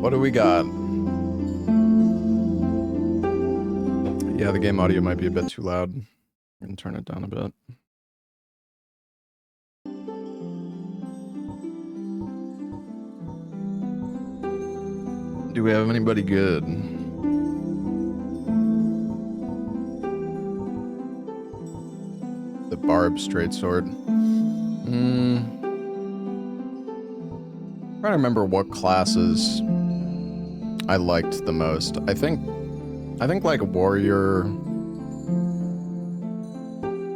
What do we got? Yeah, the game audio might be a bit too loud. I'm gonna turn it down a bit. Do we have anybody good? The barbed straight sword. Trying to remember what classes I liked the most. I think like warrior.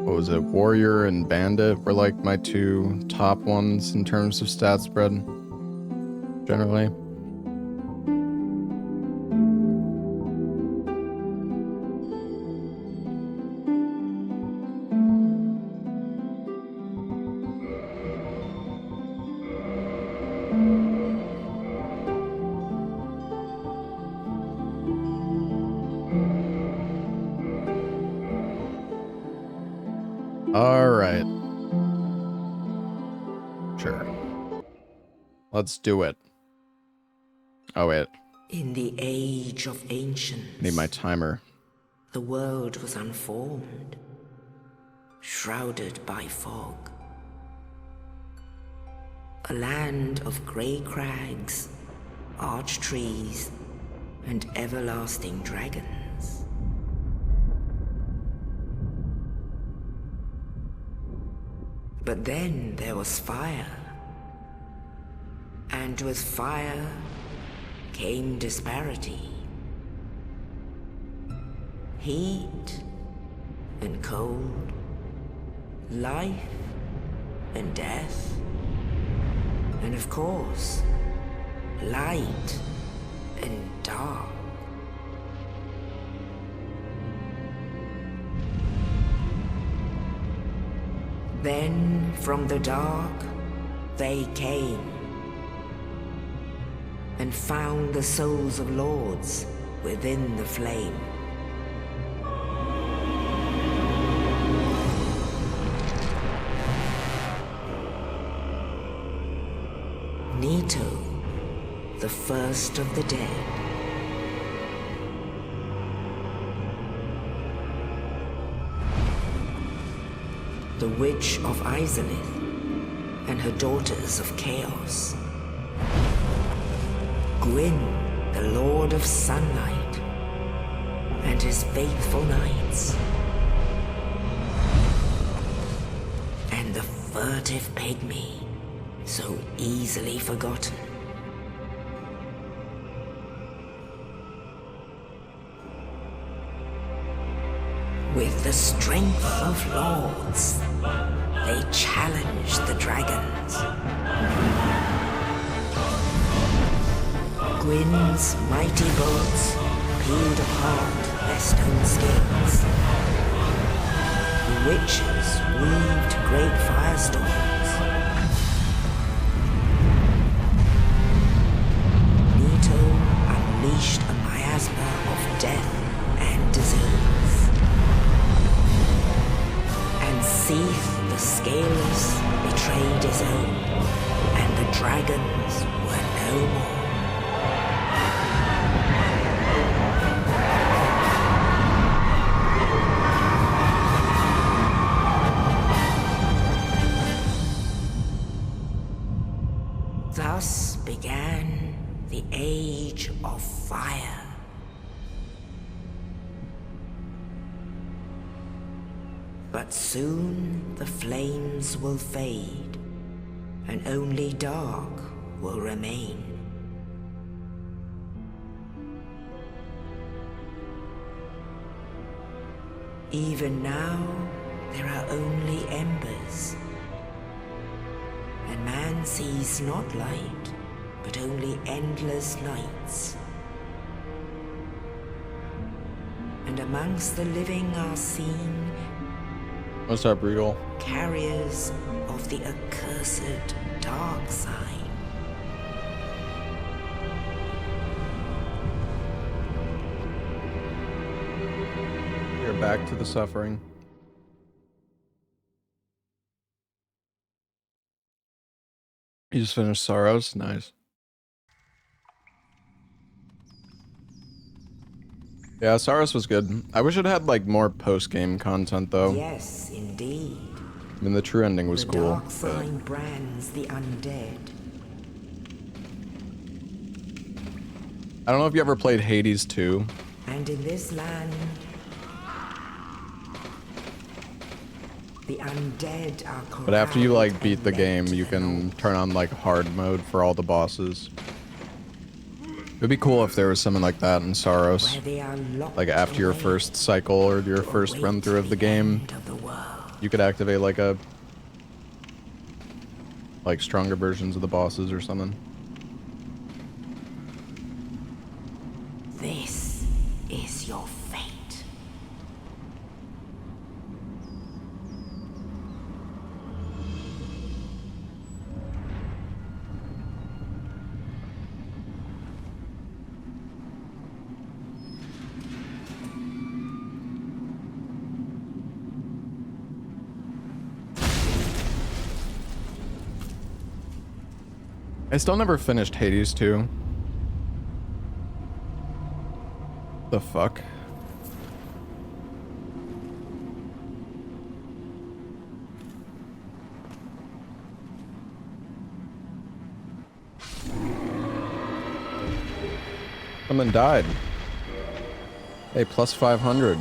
What was it? Warrior and bandit were like my two top ones in terms of stat spread. Generally. Alright. Sure. Let's do it. Oh wait. In the age of ancients, Need my timer. the world was unformed, shrouded by fog. A land of grey crags, arch trees, and everlasting dragons. But then there was fire. And with fire came disparity. Heat and cold, life and death, and of course, light and dark. Then from the dark, they came and found the souls of lords within the flame. Nito, the first of the dead. The Witch of Izalith and her daughters of Chaos. Gwyn, the Lord of Sunlight, and his faithful knights. And the furtive pygmy, so easily forgotten. With the strength of lords, they challenged the dragons. Gwyn's mighty bolts peeled apart their stone scales. The witches weaved great firestorms. Nito unleashed a miasma of death and disease. And Seath the Scaleless betrayed his own, and the dragons were no more. Thus began the Age of Fire. But soon the flames will fade, and only dark will remain. Even now, there are only embers. And man sees not light, but only endless nights. And amongst the living are seen What's up, Regal? carriers of the accursed dark side. We're back to the suffering. You just finished Sorrows? Nice. Yeah, Saurus was good. I wish it had like more post-game content though. Yes, indeed. I mean, the true ending was The cool, dark but sign brands the undead. I don't know if you ever played Hades 2. And in this land, the undead are corralled. But after you like beat and the led game, to you the can north. turn on like hard mode for all the bosses. It'd be cool if there was something like that in Saros. Where they are locked Like after your away first cycle or your to first await run through of the game, end of the world. you could activate like a like stronger versions of the bosses or something. This is your fate. I still never finished Hades 2. The fuck? Someone died. Hey, plus 500.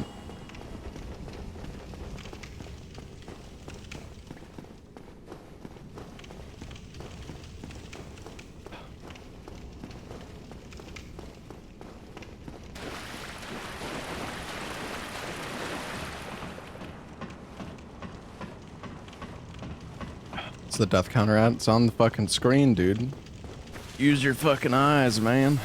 It's the death counter at. It's on the fucking screen, dude. Use your fucking eyes, man.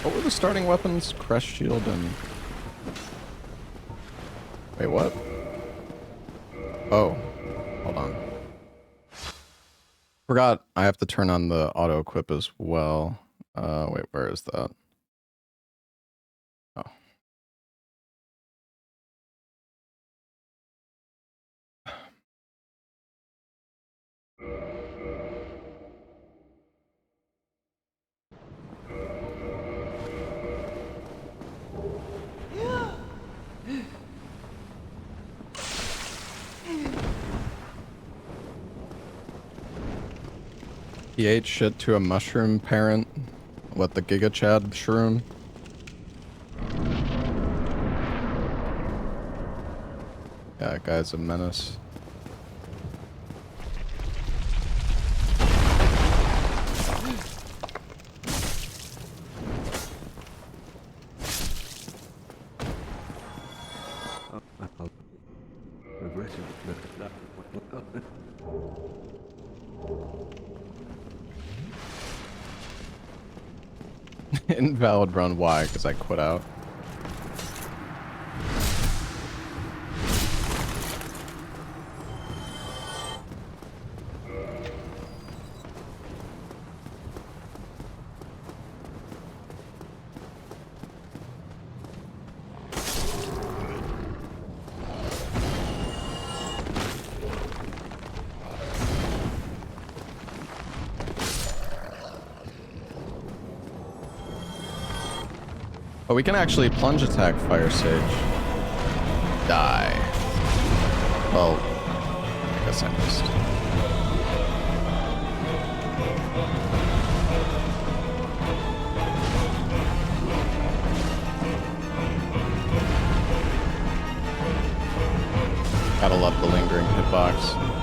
What were the starting weapons? Crest shield and... Wait, what? Oh. Hold on. Forgot I have to turn on the auto equip as well. Wait, where is that? Oh. He ate shit to a mushroom parent. What, the Giga Chad shroom? Yeah, that guy's a menace. Invalid run, why? Because I quit out. But we can actually plunge attack Fire Sage. Die. Well, I guess I missed. Gotta love the lingering hitbox.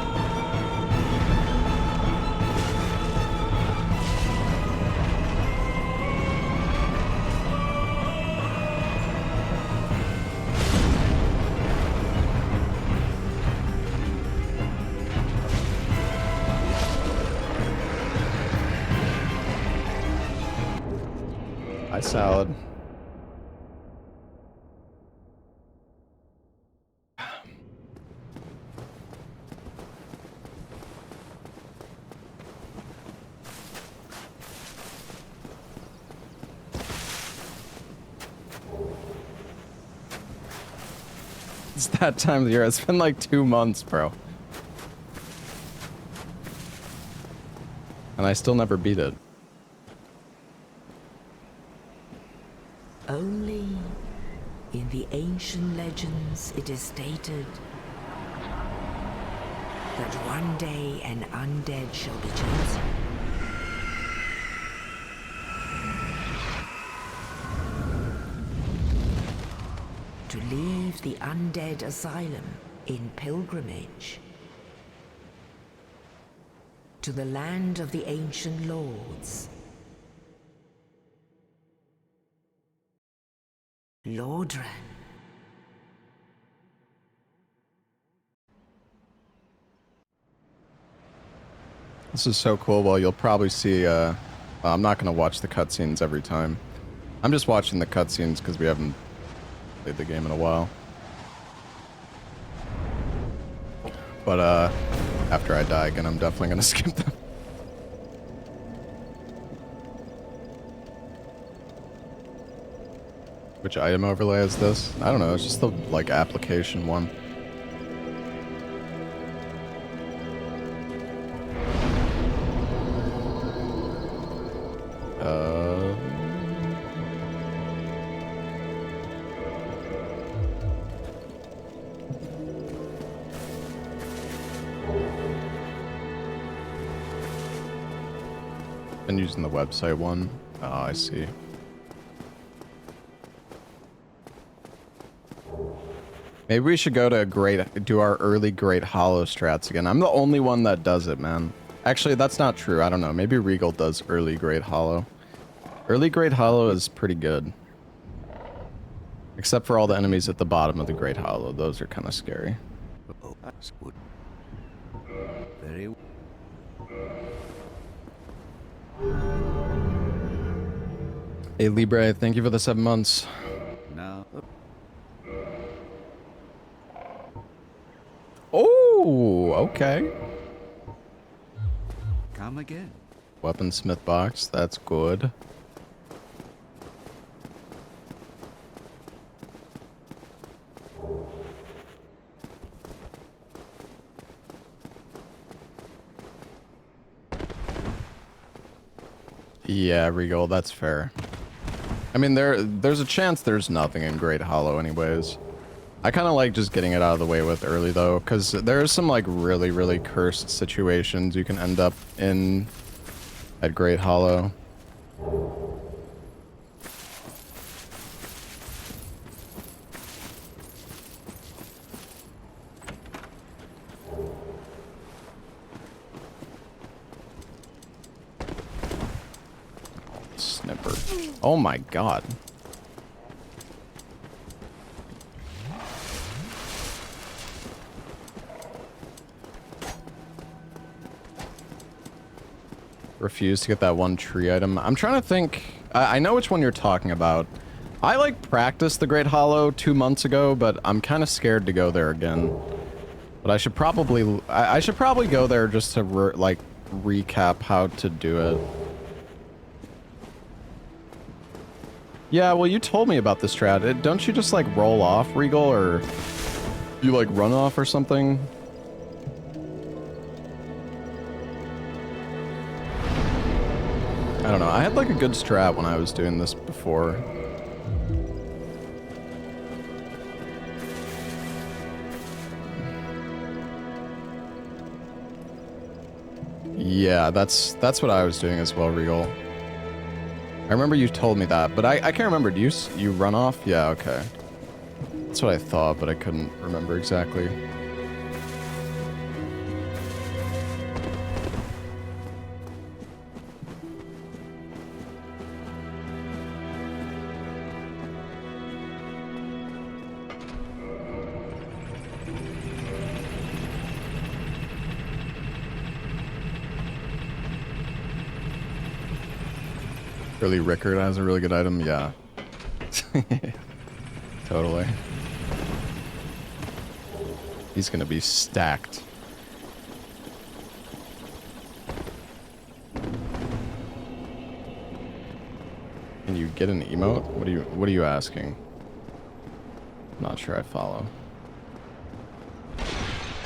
Hi, Salad. It's that time of the year. It's been like 2 months, bro. And I still never beat it. Only in the ancient legends it is stated that one day an undead shall be chosen. To leave the undead asylum in pilgrimage to the land of the ancient lords. Lordran. This is so cool. Well, you'll probably see, I'm not going to watch the cutscenes every time. I'm just watching the cutscenes because we haven't played the game in a while. But, after I die again, I'm definitely going to skip them. Which item overlay is this? I don't know, it's just the, like, application one. Been using the website one. Oh, I see. Maybe we should go to do our early Great Hollow strats again. I'm the only one that does it, man. Actually, that's not true. I don't know. Maybe Regal does early Great Hollow. Early Great Hollow is pretty good. Except for all the enemies at the bottom of the Great Hollow. Those are kind of scary. Oh, that's good. Very well. Hey, Libre, thank you for the 7 months. Now. Oh, okay. Come again. Weaponsmith box, that's good. Yeah, Regal, that's fair. I mean, there's a chance there's nothing in Great Hollow anyways. I kind of like just getting it out of the way with early, though, because there's some, like, really, really cursed situations you can end up in at Great Hollow. Snipper. Oh my god. Refuse to get that one tree item. I'm trying to think. I know which one you're talking about. I like practiced the Great Hollow 2 months ago, but I'm kind of scared to go there again. But I should probably I should probably go there just to like recap how to do it. Yeah, well, you told me about this strat. Don't you just like roll off, Regal, or you like run off or something? I don't know. I had like a good strat when I was doing this before. Yeah, that's what I was doing as well, Regal. I remember you told me that, but I can't remember. Do you run off? Yeah, okay. That's what I thought, but I couldn't remember exactly. Really, Rickard has a really good item, yeah. Totally. He's gonna be stacked. Can you get an emote? What are you asking? I'm not sure I follow.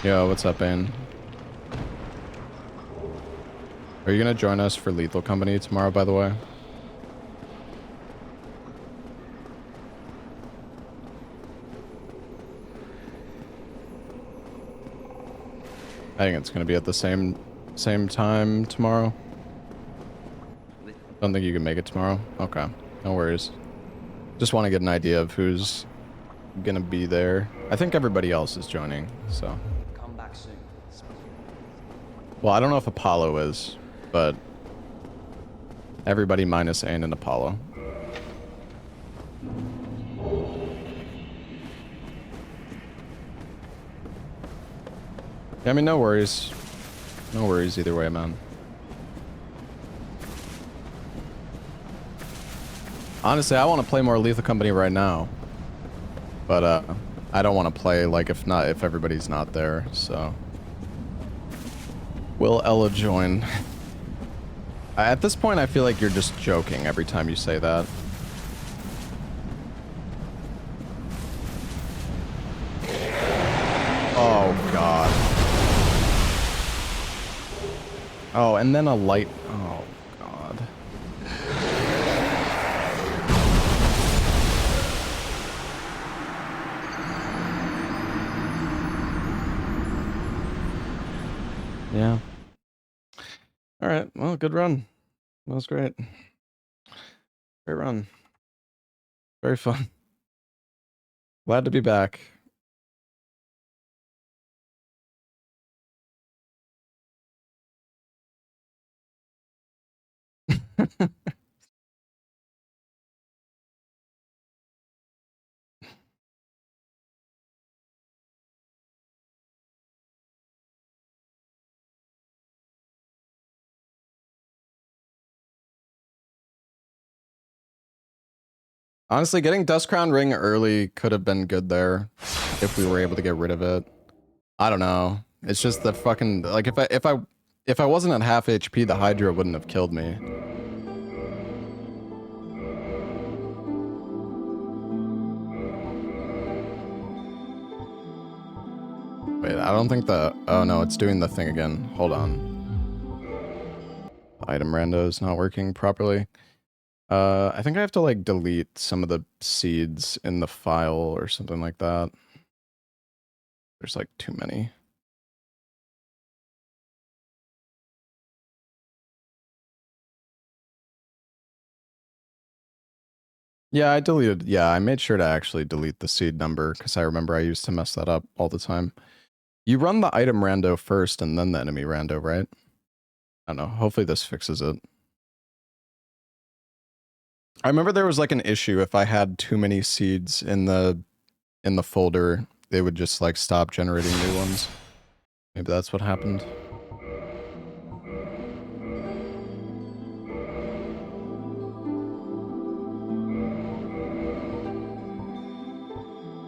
Yo, what's up, Bane? Are you gonna join us for Lethal Company tomorrow, by the way? I think it's gonna be at the same time tomorrow. Don't think you can make it tomorrow. Okay, no worries. Just want to get an idea of who's gonna be there. I think everybody else is joining, so. Come back soon. Well, I don't know if Apollo is, but everybody minus Ain and Apollo. Yeah, I mean, no worries. No worries either way, man. Honestly, I want to play more Lethal Company right now. But, I don't want to play, like, if everybody's not there, so. Will Ella join? At this point, I feel like you're just joking every time you say that. Oh, God. Oh, and then a light. Oh, God. Yeah. All right. Well, good run. That was great. Great run. Very fun. Glad to be back. Honestly, getting Dust Crown Ring early could have been good there if we were able to get rid of it. I don't know. It's just the fucking, like, if I wasn't at half HP, the Hydra wouldn't have killed me. Wait, I don't think the, oh no, it's doing the thing again. Hold on. Item rando is not working properly. I think I have to, like, delete some of the seeds in the file or something like that. There's, like, too many. Yeah, I made sure to actually delete the seed number because I remember I used to mess that up all the time. You run the item rando first and then the enemy rando, right? I don't know. Hopefully this fixes it. I remember there was, like, an issue if I had too many seeds in the folder, they would just, like, stop generating new ones. Maybe that's what happened.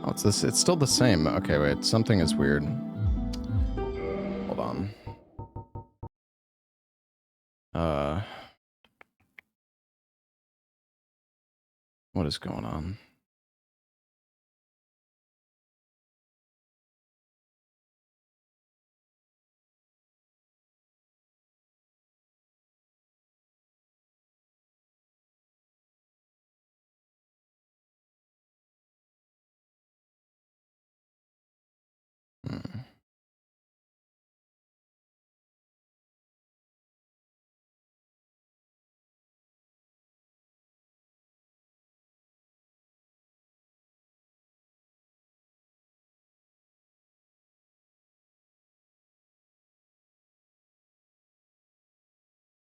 Oh, it's this. It's still the same. Okay, wait. Something is weird. Hold on. What is going on? Hmm.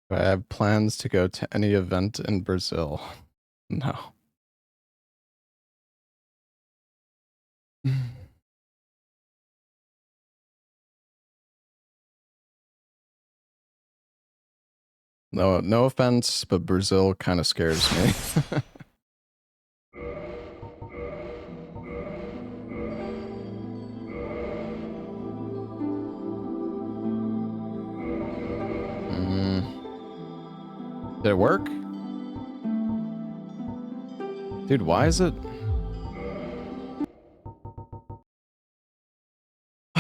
Do I have plans to go to any event in Brazil? No. No, no offense, but Brazil kind of scares me. Did it work? Dude, why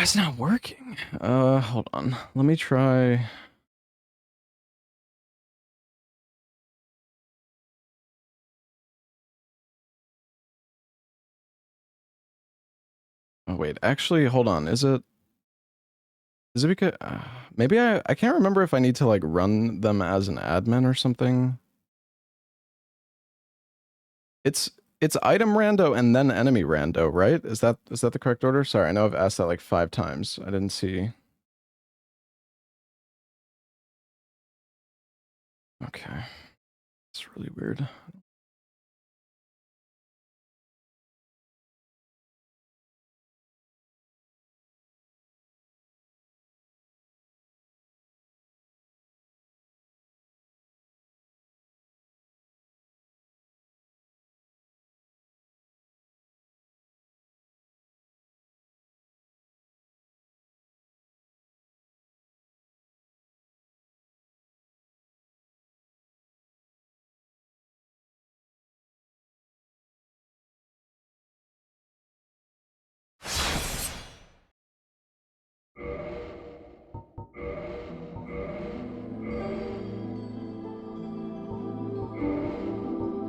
Why is it not working? Hold on. Let me try. Oh wait, actually, hold on. Is it because maybe I can't remember if I need to like run them as an admin or something. It's item rando and then enemy rando, right? Is that the correct order? Sorry, I know I've asked that like 5 times. I didn't see. Okay. It's really weird.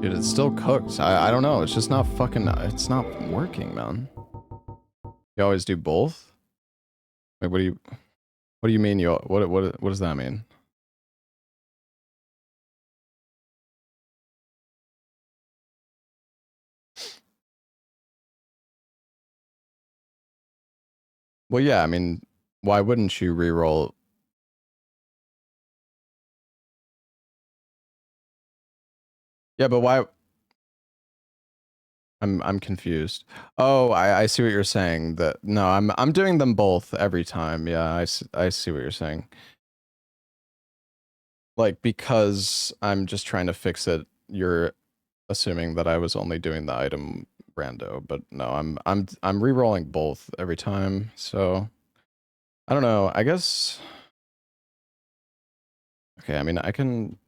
Dude, it's still cooked. I don't know. It's just not fucking. It's not working, man. You always do both? Wait, what do you mean? What does that mean? Well, yeah. I mean, why wouldn't you reroll? Yeah, but why? I'm confused. Oh, I see what you're saying. That no, I'm doing them both every time. Yeah, I see what you're saying. Like because I'm just trying to fix it. You're assuming that I was only doing the item rando, but no, I'm re-rolling both every time. So I don't know. I guess. Okay, I mean I can.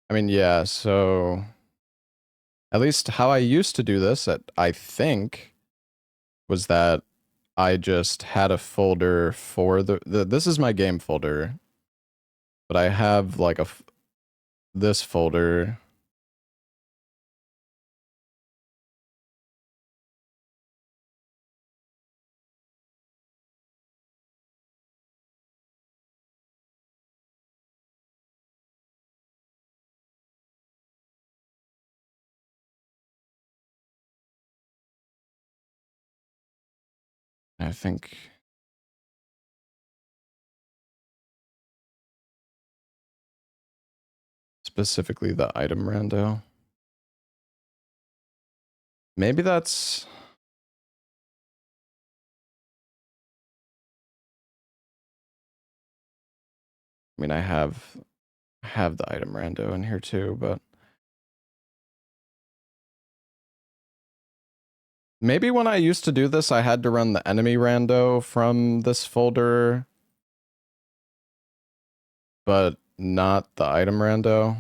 I mean yeah. So at least how I used to do this, I think, was that I just had a folder for this is my game folder, but I have like this folder. I think specifically the item rando. Maybe that's. I mean, I have the item rando in here too, but maybe when I used to do this, I had to run the enemy rando from this folder, but not the item rando.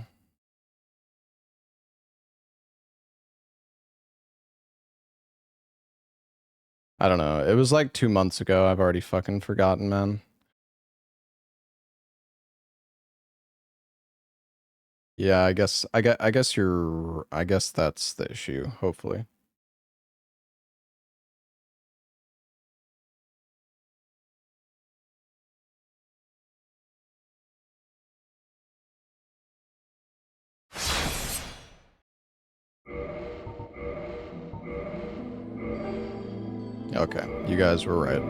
I don't know. It was like 2 months ago. I've already fucking forgotten, man. Yeah, I guess I guess that's the issue, hopefully. Okay, you guys were right.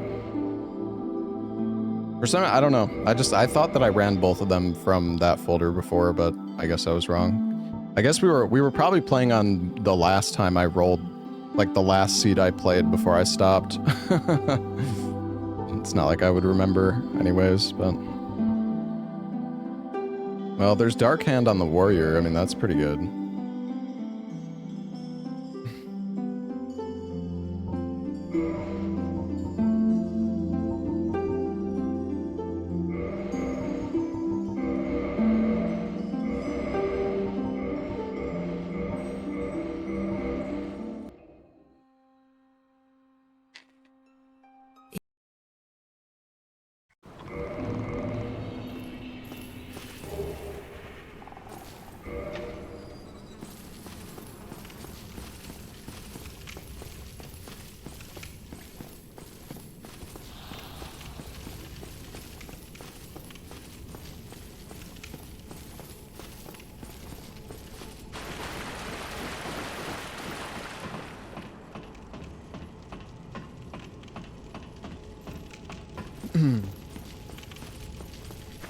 For some, I don't know. I thought that I ran both of them from that folder before, but I guess I was wrong. I guess we were probably playing on the last time I rolled, like the last seed I played before I stopped. It's not like I would remember anyways, but well, there's Dark Hand on the Warrior. I mean, that's pretty good.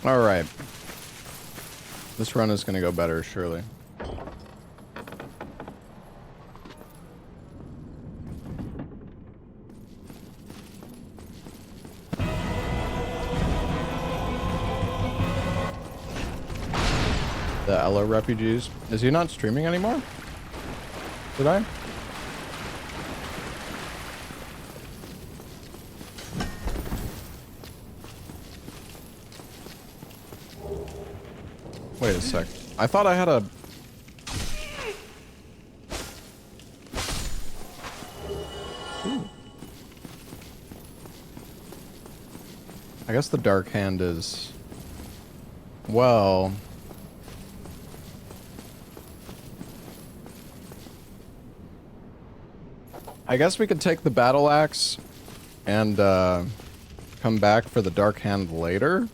Alright. This run is gonna go better, surely. The Ella refugees. Is he not streaming anymore? Did I? Wait a sec. I thought I had a... Ooh. I guess the dark hand is... Well... I guess we could take the battle axe and come back for the dark hand later.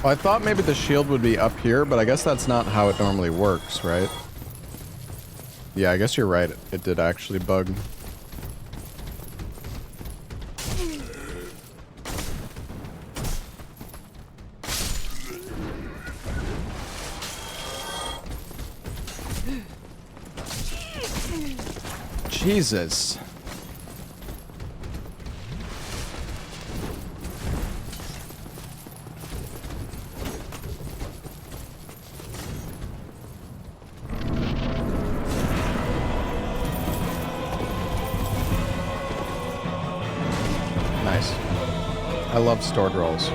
Well, I thought maybe the shield would be up here, but I guess that's not how it normally works, right? Yeah, I guess you're right. It did actually bug. Jesus. Nice. I love stored rolls.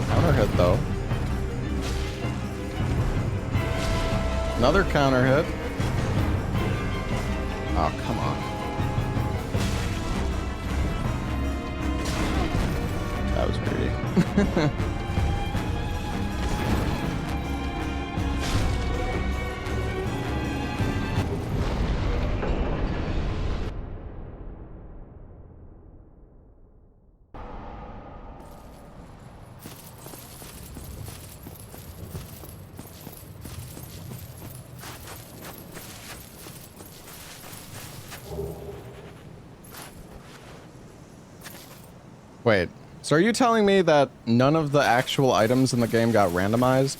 Counter hit though. Another counter hit. Oh, come on. That was greedy. Wait, so are you telling me that none of the actual items in the game got randomized?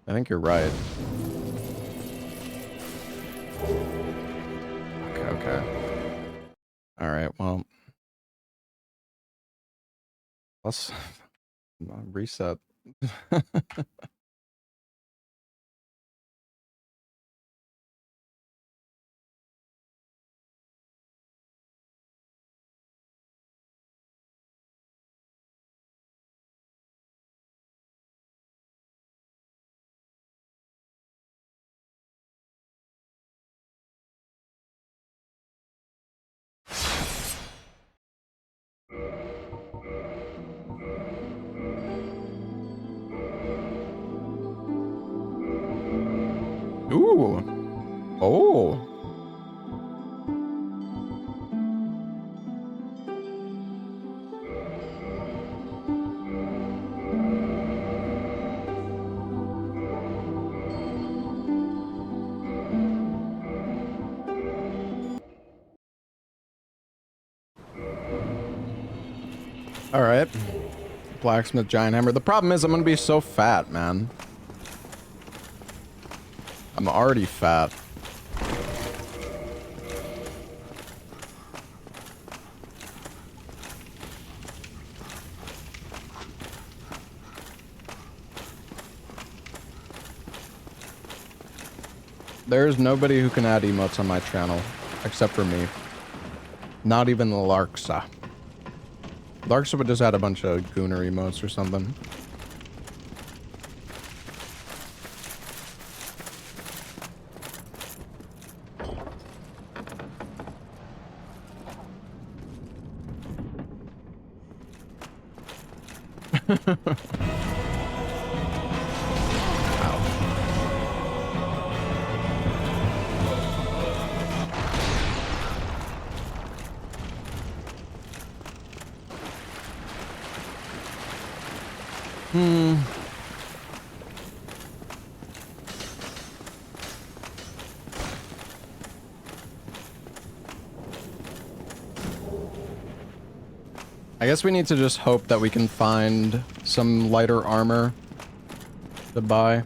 I think you're right. Okay. Alright, well. Let's reset. Ooh. Oh. All right. Blacksmith giant hammer. The problem is I'm going to be so fat, man. I'm already fat. There's nobody who can add emotes on my channel, except for me. Not even Larksa. Larksa would just add a bunch of gooner emotes or something. I guess we need to just hope that we can find some lighter armor to buy.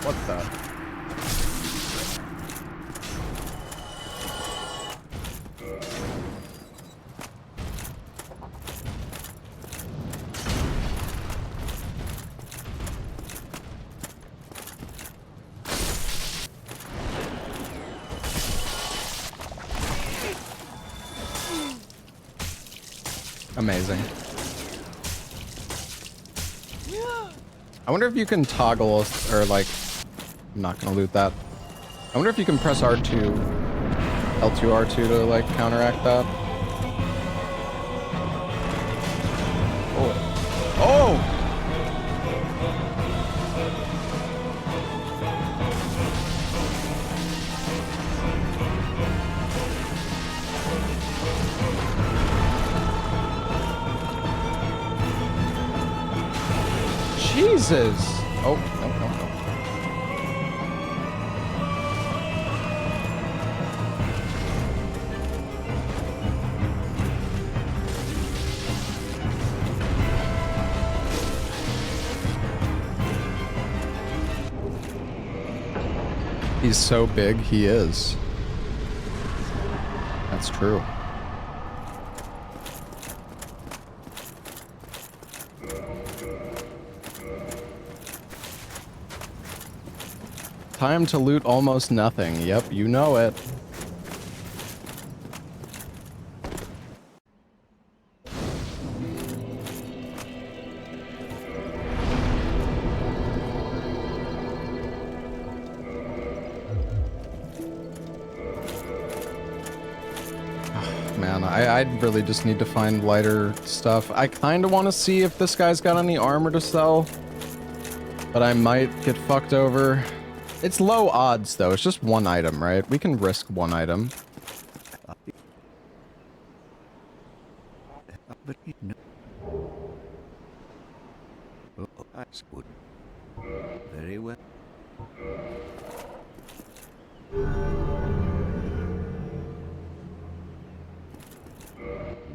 What the? Amazing. I wonder if you can toggle or like, I'm not gonna loot that. I wonder if you can press R2, L2, R2 to like counteract that. Oh. Oh! Jesus! Oh, no, no, no. He's so big, he is. That's true. Time to loot almost nothing. Yep, you know it. Man, I really just need to find lighter stuff. I kind of want to see if this guy's got any armor to sell, but I might get fucked over. It's low odds, though. It's just one item, right? We can risk one item. That's good. Very well.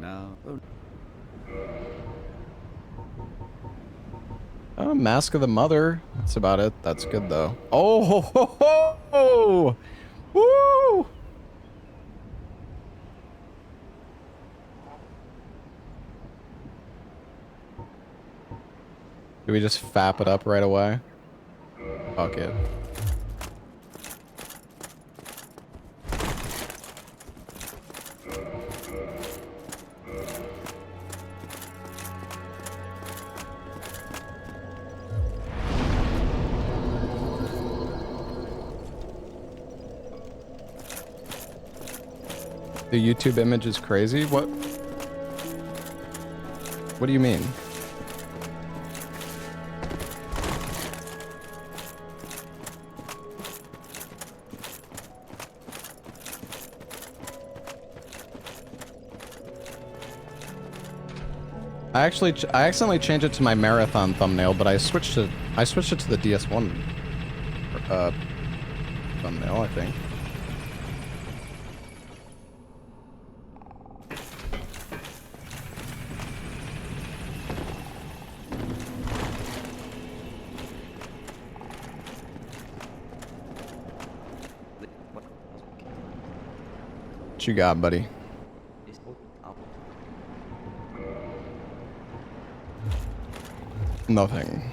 Now. Oh, Mask of the Mother. That's about it. That's good, though. Oh, ho, ho, ho! Woo! Do we just fap it up right away? Fuck it. The YouTube image is crazy? What do you mean? I accidentally changed it to my marathon thumbnail, but I switched it to the DS1 thumbnail, I think. What you got, buddy? Nothing.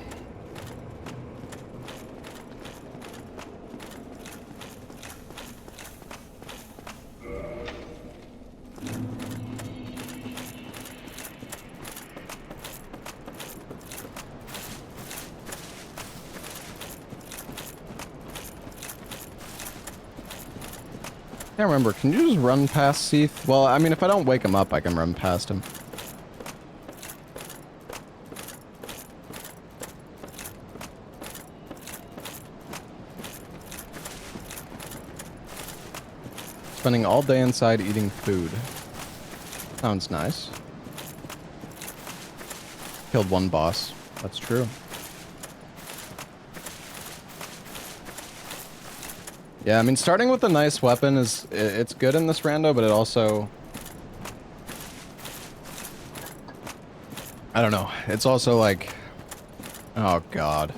Can't remember. Can you just run past Seath? Well, I mean, if I don't wake him up, I can run past him. Spending all day inside eating food. Sounds nice. Killed one boss. That's true. Yeah, I mean, starting with a nice weapon is... it's good in this rando, but it also... I don't know. It's also like... oh, God.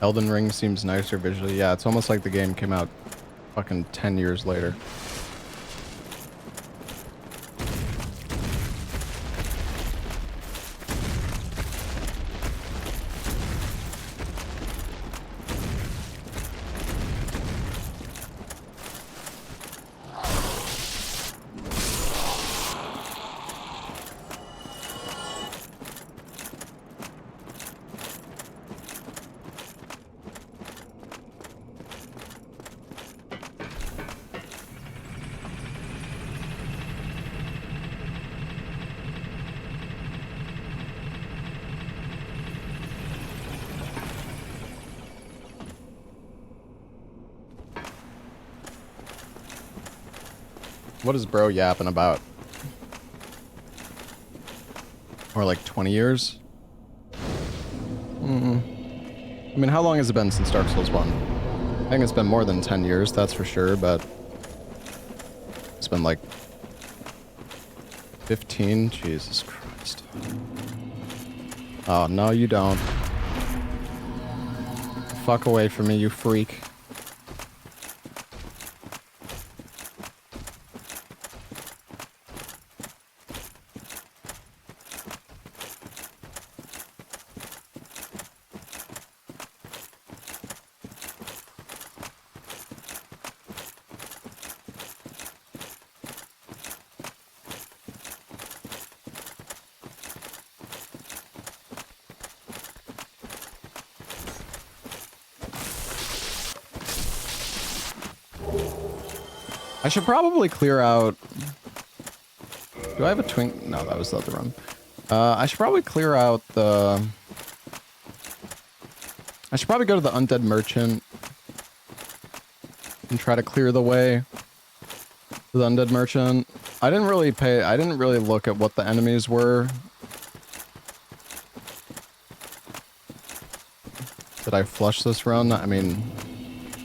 Elden Ring seems nicer visually. Yeah, it's almost like the game came out fucking 10 years later. What is bro yapping about? Or like 20 years? I mean, how long has it been since Dark Souls 1? I think it's been more than 10 years, that's for sure, but... it's been like... 15? Jesus Christ. Oh, no you don't. Fuck away from me, you freak. I should probably clear out... do I have a twink? No, that was the other run. I should probably clear out the... I should probably go to the Undead Merchant and try to clear the way to the Undead Merchant. I didn't really look at what the enemies were. Did I flush this run? I mean,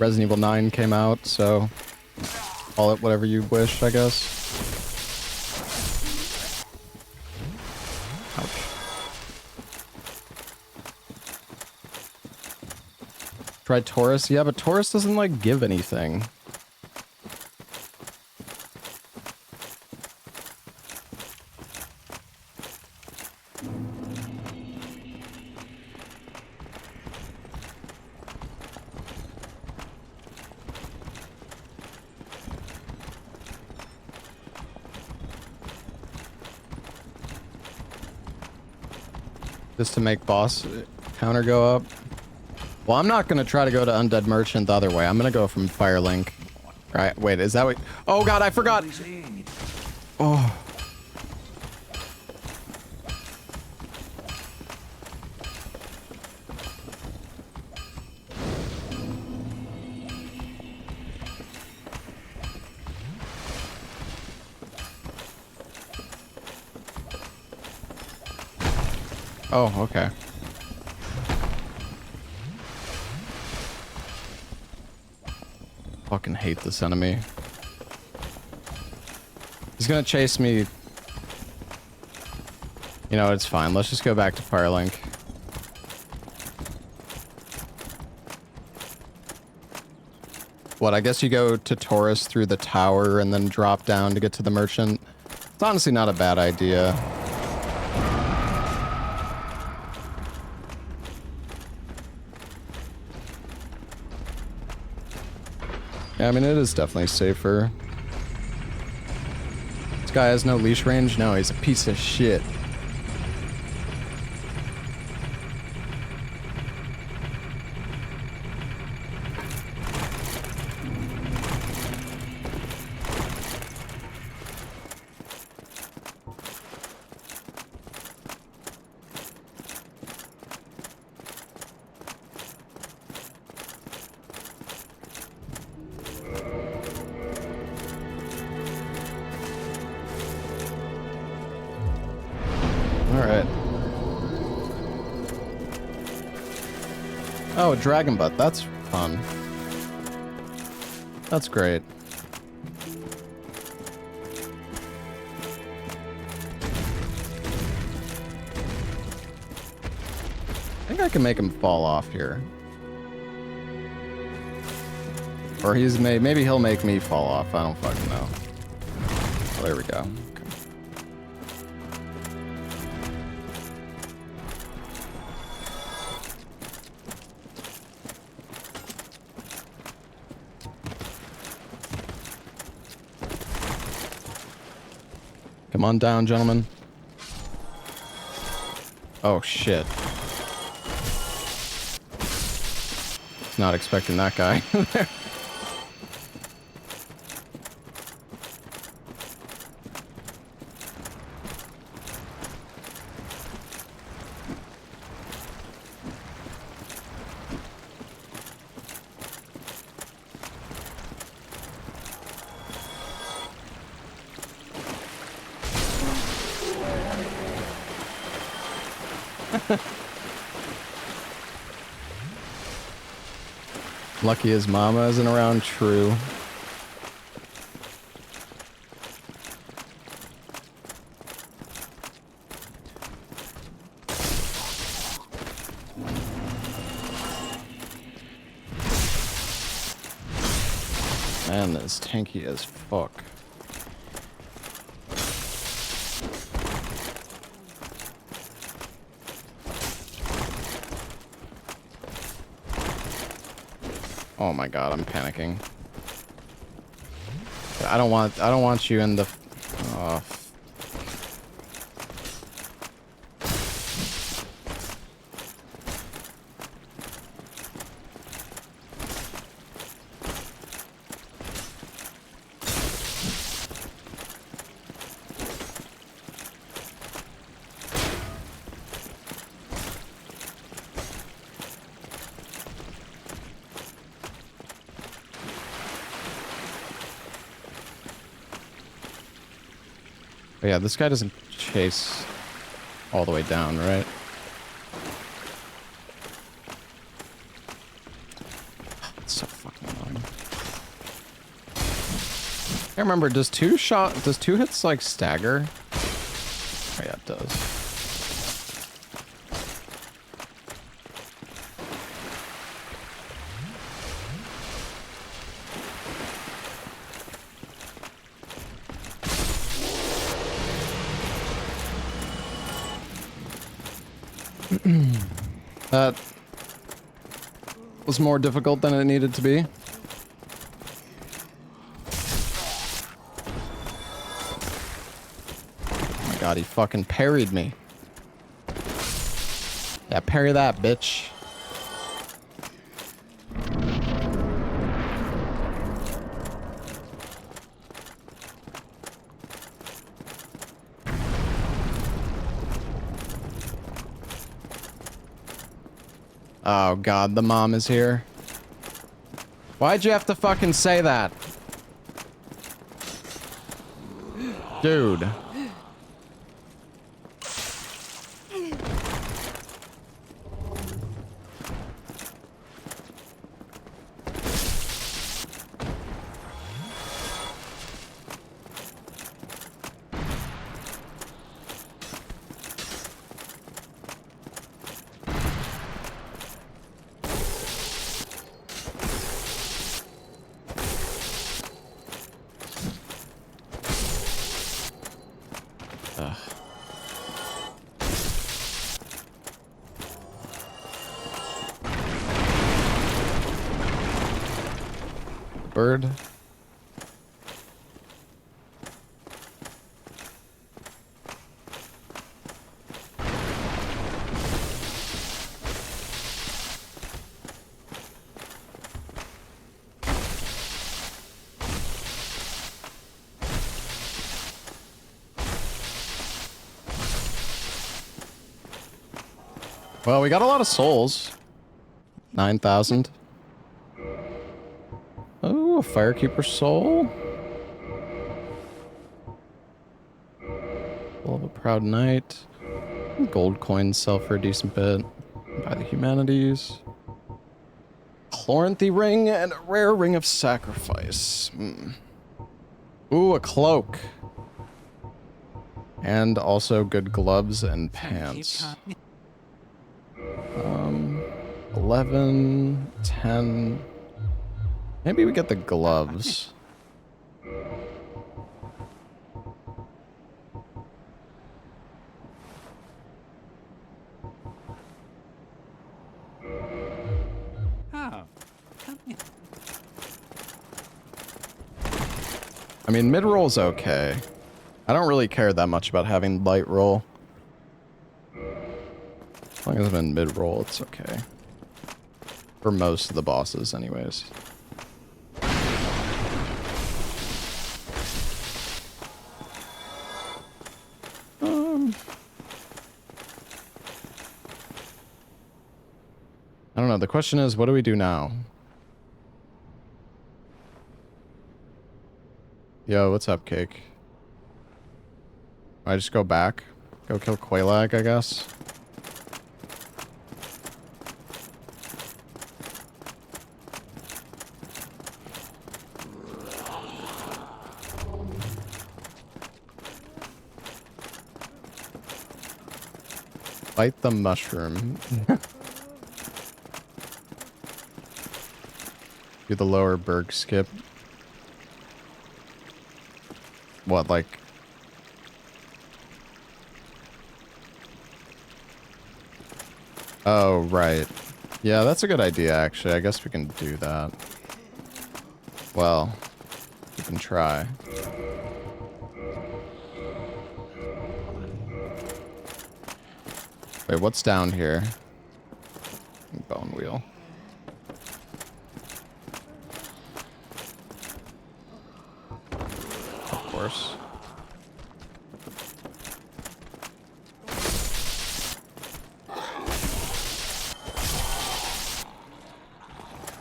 Resident Evil 9 came out, so... call it whatever you wish, I guess. Ouch. Try Taurus? Yeah, but Taurus doesn't, like, give anything. Just to make boss counter go up. Well, I'm not gonna try to go to Undead Merchant the other way. I'm gonna go from Firelink. Right, wait, is that what... oh god, I forgot! Oh. Oh, okay. Fucking hate this enemy. He's gonna chase me. You know, it's fine. Let's just go back to Firelink. What, I guess you go to tourist through the tower and then drop down to get to the merchant. It's honestly not a bad idea. Yeah, I mean, it is definitely safer. This guy has no leash range? No, he's a piece of shit. Oh, dragon butt. That's fun. That's great. I think I can make him fall off here. Or maybe he'll make me fall off. I don't fucking know. Oh, there we go. Come on down, gentlemen. Oh, shit. Not expecting that guy. Lucky his mama isn't around. True. Man, this tanky as fuck. Oh my god, I'm panicking. I don't want you in the... Oh. But yeah, this guy doesn't chase all the way down, right? It's so fucking annoying. I can't remember, does two hits like stagger? Oh yeah, it does. That was more difficult than it needed to be. Oh my god, he fucking parried me. Yeah, parry that, bitch. Oh god, the mom is here. Why'd you have to fucking say that? Dude. awkward. Well, we got a lot of souls. 9,000. Oh, a Firekeeper soul. Full of a proud knight. Gold coins sell for a decent bit. Buy the humanities. Chloranthy ring and a rare ring of sacrifice. Ooh, a cloak. And also good gloves and pants. 11, 10. Maybe we get the gloves. I mean, mid-roll's okay. I don't really care that much about having light roll. As long as I'm in mid-roll, it's okay. For most of the bosses, anyways. I don't know. The question is, what do we do now? Yo, what's up, Cake? I just go back? Go kill Quelaag, I guess? Fight the mushroom. Do the lower berg skip. What, like... Oh, right. Yeah, that's a good idea, actually. I guess we can do that. Well, we can try. Wait, what's down here? Bone wheel. Of course.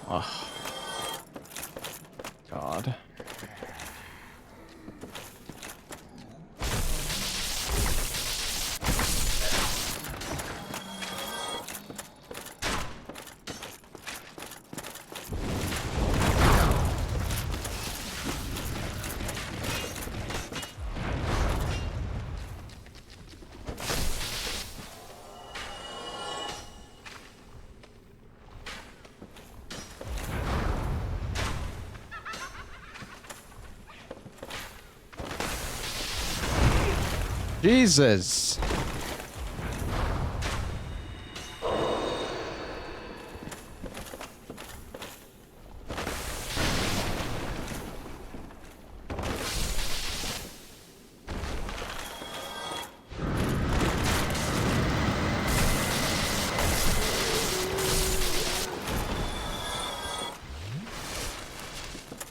Oh. God. Jesus.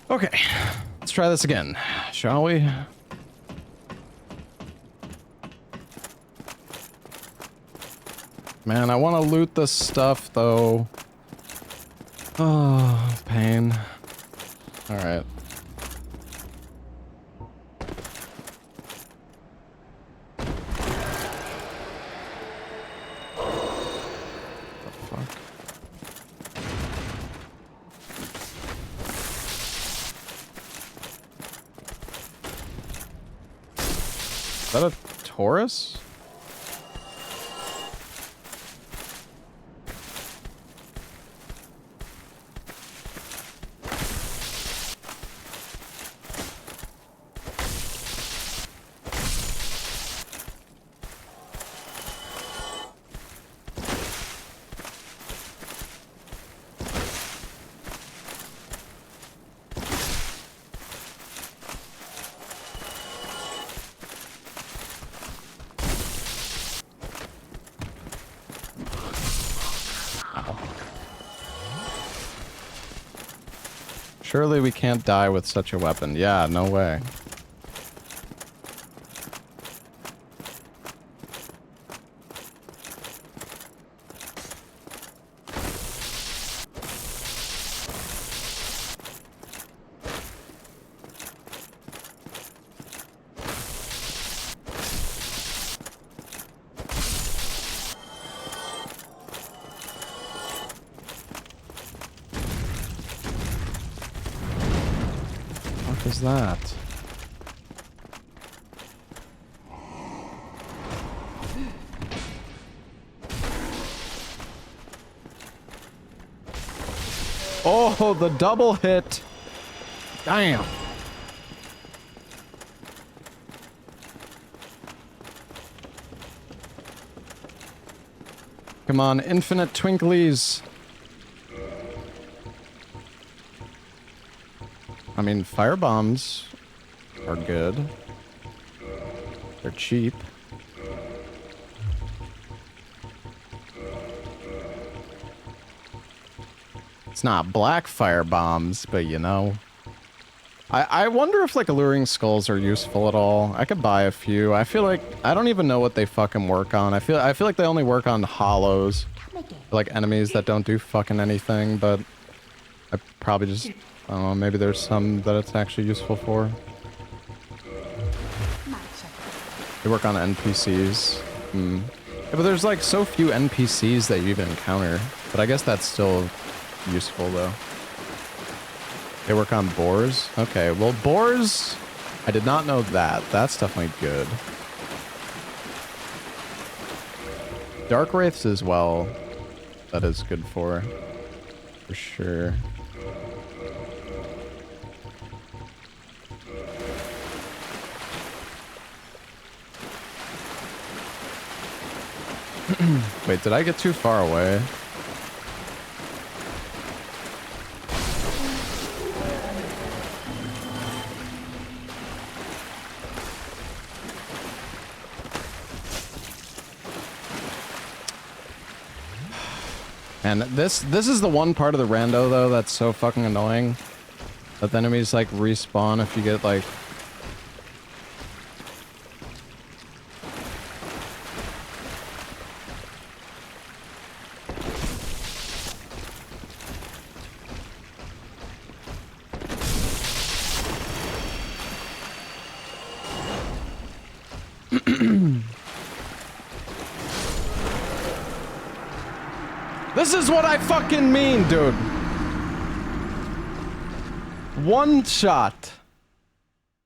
Okay, let's try this again, shall we? Man, I want to loot this stuff, though. Oh, pain. All right. What the fuck? Is that a Taurus? Surely we can't die with such a weapon. Yeah, no way. What is that? Oh, the double hit. Damn. Come on, infinite twinklies. I mean, firebombs are good. They're cheap. It's not black fire bombs, but you know. I wonder if like alluring skulls are useful at all. I could buy a few. I feel like I don't even know what they fucking work on. I feel like they only work on hollows. Like enemies that don't do fucking anything, but I probably just, I don't know, maybe there's some that it's actually useful for. They work on NPCs. Yeah, but there's like so few NPCs that you even encounter. But I guess that's still useful though. They work on boars? Okay, well boars, I did not know that. That's definitely good. Dark Wraiths as well. That is good for sure. Wait, did I get too far away? And this is the one part of the rando though that's so fucking annoying. That the enemies like respawn if you get like This is what I fucking mean, dude. One shot.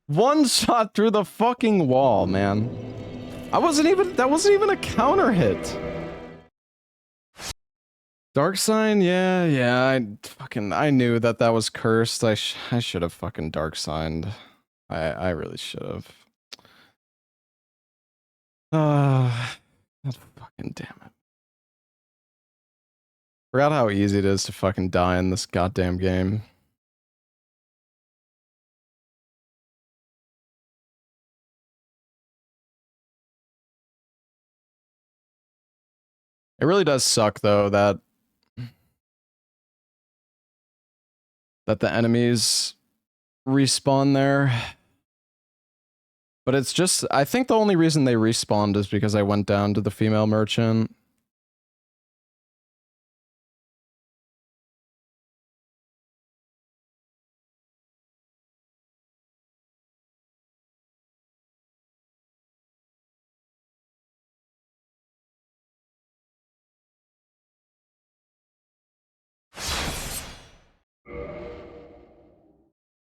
One shot through the fucking wall, man. That wasn't even a counter hit. Dark sign, yeah, I knew that was cursed. I should have fucking dark signed. I really should have. God fucking damn it. Forgot how easy it is to fucking die in this goddamn game. It really does suck though that the enemies respawn there. But it's just, I think the only reason they respawned is because I went down to the female merchant.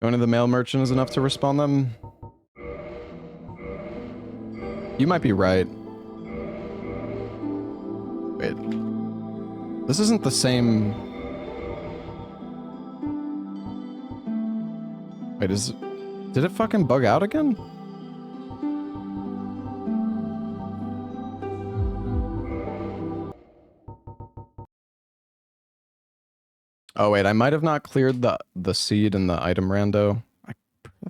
Going to the male merchant is enough to respawn them? You might be right. Wait. This isn't the same... Wait, did it fucking bug out again? Oh wait, I might have not cleared the seed in the item rando. I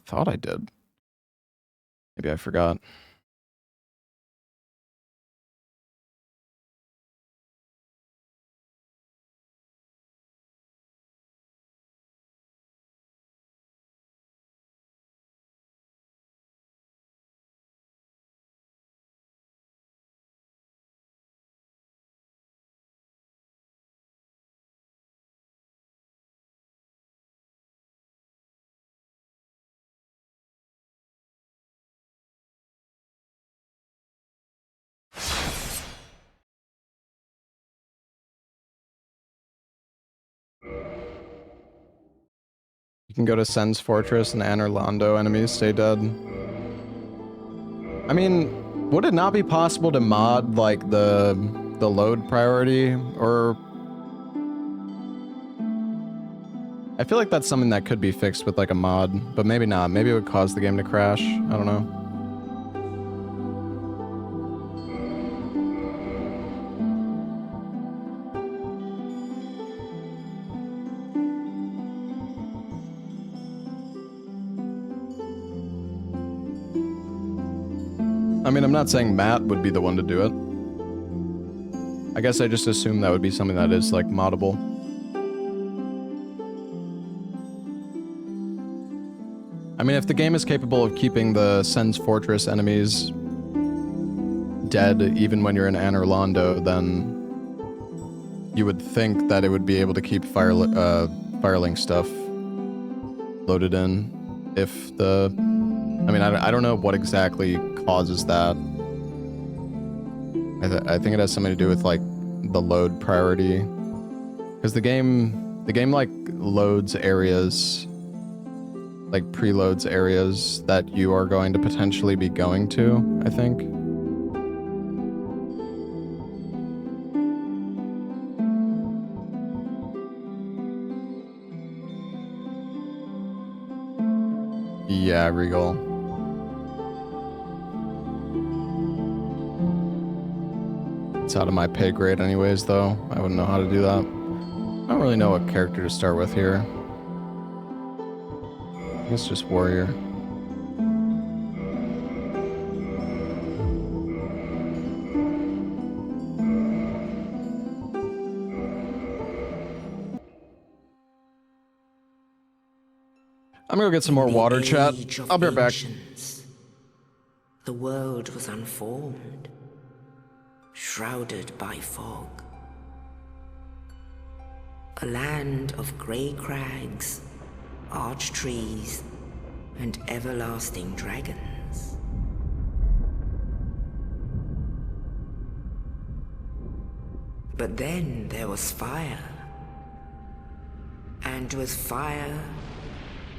thought I did. Maybe I forgot. You can go to Sen's Fortress and Rando enemies stay dead. I mean, would it not be possible to mod, like, the load priority, or... I feel like that's something that could be fixed with, like, a mod, but maybe not. Maybe it would cause the game to crash. I don't know. I mean, I'm not saying Matt would be the one to do it. I guess I just assume that would be something that is, like, moddable. I mean, if the game is capable of keeping the Sen's Fortress enemies dead even when you're in Rando, then you would think that it would be able to keep Firelink stuff loaded in if the... I mean, I don't know what exactly causes that. I think it has something to do with, like, the load priority. Because the game, like, loads areas, like, preloads areas that you are going to potentially be going to, I think. Yeah, Regal. It's out of my pay grade anyways, though. I wouldn't know how to do that. I don't really know what character to start with here. I guess just warrior. I'm gonna go get some more water, chat. I'll be right back. The world was unformed, shrouded by fog. A land of grey crags, arch trees, and everlasting dragons. But then there was fire. And with fire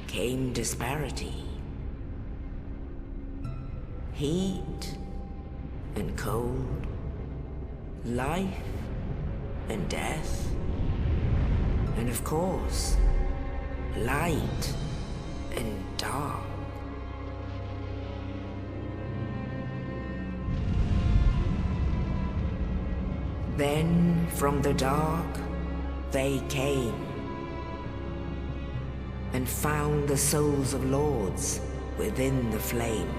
came disparity. Heat and cold, life and death, and of course, light and dark. Then from the dark they came and found the souls of lords within the flame.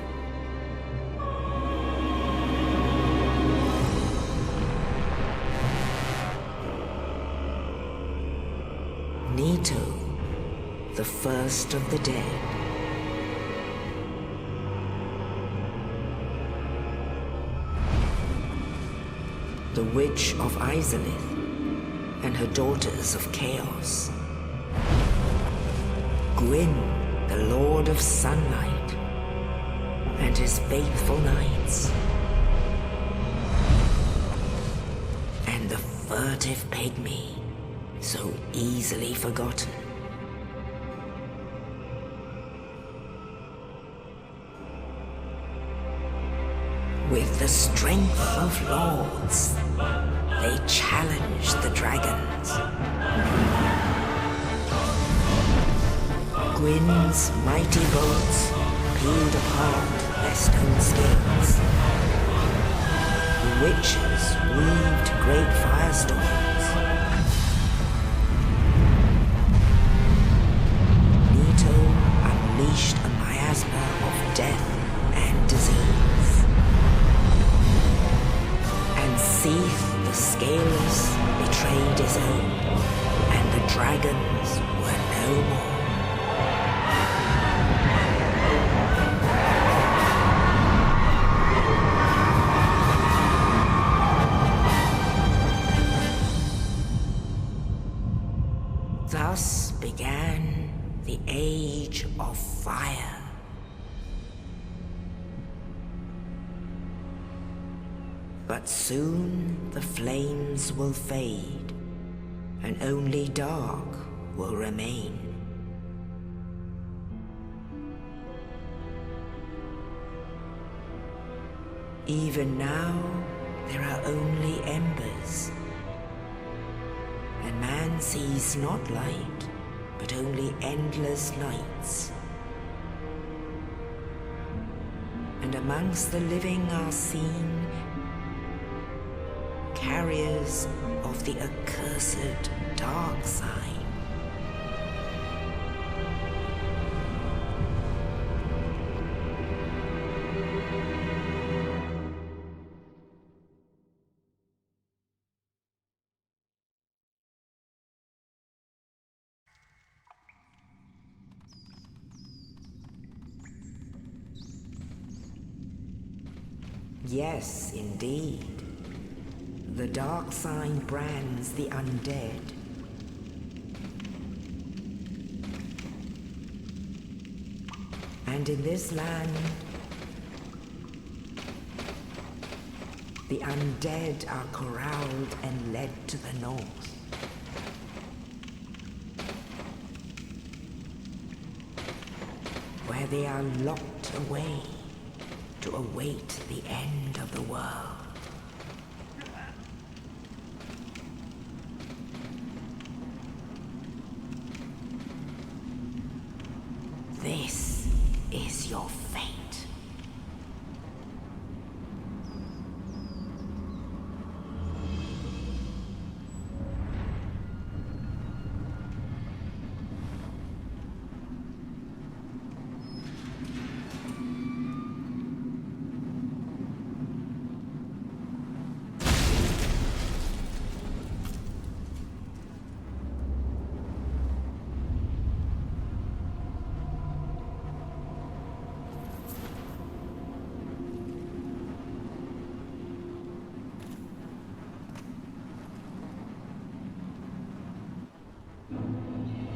Nito, the first of the dead. The Witch of Izalith and her daughters of Chaos. Gwyn, the Lord of Sunlight, and his faithful knights. And the furtive pygmy, so easily forgotten. With the strength of lords, they challenged the dragons. Gwyn's mighty bolts peeled apart their stone scales. The witches weaved great firestorms. Nito unleashed a miasma of death and disease. And Seath the Scaleless betrayed his own, and the dragons were no more. Thus began the Age of Fire. But soon the flames will fade, and only dark will remain. Even now, there are only embers. And man sees not light, but only endless nights. And amongst the living are seen carriers of the accursed dark sign. Yes, indeed. The dark sign brands the undead. And in this land, the undead are corralled and led to the north. Where they are locked away to await the end of the world. This is your fate.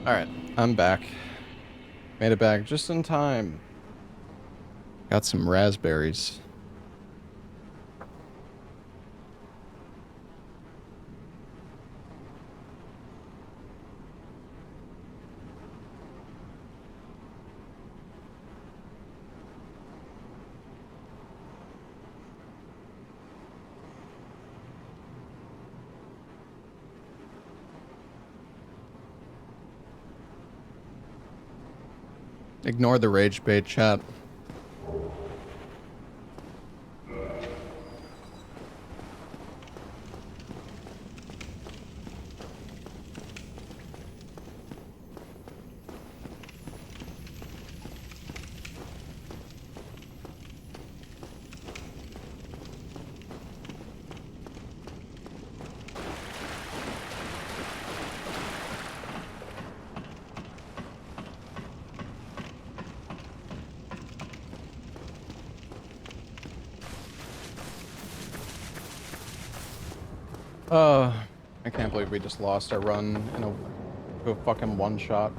Alright, I'm back. Made it back just in time. Got some raspberries. Ignore the rage bait, chat. I can't believe we just lost our run in a fucking one-shot.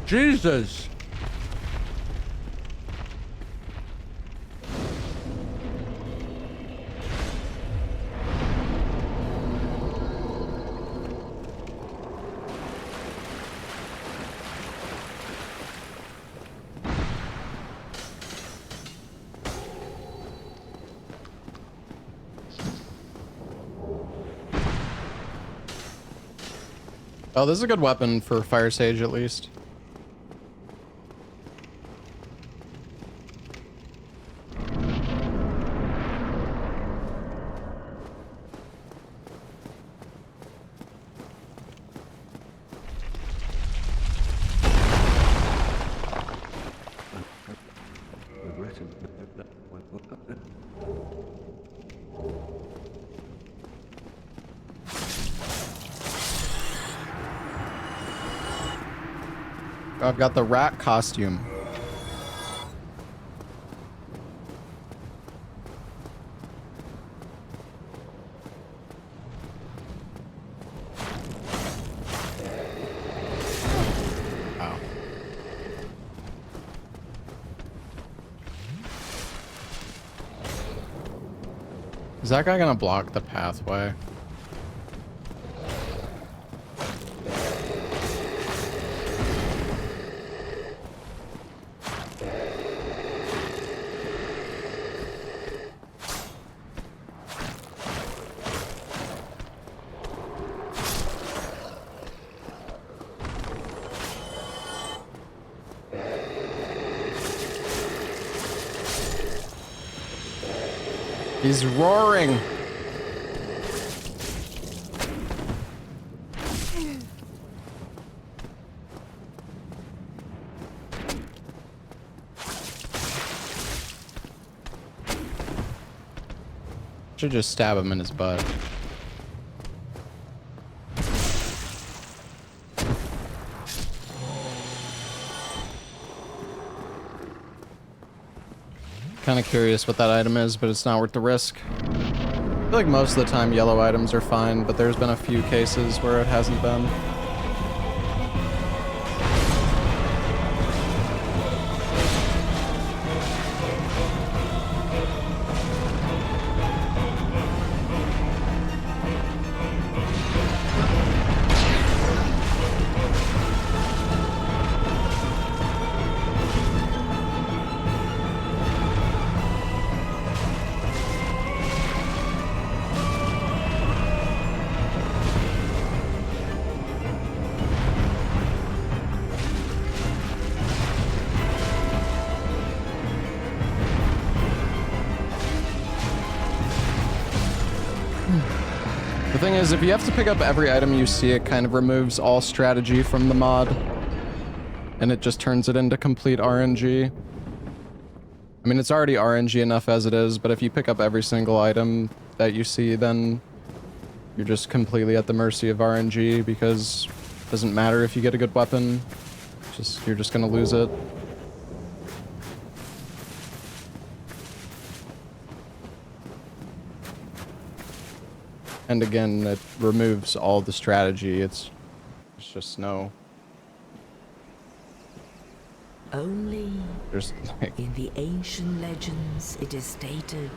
Jesus! Oh, this is a good weapon for Fire Sage, at least. I've got the rat costume. Wow. Is that guy gonna block the pathway? He's roaring. Should just stab him in his butt. Kind of curious what that item is, but it's not worth the risk. I feel like most of the time yellow items are fine, but there's been a few cases where it hasn't been. The thing is, if you have to pick up every item you see, it kind of removes all strategy from the mod. And it just turns it into complete RNG. I mean, it's already RNG enough as it is, but if you pick up every single item that you see, then you're just completely at the mercy of RNG, because it doesn't matter if you get a good weapon. You're just gonna lose it. And again, it removes all the strategy. It's just no. Only There's like, in the ancient legends it is stated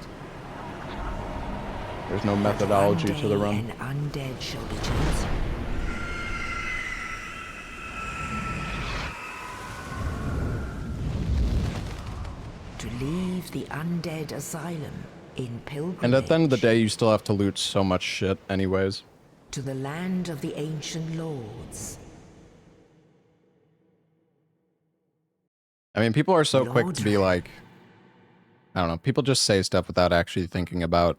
there's no that methodology one to the day run. an undead shall be chosen. To leave the undead asylum in pilgrimage. And at the end of the day, you still have to loot so much shit anyways. To the land of the ancient lords. I mean, people are so quick to be Lord. like, I don't know, people just say stuff without actually thinking about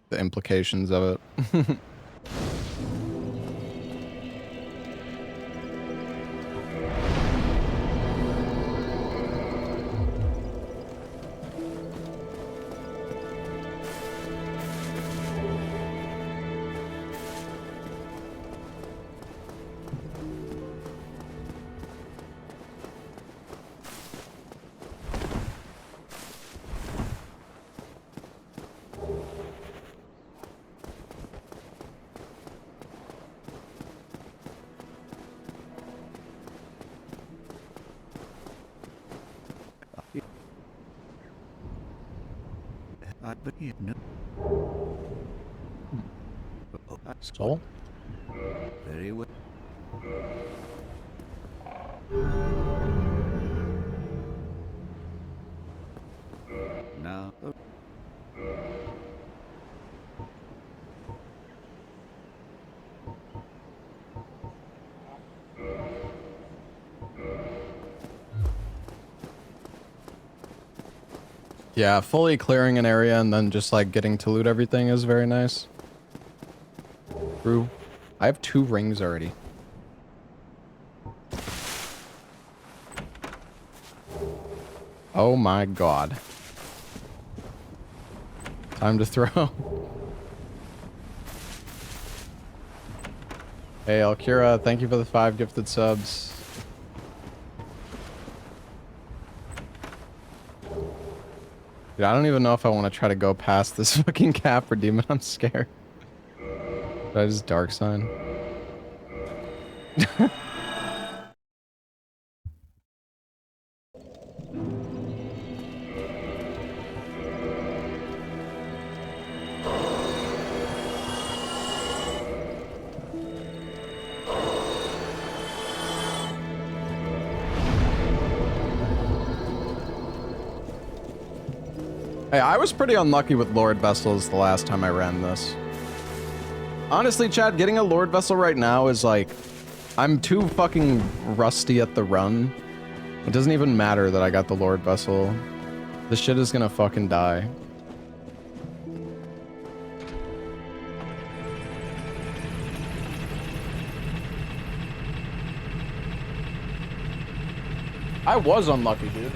the implications of it. But you know. Soul? Very well. Now. Yeah, fully clearing an area and then just like getting to loot everything is very nice. True. I have 2 rings already. Oh my god. Time to throw. Hey, Alkira, thank you for the 5 gifted subs. Dude, I don't even know if I want to try to go past this fucking Capra demon. I'm scared. That is dark sign. Hey, I was pretty unlucky with Lord Vessels the last time I ran this. Honestly, Chad, getting a Lord Vessel right now is like... I'm too fucking rusty at the run. It doesn't even matter that I got the Lord Vessel. This shit is gonna fucking die. I was unlucky, dude.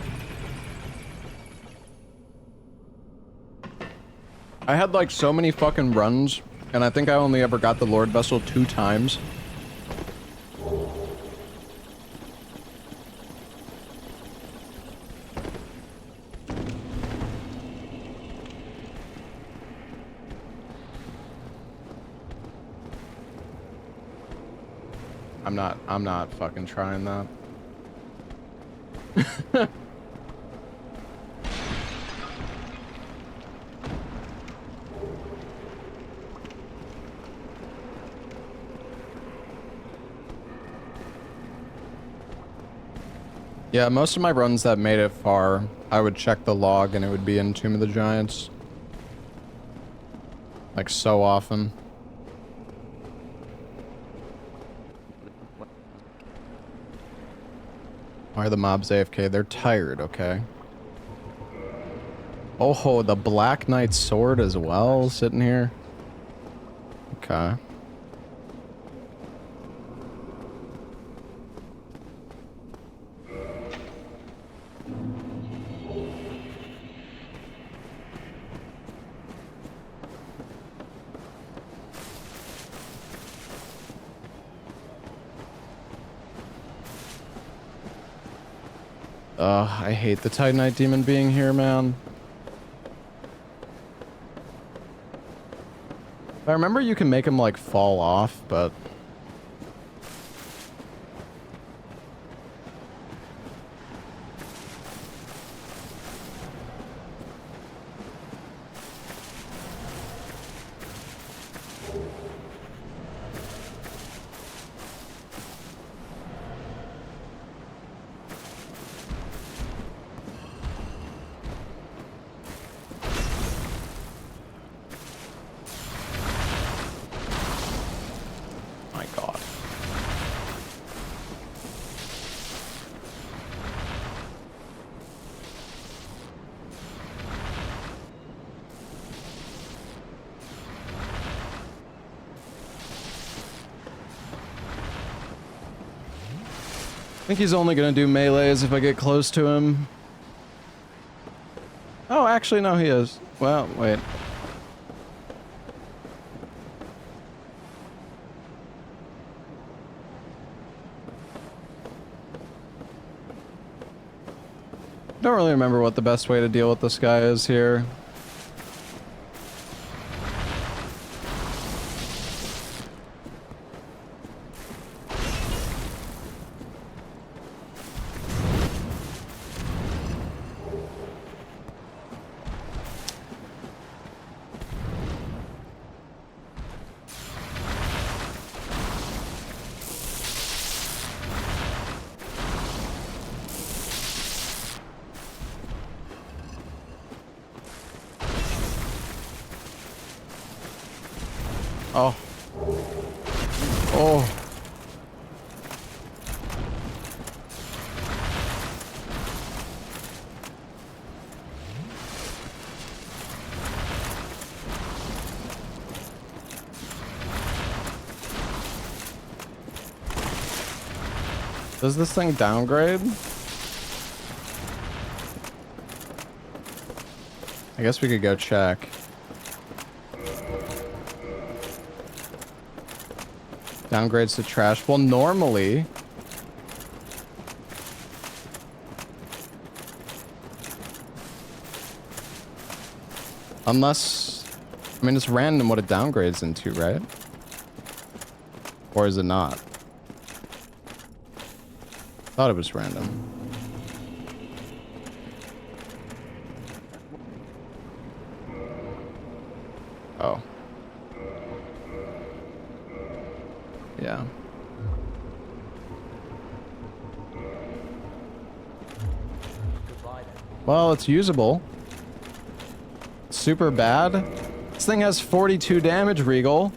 I had like so many fucking runs, and I think I only ever got the Lord Vessel 2 times. I'm not fucking trying that. Yeah, most of my runs that made it far, I would check the log and it would be in Tomb of the Giants. Like so often. Why are the mobs AFK? They're tired, okay. Oh, the Black Knight sword as well, sitting here. Okay. I hate the Titanite demon being here, man. I remember you can make him, like, fall off, but... I think he's only gonna do melees if I get close to him. Oh, actually, no, he is. Well, wait. Don't really remember what the best way to deal with this guy is here. Oh. Oh. Does this thing downgrade? I guess we could go check. Downgrades to trash. Well, normally... Unless... I mean, it's random what it downgrades into, right? Or is it not? Thought it was random. Oh. Yeah. Well, it's usable. super bad. This thing has 42 damage, Regal.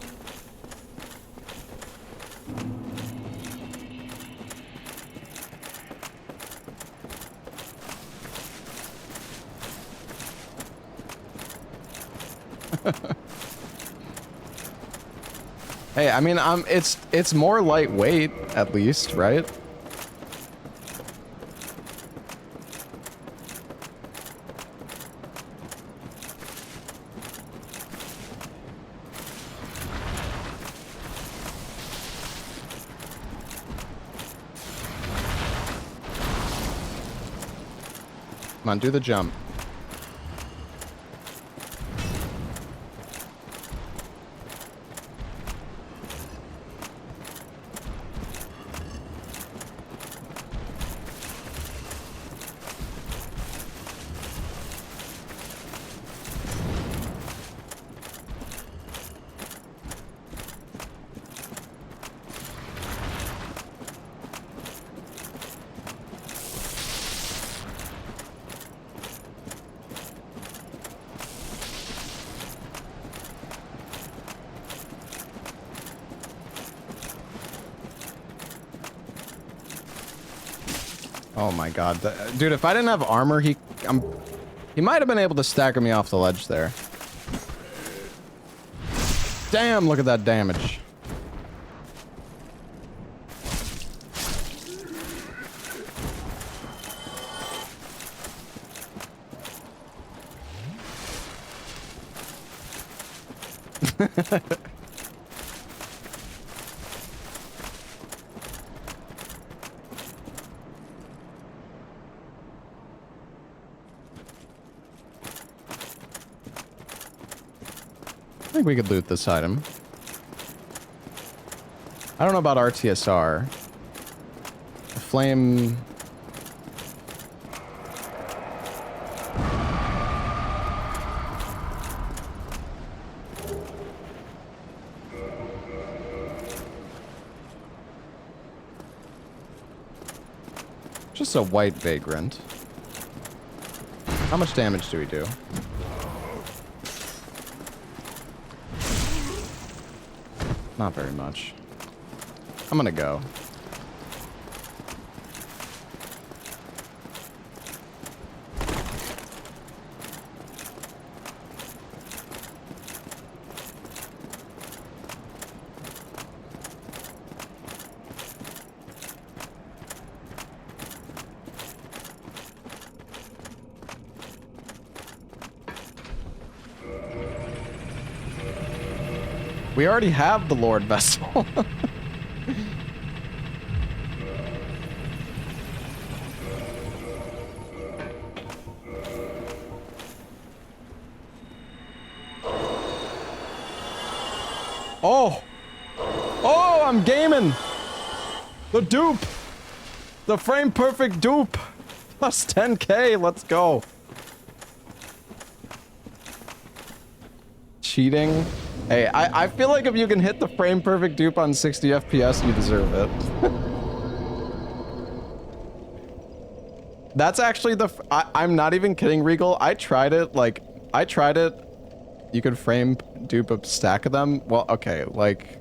Hey, I mean, it's more lightweight, at least, right? Come on, do the jump. Oh my god. Dude, if I didn't have armor, he might have been able to stagger me off the ledge there. Damn, look at that damage. I think we could loot this item. I don't know about RTSR. The flame... Just a white vagrant. How much damage do we do? Not very much. I'm gonna go. We already have the Lord Vessel. Oh! Oh, I'm gaming! The dupe! The frame perfect dupe! Plus 10k, let's go! Cheating? Hey, I feel like if you can hit the frame perfect dupe on 60 FPS, you deserve it. That's actually I'm not even kidding, Regal. I tried it, like, You could frame dupe a stack of them? Well, okay, like...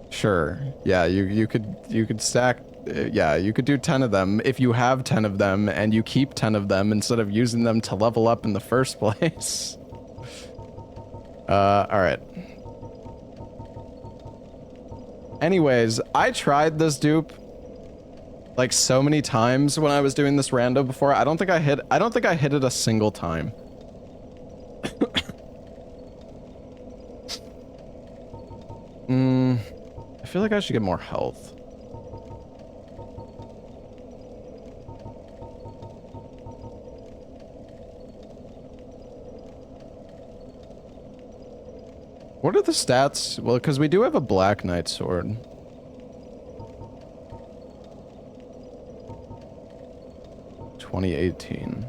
Sure. Yeah, you could stack... yeah, you could do 10 of them if you have 10 of them and you keep 10 of them instead of using them to level up in the first place. Alright. Anyways, I tried this dupe like so many times when I was doing this rando before. I don't think I hit it a single time. I feel like I should get more health. What are the stats? Well, because we do have a Black Knight sword. (2018).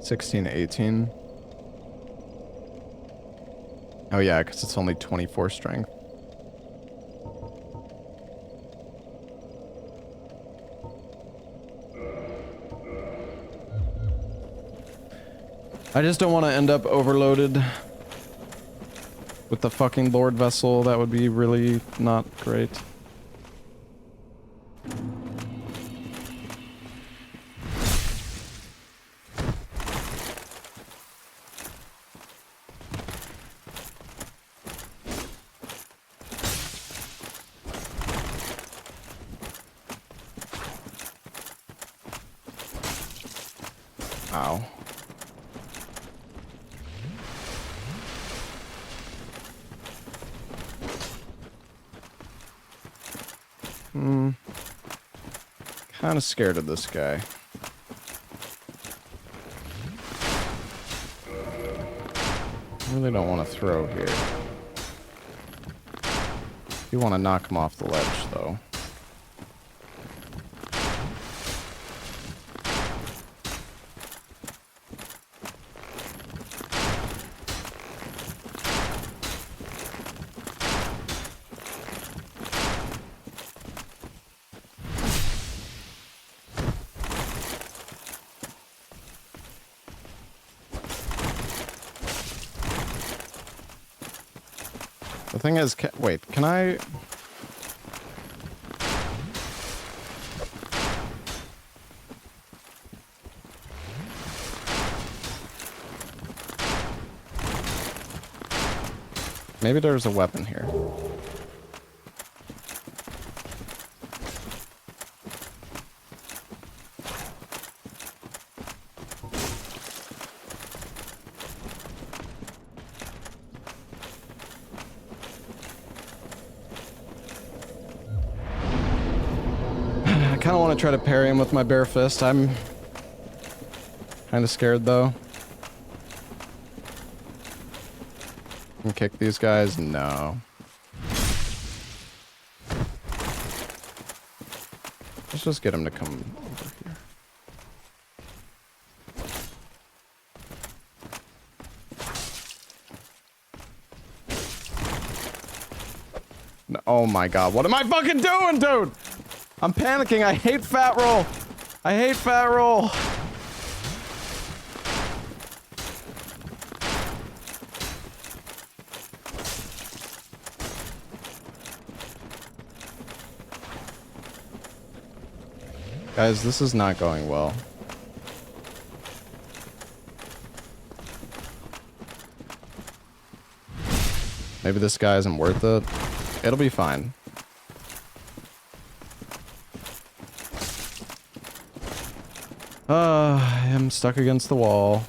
(1618). Oh yeah, because it's only 24 strength. I just don't want to end up overloaded with the fucking Lord Vessel. That would be really not great. Ow. Kind of scared of this guy. Really don't want to throw here. You want to knock him off the ledge, though. The thing is, wait, can I... Maybe there's a weapon here. I kind of want to try to parry him with my bare fist. I'm kind of scared, though. Can kick these guys? No. Let's just get him to come over here. No, oh my god, what am I fucking doing, dude? I'm panicking. I hate fat roll. I hate fat roll. Guys, this is not going well. Maybe this guy isn't worth it. It'll be fine. I'm stuck against the wall.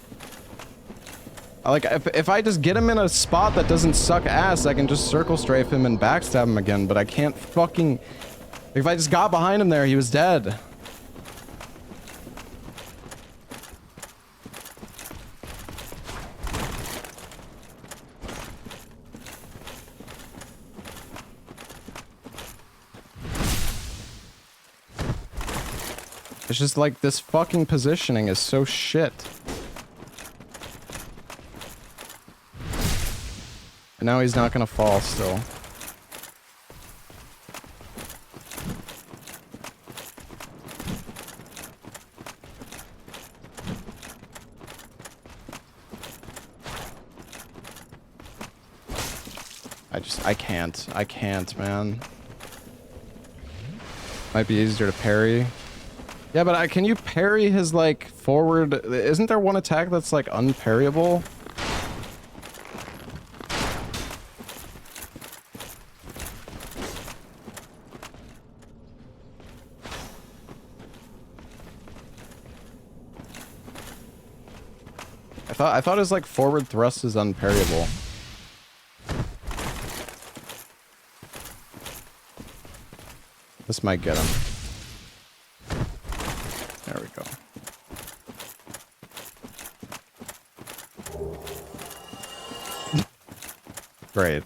Like, if I just get him in a spot that doesn't suck ass, I can just circle strafe him and backstab him again, but I can't fucking... If I just got behind him there, he was dead. It's just like, this fucking positioning is so shit. And now he's not gonna fall still. I can't, man. Might be easier to parry. Yeah, but can you parry his, like, forward... Isn't there one attack that's, like, unparryable? I thought his, like, forward thrust is unparryable. This might get him. There we go. Great.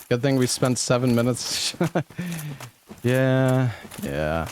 Good thing we spent 7 minutes Yeah, yeah.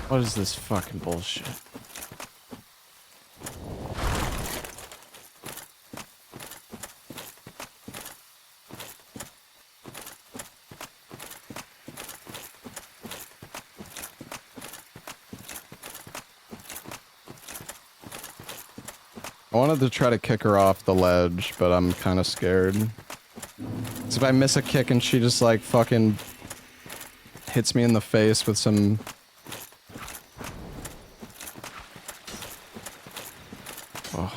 What is this fucking bullshit? I wanted to try to kick her off the ledge, but I'm kind of scared. 'Cause if I miss a kick and she just like fucking hits me in the face with some... Oh.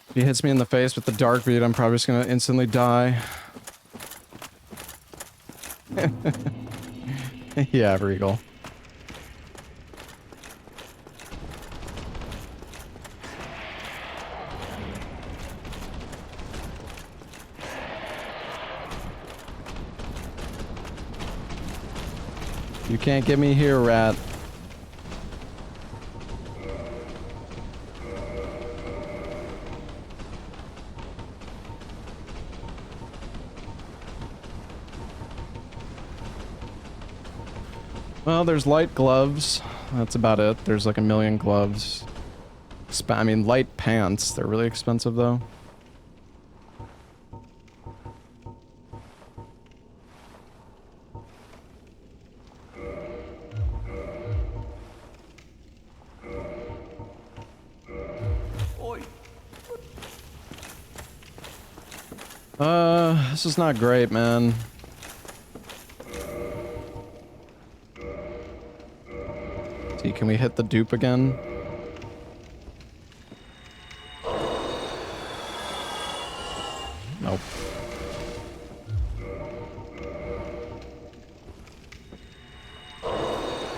If he hits me in the face with the dark bead, I'm probably just gonna instantly die. Yeah, Regal. You can't get me here, rat. Well, there's light gloves. That's about it. There's like a million gloves. I mean, light pants. They're really expensive, though. This is not great, man. See, can we hit the dupe again? Nope.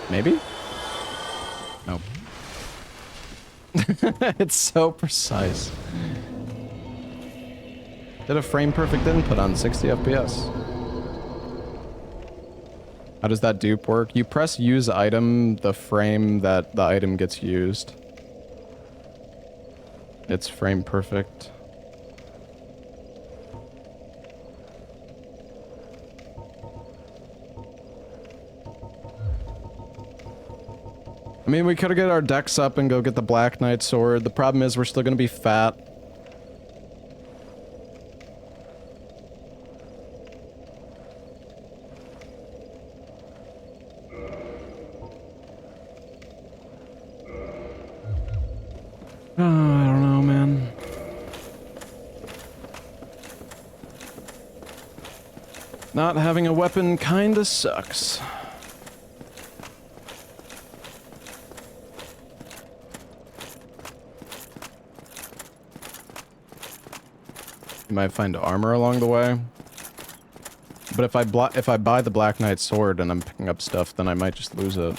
Maybe? Nope. It's so precise. Did a frame perfect input on 60 FPS. How does that dupe work? You press use item the frame that the item gets used. It's frame perfect. I mean, we could get our decks up and go get the Black Knight sword. The problem is we're still gonna be fat. Oh, I don't know, man. Not having a weapon kinda sucks. You might find armor along the way. But if I buy the Black Knight sword and I'm picking up stuff, then I might just lose it.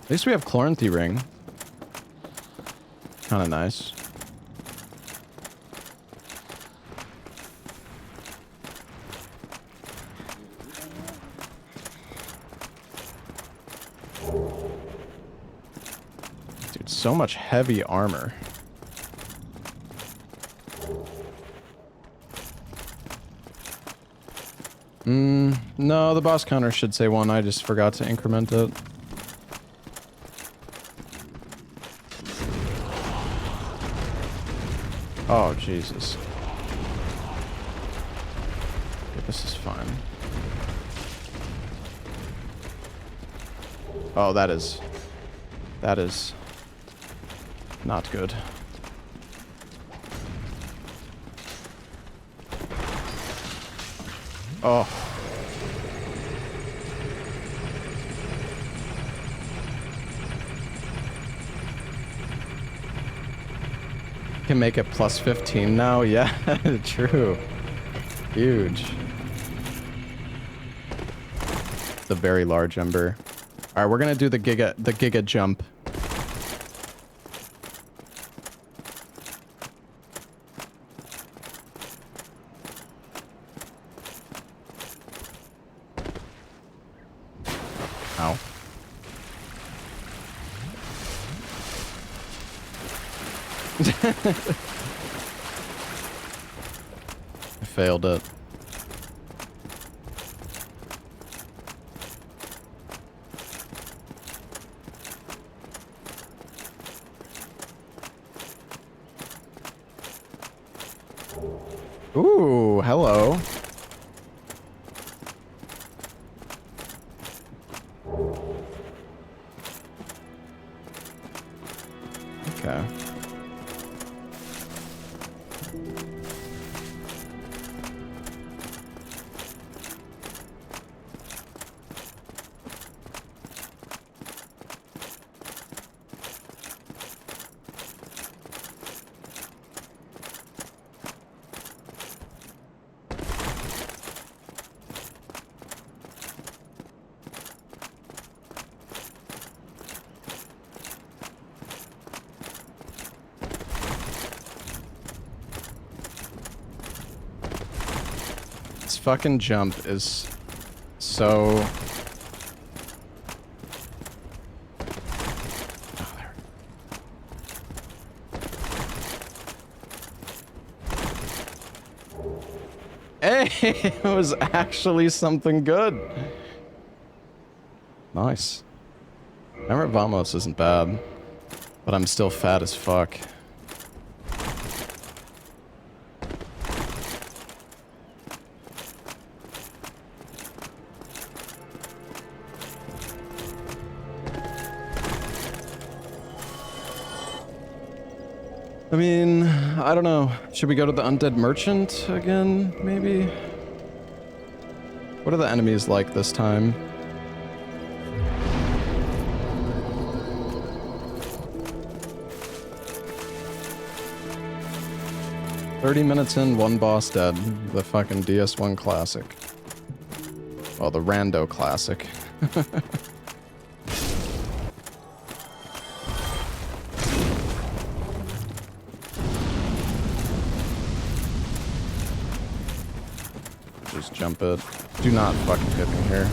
At least we have Chloranthy ring. Kinda nice. Dude, so much heavy armor. No, the boss counter should say 1. I just forgot to increment it. Oh, Jesus. Okay, this is fine. Oh, that is... Not good. Oh. Can make it plus 15 now? Yeah, true. Huge. The very large ember. Alright, we're gonna do the giga jump. Ow. I failed it. Ooh, hello. Okay. This fucking jump is so... Oh, there. Hey, it was actually something good. Nice. Emerald Vamos isn't bad, but I'm still fat as fuck. I mean, I don't know. Should we go to the Undead Merchant again, maybe? What are the enemies like this time? "30 minutes in, one boss dead." The fucking DS1 classic. Well, the Rando classic. Just jump it. Do not fucking hit me here.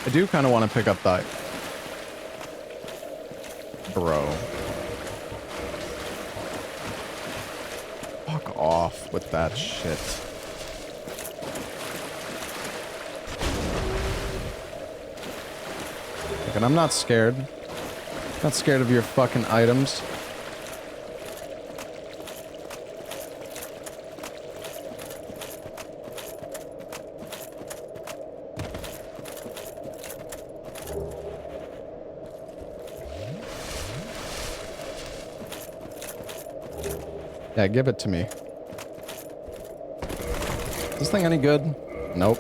I do kind of want to pick up that. Bro. Fuck off with that shit. Look, and I'm not scared. Not scared of your fucking items. Yeah, give it to me. Is this thing any good? Nope.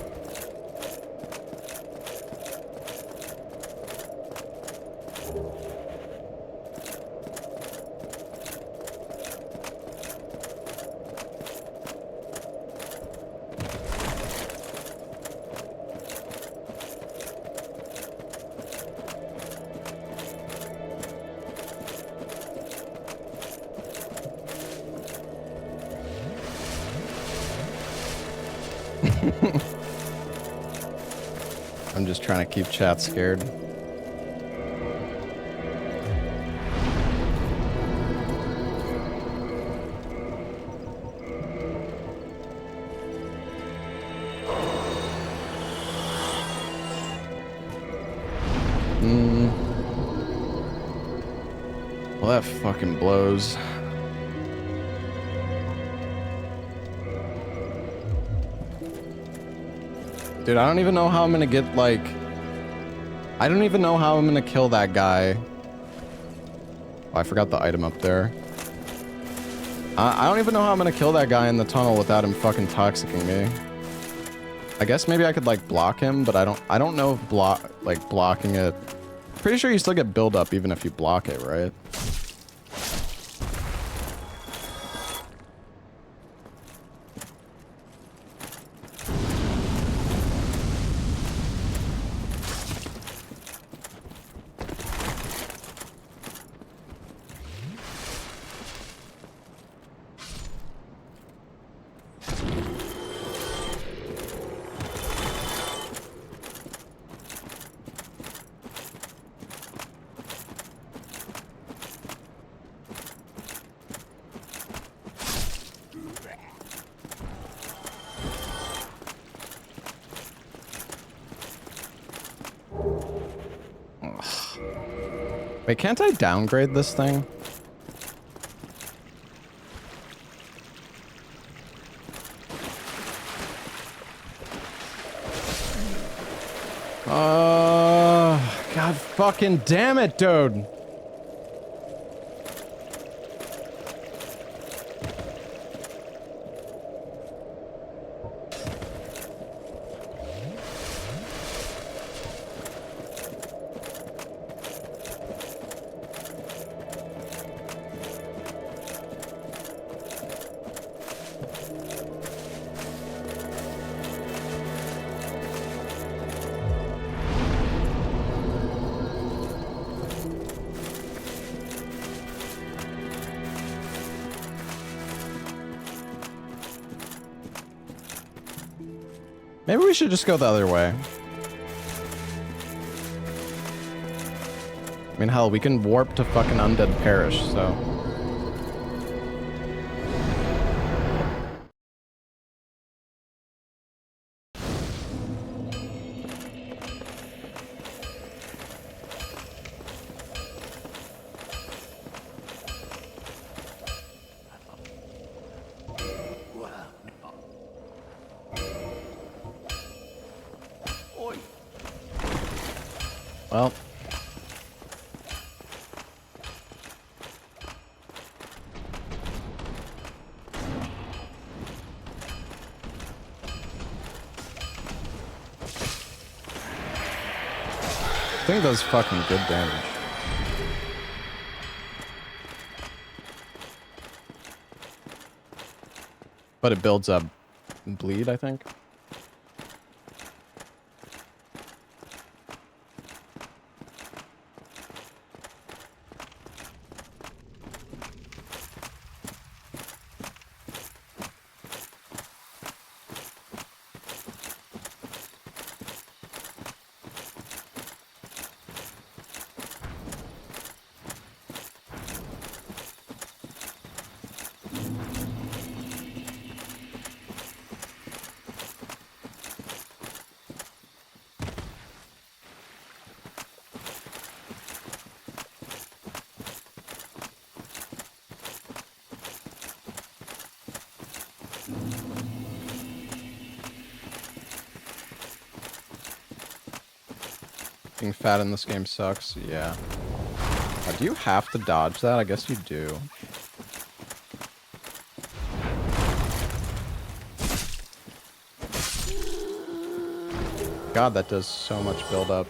I'm just trying to keep chat scared. Well, that fucking blows. Dude, I don't even know how I'm gonna get, like... I don't even know how I'm gonna kill that guy. Oh, I forgot the item up there. I don't even know how I'm gonna kill that guy in the tunnel without him fucking toxicking me. I guess maybe I could, like, block him, but I don't know if blocking it... Pretty sure you still get build up even if you block it, right? Wait, can't I downgrade this thing? God fucking damn it, dude. Maybe we should just go the other way. I mean, hell, we can warp to fucking Undead Parish, so... Well. I think that's fucking good damage. But it builds up bleed, I think. Being fat in this game sucks, yeah. Do you have to dodge that? I guess you do. God, that does so much build up.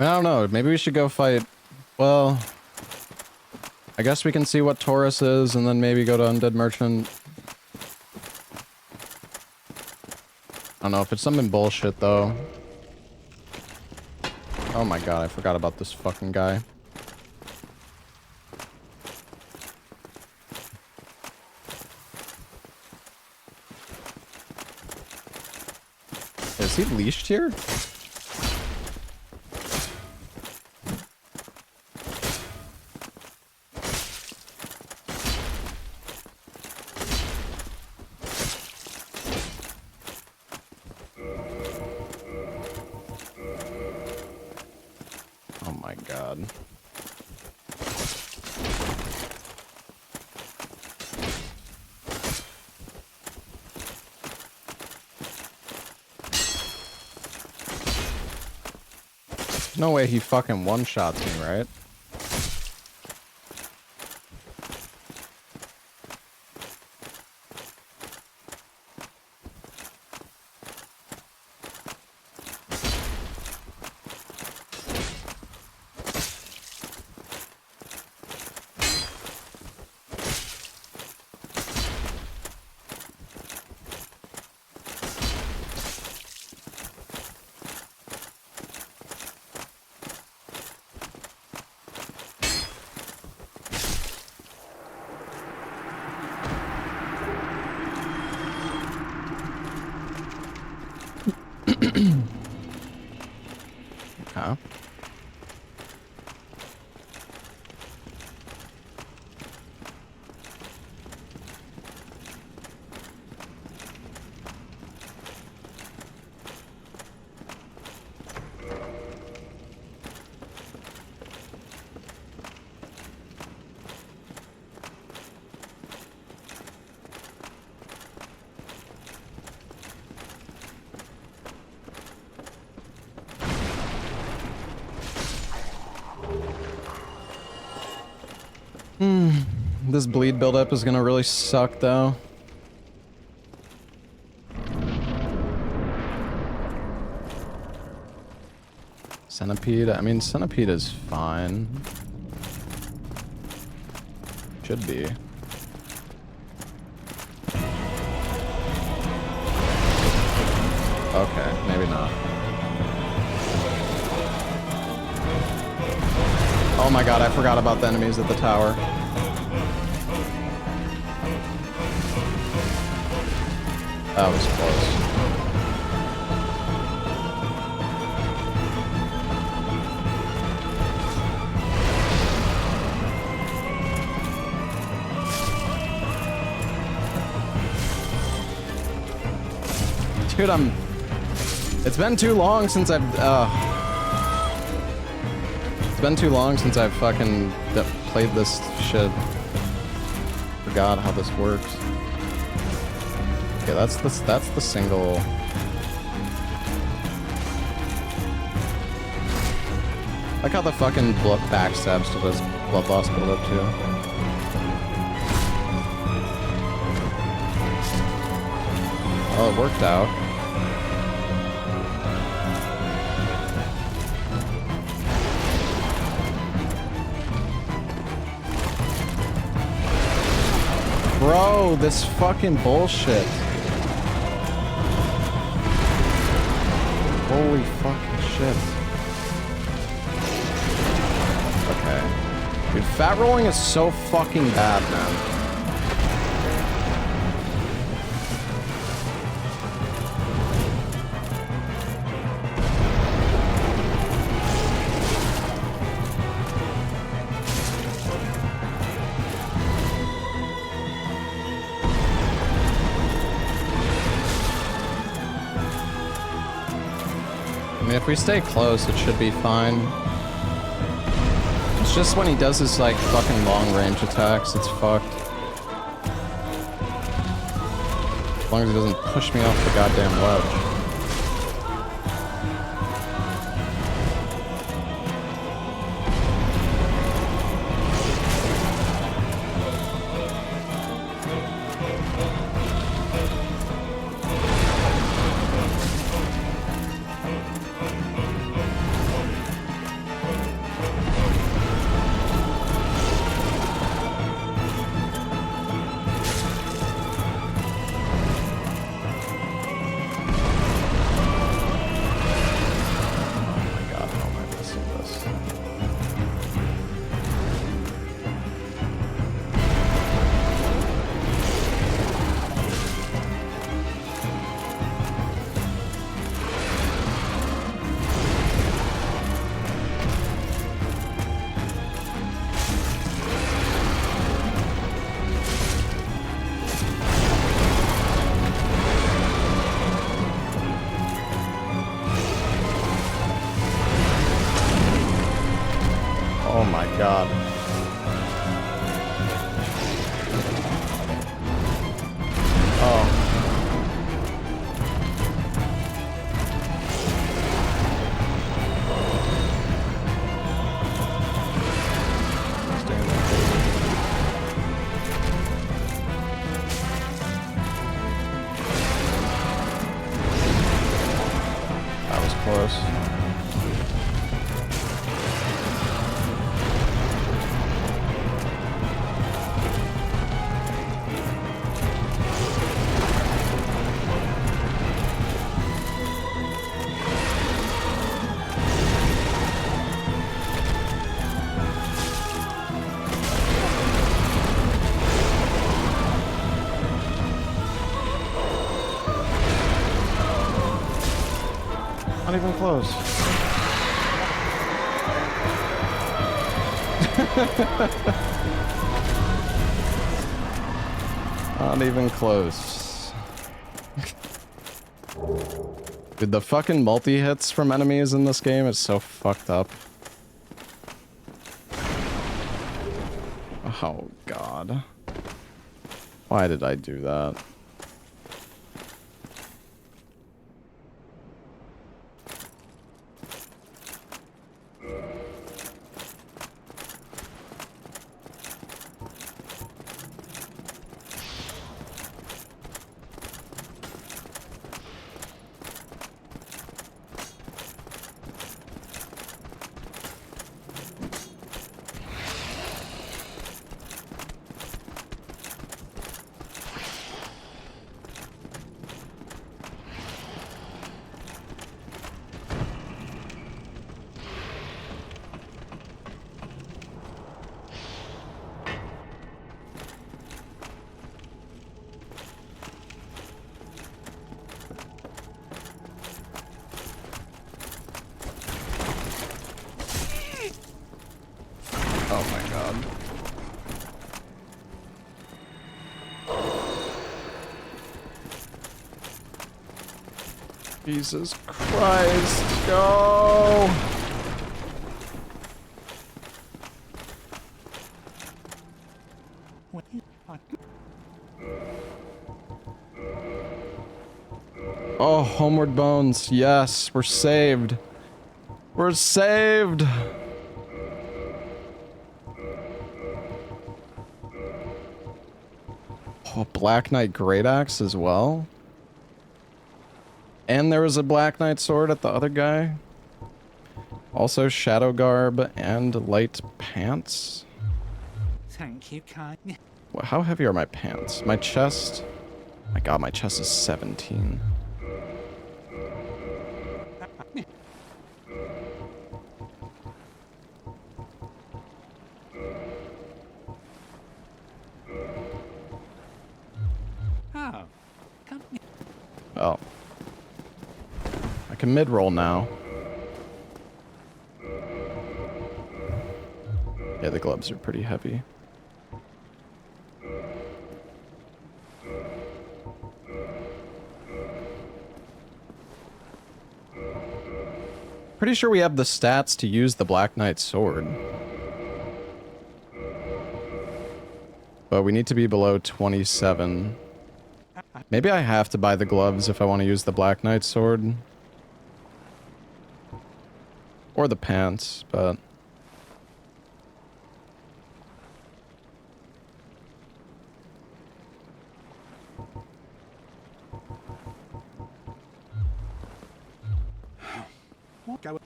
I don't know. Maybe we should go fight. Well, I guess we can see what Taurus is and then maybe go to Undead Merchant. I don't know if it's something bullshit though. Oh my god, I forgot about this fucking guy. Is he leashed here? Oh my god. No way he fucking one-shots me, right? Huh? This bleed buildup is gonna really suck, though. Centipede? I mean, Centipede is fine. Should be. Okay, maybe not. Oh my god, I forgot about the enemies at the tower. That was close. Dude, it's been too long since I've, it's been too long since I've fucking played this shit. Forgot how this works. Okay, that's the single. Like how the fucking blood backstabs to this blood loss build-up too. Oh, it worked out. Bro, this fucking bullshit. Holy fucking shit. Okay. Dude, fat rolling is so fucking bad, man. I mean, if we stay close, it should be fine. It's just when he does his, like, fucking long-range attacks, it's fucked. As long as he doesn't push me off the goddamn ledge. Not even close. Not even close. Dude, the fucking multi-hits from enemies in this game is so fucked up. Oh, God. Why did I do that? Oh my God. Jesus Christ, go! Oh, Homeward Bones, yes, we're saved. We're saved! Oh, Black Knight Great Axe as well? And there was a Black Knight sword at the other guy? Also Shadow Garb and Light Pants? Thank you, kindly. Well, how heavy are my pants? My chest? My God, my chest is 17. Oh, come here. Oh. I can mid-roll now. Yeah, the gloves are pretty heavy. Pretty sure we have the stats to use the Black Knight sword. But we need to be below 27. Maybe I have to buy the gloves if I want to use the Black Knight sword. Or the pants, but... Go.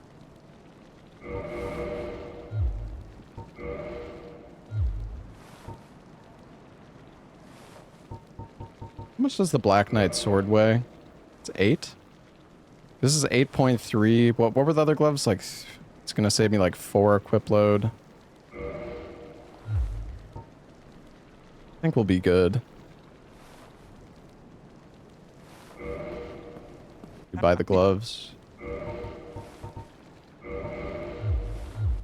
How much does the Black Knight sword weigh? It's 8? This is 8.3. What were the other gloves? Like, it's gonna save me like 4 equip load. I think we'll be good. We buy the gloves.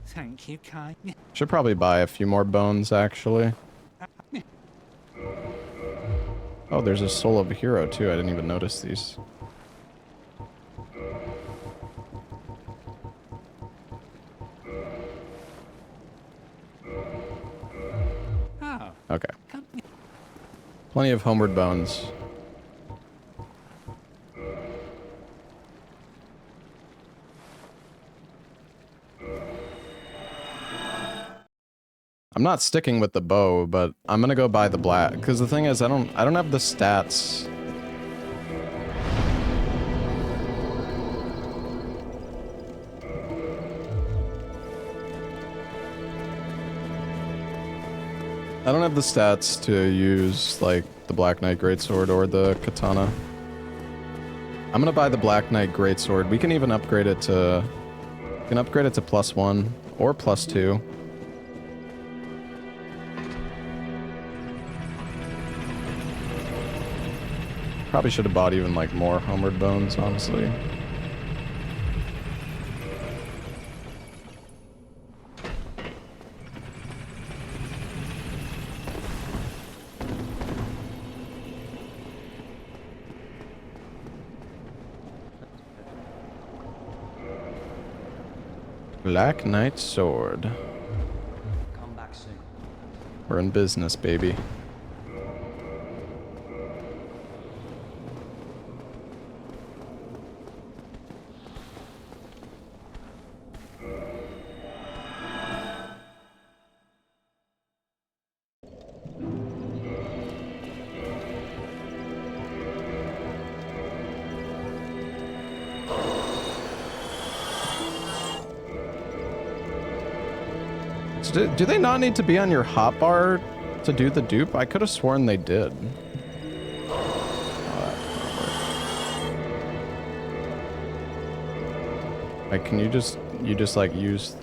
Thank you, kindly. Should probably buy a few more bones, actually. Oh, there's a Soul of a Hero, too. I didn't even notice these. Oh, Okay. come here. Plenty of Homeward Bones. I'm not sticking with the bow, but I'm gonna go buy the black, because the thing is, I don't have the stats. I don't have the stats to use, like, the Black Knight Greatsword or the Katana. I'm gonna buy the Black Knight Greatsword. We can even upgrade it to... We can upgrade it to +1 or +2. Probably should have bought even, like, more Homeward Bones, honestly. Black Knight Sword. Come back soon. We're in business, baby. So do they not need to be on your hotbar to do the dupe? I could have sworn they did. Like, can you just like use...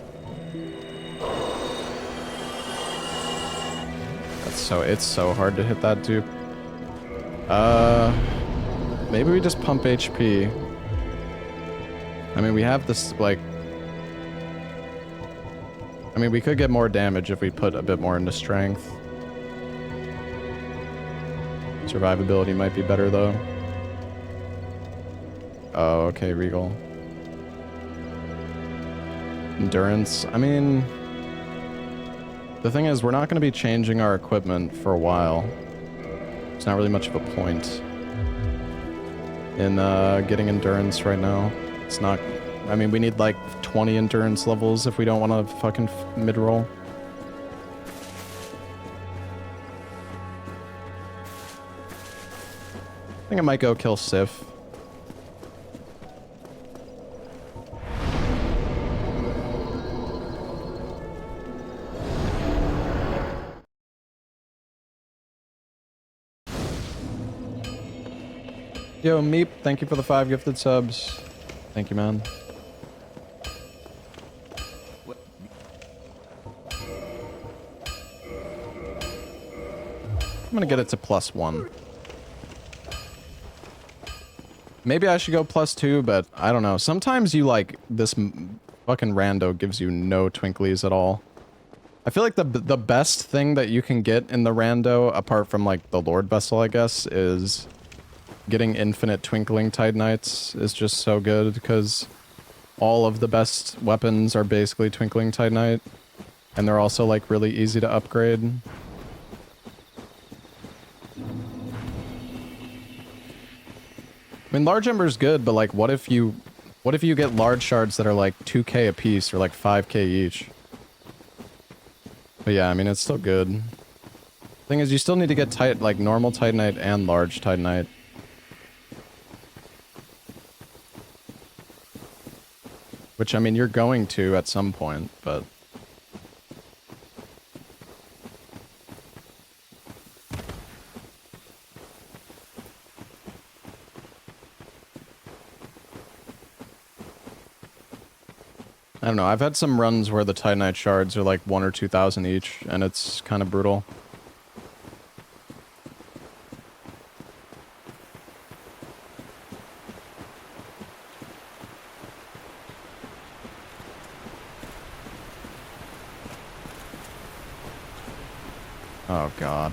it's so hard to hit that dupe. Maybe we just pump HP. I mean, we have this, like... I mean, we could get more damage if we put a bit more into strength. Survivability might be better, though. Oh, okay, Regal. Endurance. I mean... The thing is, we're not going to be changing our equipment for a while. There's not really much of a point in getting endurance right now. It's not... I mean, we need like 20 endurance levels if we don't want to fucking mid-roll. I think I might go kill Sif. Yo, Meep, thank you for the 5 gifted subs. Thank you, man. I'm gonna get it to +1. Maybe I should go +2, but I don't know. Sometimes you like this fucking rando gives you no twinklies at all. I feel like the best thing that you can get in the rando, apart from like the Lord Vessel, I guess, is getting infinite twinkling Titanites is just so good because all of the best weapons are basically twinkling Titanite, and they're also like really easy to upgrade. I mean, large ember's good, but like, what if you get large shards that are like 2k a piece or like 5k each? But yeah, I mean, it's still good. Thing is, you still need to get like normal Titanite and large Titanite. Which, I mean, you're going to at some point, but... I don't know, I've had some runs where the Titanite shards are like 1,000 or 2,000 each, and it's kind of brutal. Oh, God.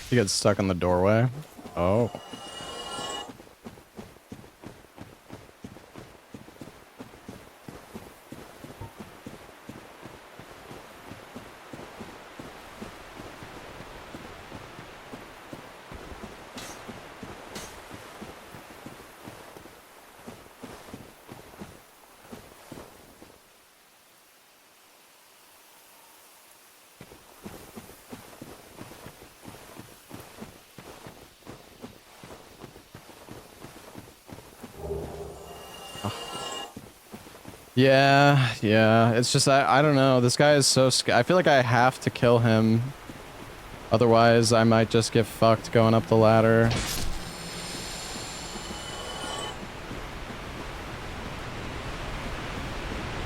You get stuck in the doorway? Oh. Yeah, it's just, I don't know, this guy is so I feel like I have to kill him. Otherwise, I might just get fucked going up the ladder.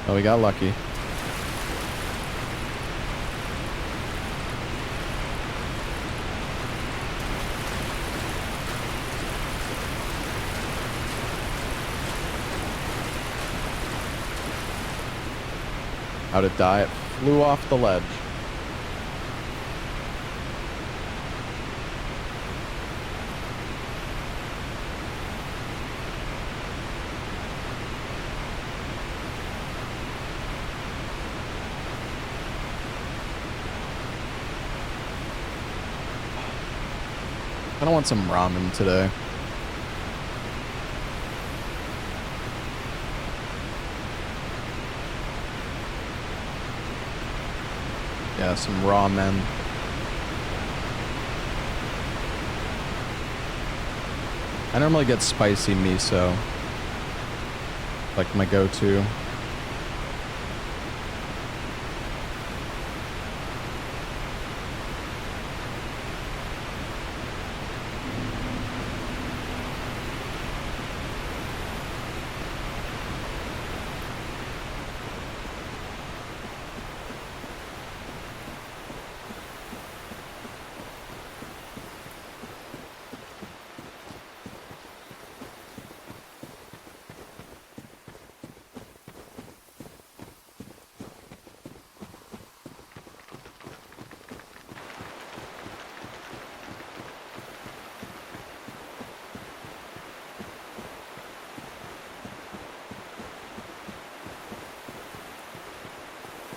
Oh, we got lucky. How'd it die? It flew off the ledge. I don't want some ramen today. Yeah, some ramen. I normally get spicy miso. Like my go-to.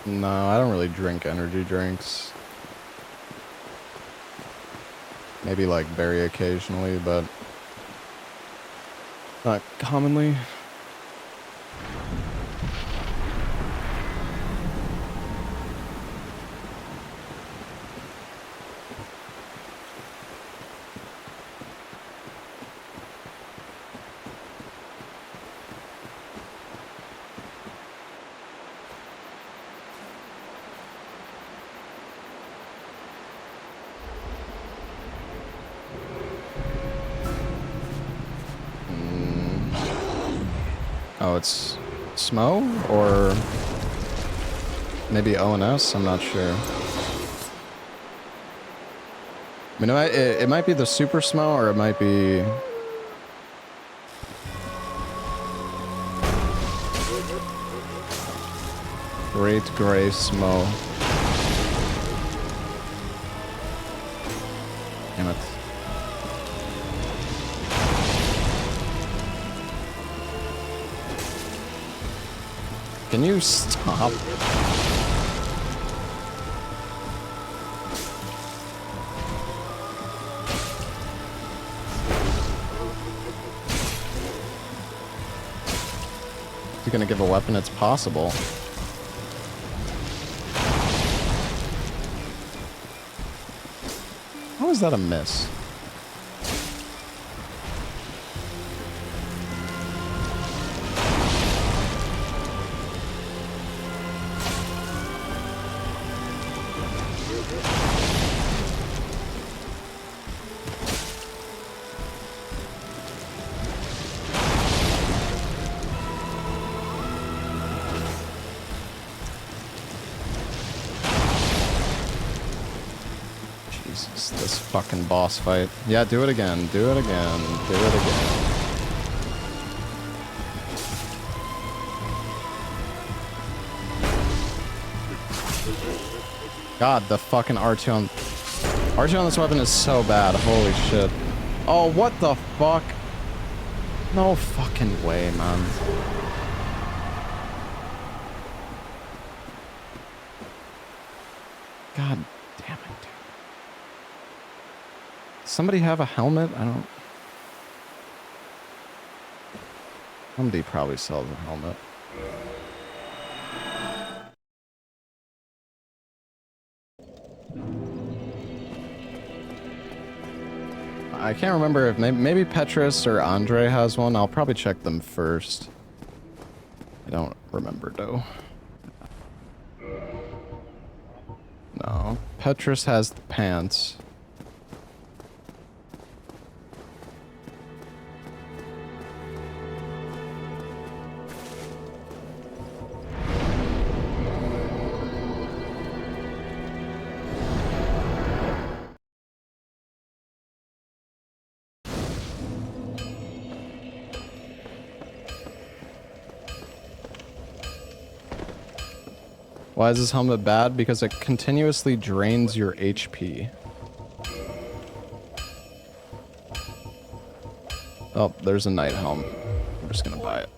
No, I don't really drink energy drinks. Maybe like very occasionally, but not commonly. Oh, it's Smo or maybe ONS? I'm not sure. I mean, it might be the Super Smo or it might be... Great Gray Smo. Damn it. Can you stop? If you're gonna give a weapon, it's possible. How is that a miss? This fucking boss fight. Yeah, do it again. Do it again. Do it again. God, the fucking R2 on this weapon is so bad. Holy shit. Oh, what the fuck? No fucking way, man. God damn it, dude. Somebody have a helmet? I don't... Somebody probably sells a helmet. I can't remember if maybe Petrus or Andre has one. I'll probably check them first. I don't remember though. No. Petrus has the pants. Why is this helmet bad? Because it continuously drains your HP. Oh, there's a night helm. I'm just gonna buy it.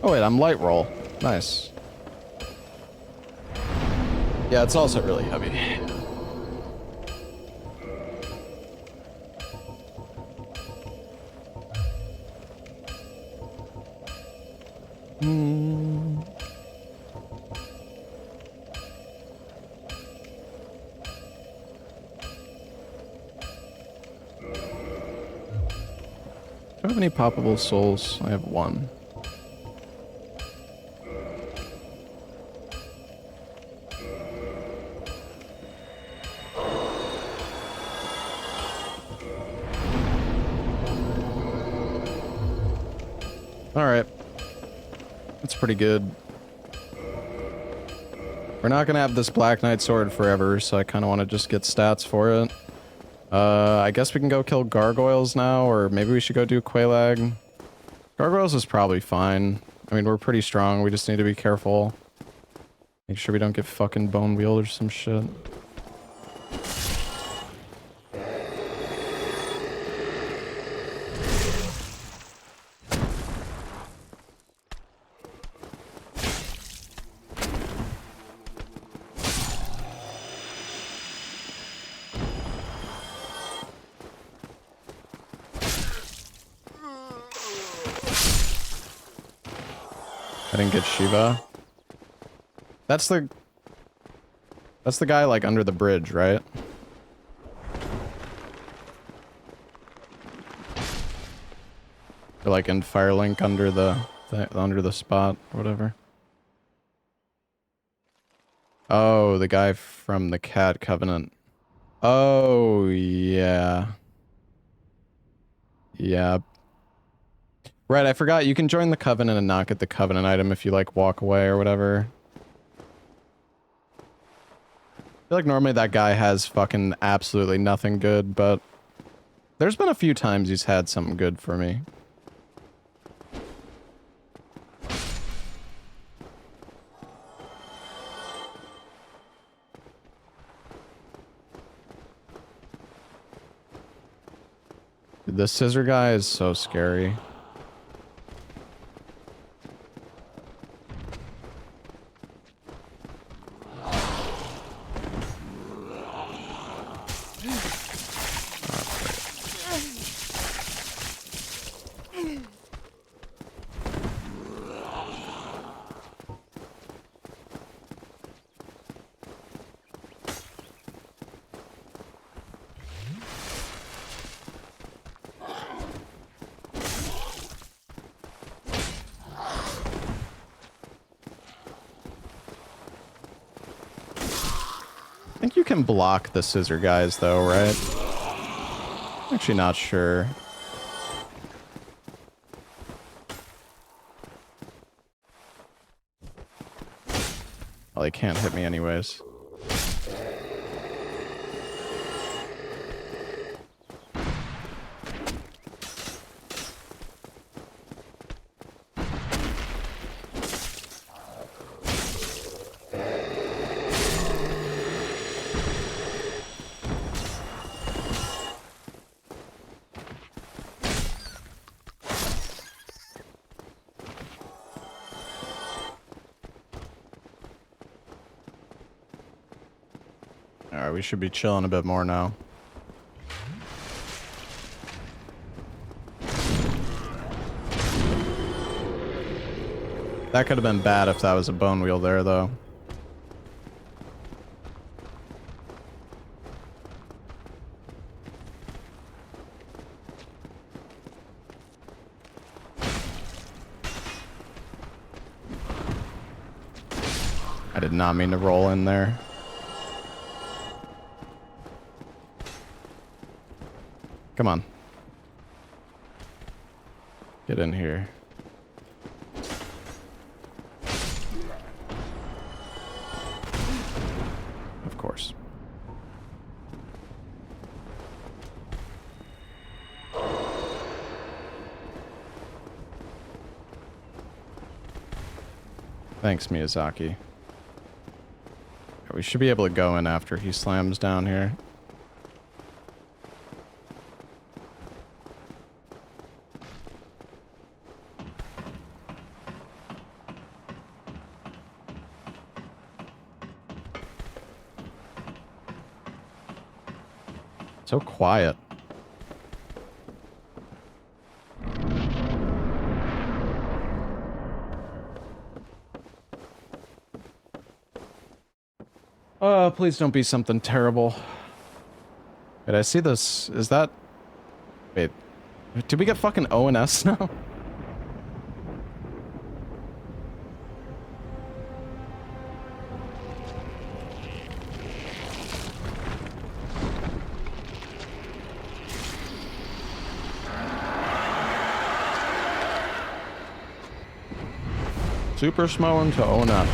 Oh wait, I'm light roll. Nice. Yeah, it's also really heavy. Do I have any poppable souls? I have one. Alright. That's pretty good. We're not gonna have this Black Knight sword forever, so I kinda wanna just get stats for it. I guess we can go kill gargoyles now, or maybe we should go do Quelaag. Gargoyles is probably fine. I mean, we're pretty strong, we just need to be careful. Make sure we don't get fucking bone wheeled or some shit. I didn't get Shiva. That's the guy like under the bridge, right? Or like in Firelink under the spot or whatever. Oh, the guy from the Cat Covenant. Oh, yeah. Yeah. Right, I forgot. You can join the Covenant and not get the Covenant item if you, like, walk away or whatever. I feel like normally that guy has fucking absolutely nothing good, but there's been a few times he's had something good for me. The scissor guy is so scary. I think you can block the scissor guys though, right? Actually not sure. Well, they can't hit me anyways. Alright, we should be chilling a bit more now. That could have been bad if that was a bone wheel there, though. I did not mean to roll in there. Come on. Get in here. Of course. Thanks, Miyazaki. We should be able to go in after he slams down here. So quiet. Oh, please don't be something terrible. Wait, I see this. Is that... Wait. Did we get fucking ONS now? Super Smoan to ONS.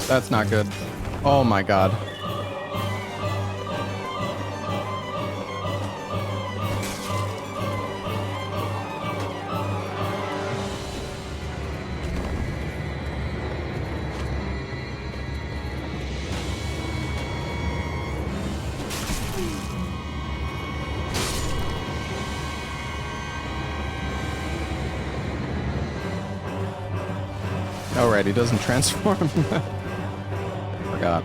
That's not good. Oh my god. Oh right, he doesn't transform. Forgot.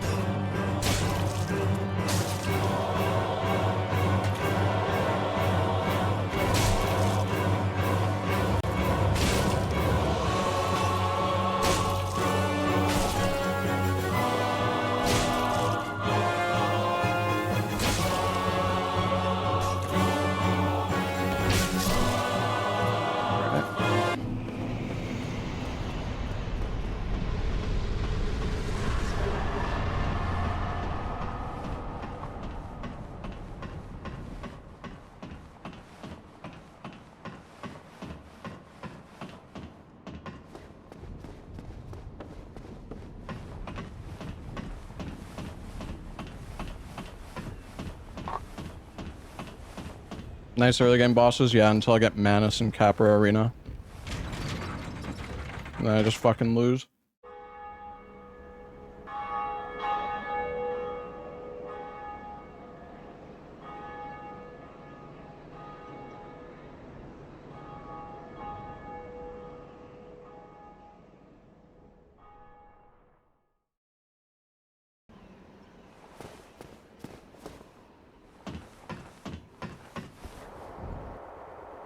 Nice early game bosses, yeah, until I get Manus and Capra Arena. And then I just fucking lose.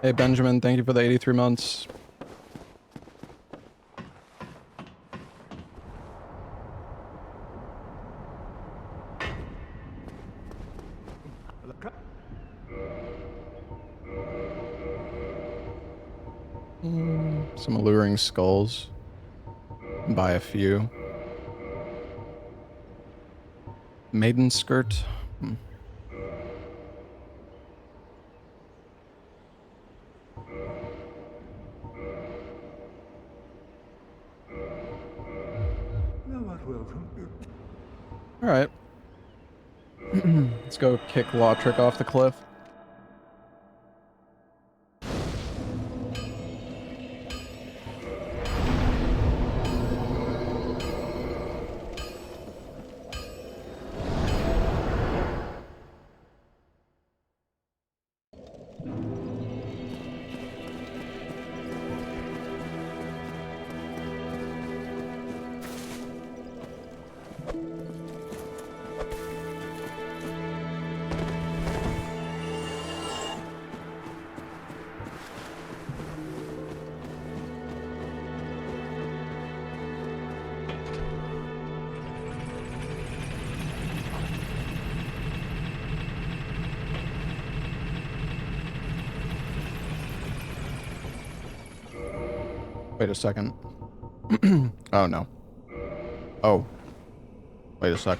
Hey Benjamin, thank you for the 83 months. Some alluring skulls. Buy a few. Maiden skirt. Alright. Let's go kick Lautrec off the cliff. Wait a second. Oh, no. Oh. Wait a sec.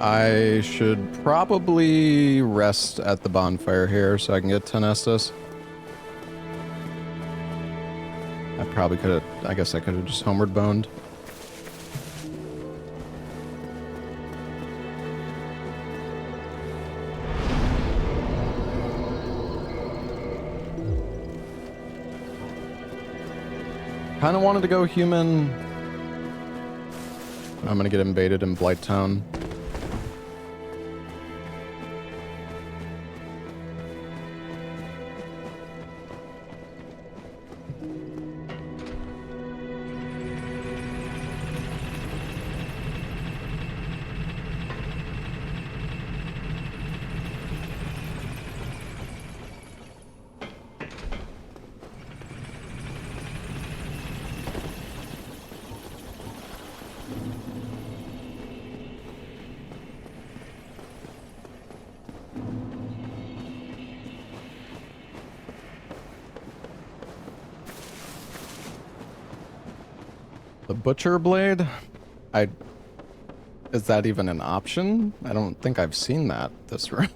I should probably rest at the bonfire here so I can get 10 Estus. I probably could have, I guess I could have just homeward boned. Kind of wanted to go human. I'm gonna get invaded in Blighttown. The Butcher Blade? Is that even an option? I don't think I've seen that this round.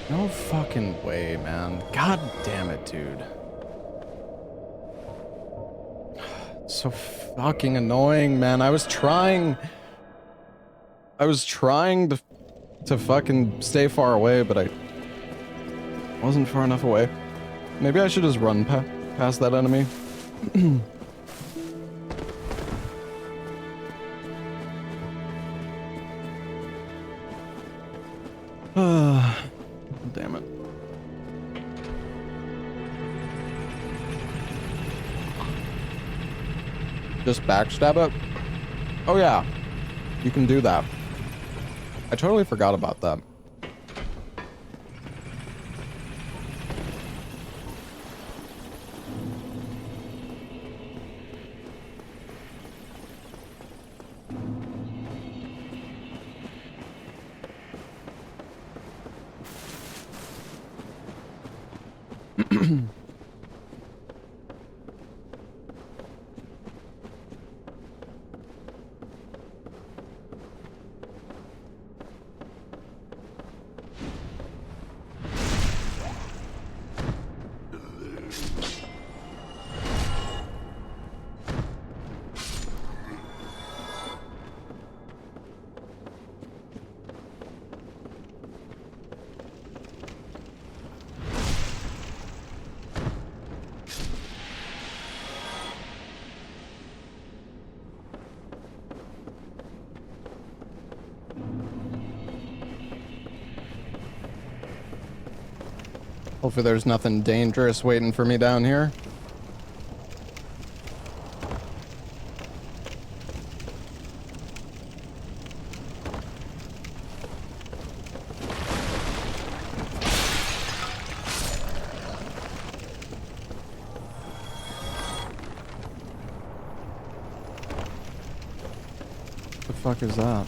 No fucking way, man. God damn it, dude. So fucking annoying, man. I was trying to fucking stay far away, but I wasn't far enough away. Maybe I should just run past that enemy. Damn it. Just backstab it? Oh yeah, you can do that. I totally forgot about that. Hopefully there's nothing dangerous waiting for me down here. What the fuck is that?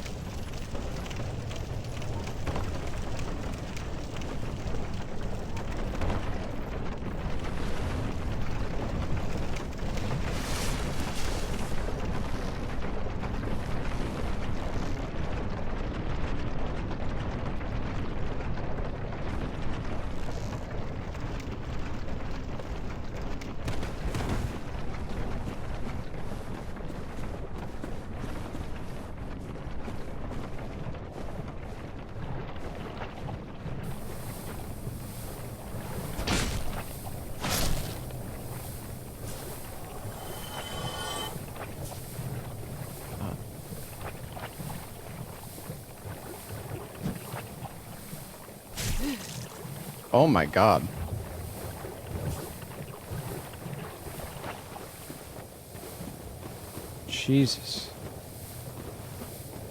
Oh my god. Jesus.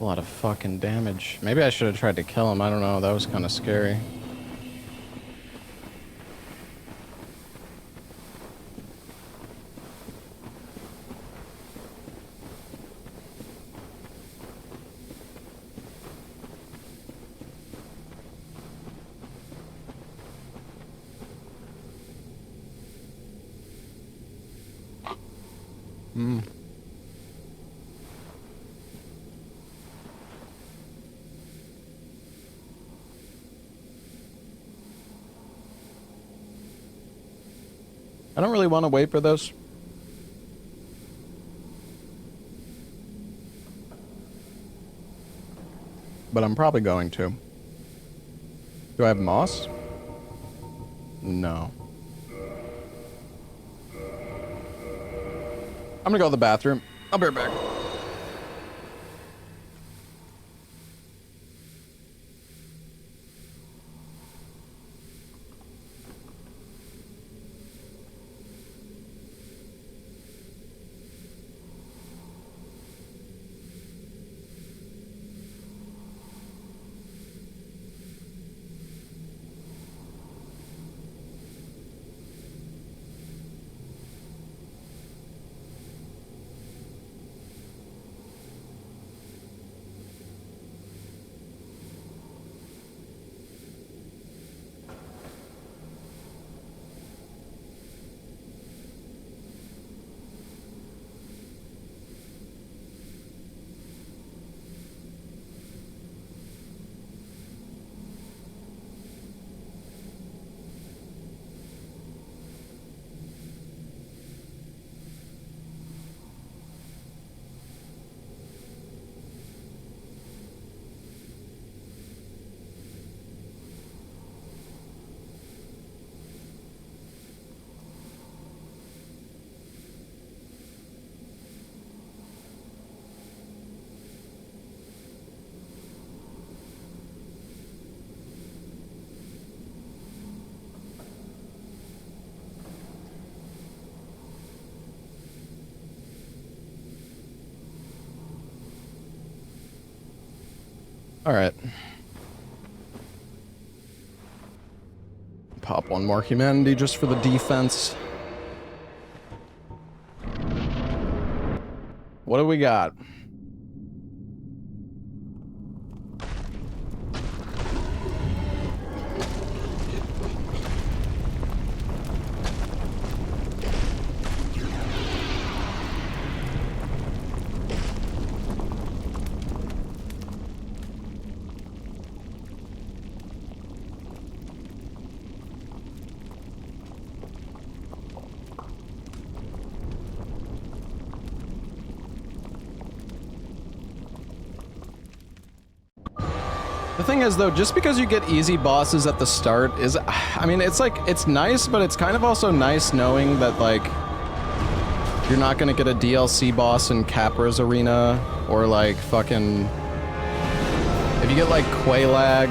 A lot of fucking damage. Maybe I should have tried to kill him. I don't know. That was kind of scary. Hmm. I don't really want to wait for those. But I'm probably going to. Do I have moss? No. I'm gonna go to the bathroom. I'll be right back. All right. Pop one more humanity just for the defense. What do we got? The thing is, though, just because you get easy bosses at the start is, I mean, it's like, it's nice, but it's kind of also nice knowing that, like, you're not gonna get a DLC boss in Capra's arena, or, like, fucking... If you get, like, Qualag...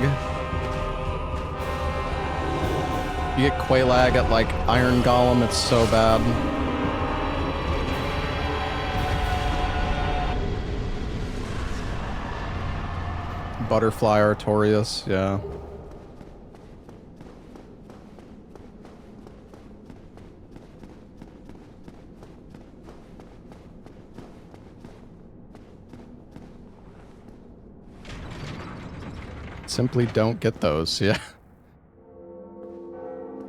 You get Qualag at, like, Iron Golem, it's so bad. Butterfly Artorias, yeah. Simply don't get those, yeah.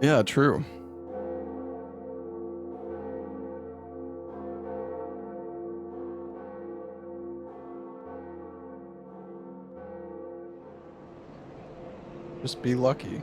Yeah, true. Just be lucky.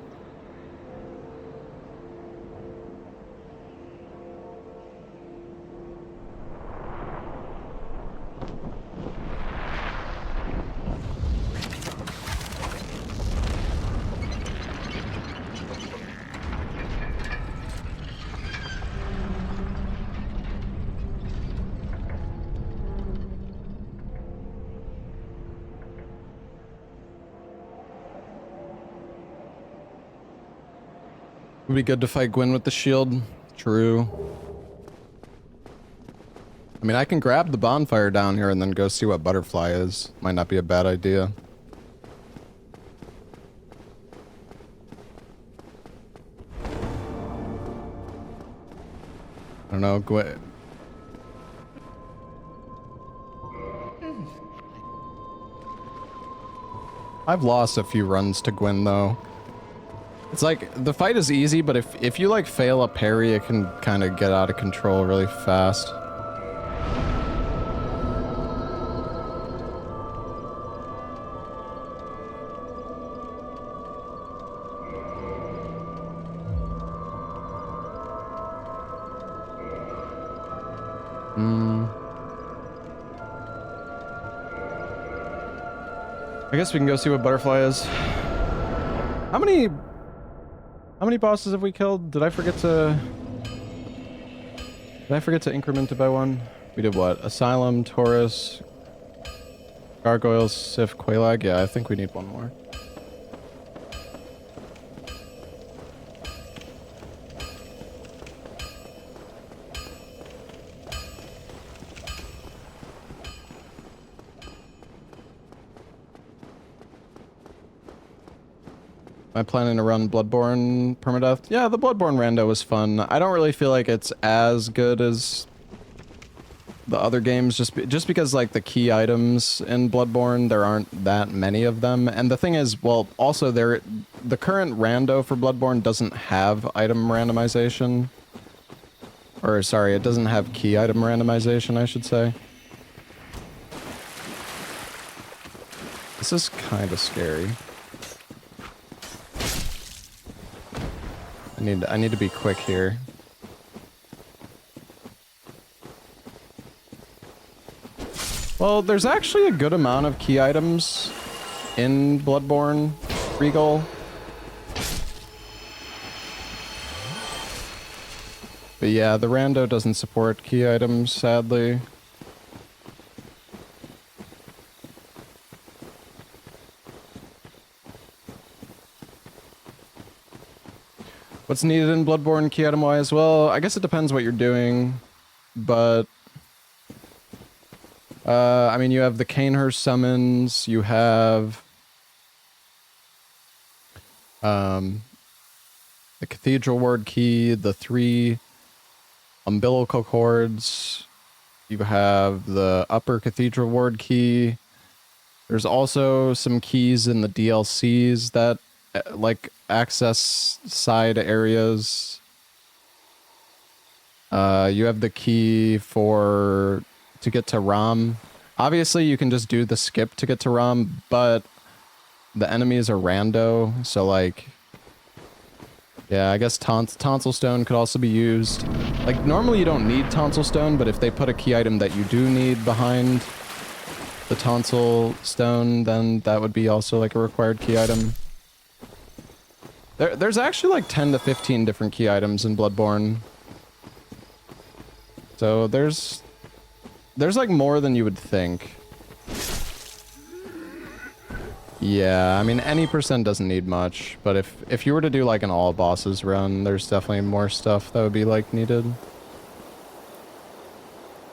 Would be good to fight Gwyn with the shield. True. I mean, I can grab the bonfire down here and then go see what butterfly is. Might not be a bad idea. I don't know, Gwyn. I've lost a few runs to Gwyn though. It's like, the fight is easy, but if you like fail a parry, it can kind of get out of control really fast. I guess we can go see what butterfly is. How many bosses have we killed? Did I forget to increment it by one? We did what? Asylum, Taurus, Gargoyles, Sif, Qualag. Yeah, I think we need one more. Am I planning to run Bloodborne Permadeath? Yeah, the Bloodborne Rando was fun. I don't really feel like it's as good as the other games, just because like the key items in Bloodborne, there aren't that many of them. And the thing is, well, also the current Rando for Bloodborne doesn't have item randomization. Or sorry, it doesn't have key item randomization, I should say. This is kind of scary. I need to be quick here. Well, there's actually a good amount of key items in Bloodborne Regal. But yeah, the Rando doesn't support key items, sadly. What's needed in Bloodborne key item wise? Well, I guess it depends what you're doing, but I mean, you have the Canehurst summons, you have the Cathedral Ward key, the 3 umbilical cords, you have the upper Cathedral Ward key. There's also some keys in the DLCs that like access side areas. You have the key to get to Ram. Obviously you can just do the skip to get to Ram, but the enemies are rando, so like, yeah, I guess Tonsil Stone could also be used. Like, normally you don't need Tonsil Stone, but if they put a key item that you do need behind the Tonsil Stone, then that would be also like a required key item. There's actually like 10 to 15 different key items in Bloodborne. So there's like more than you would think. Yeah, I mean, any percent doesn't need much, but if you were to do like an all bosses run, there's definitely more stuff that would be like needed.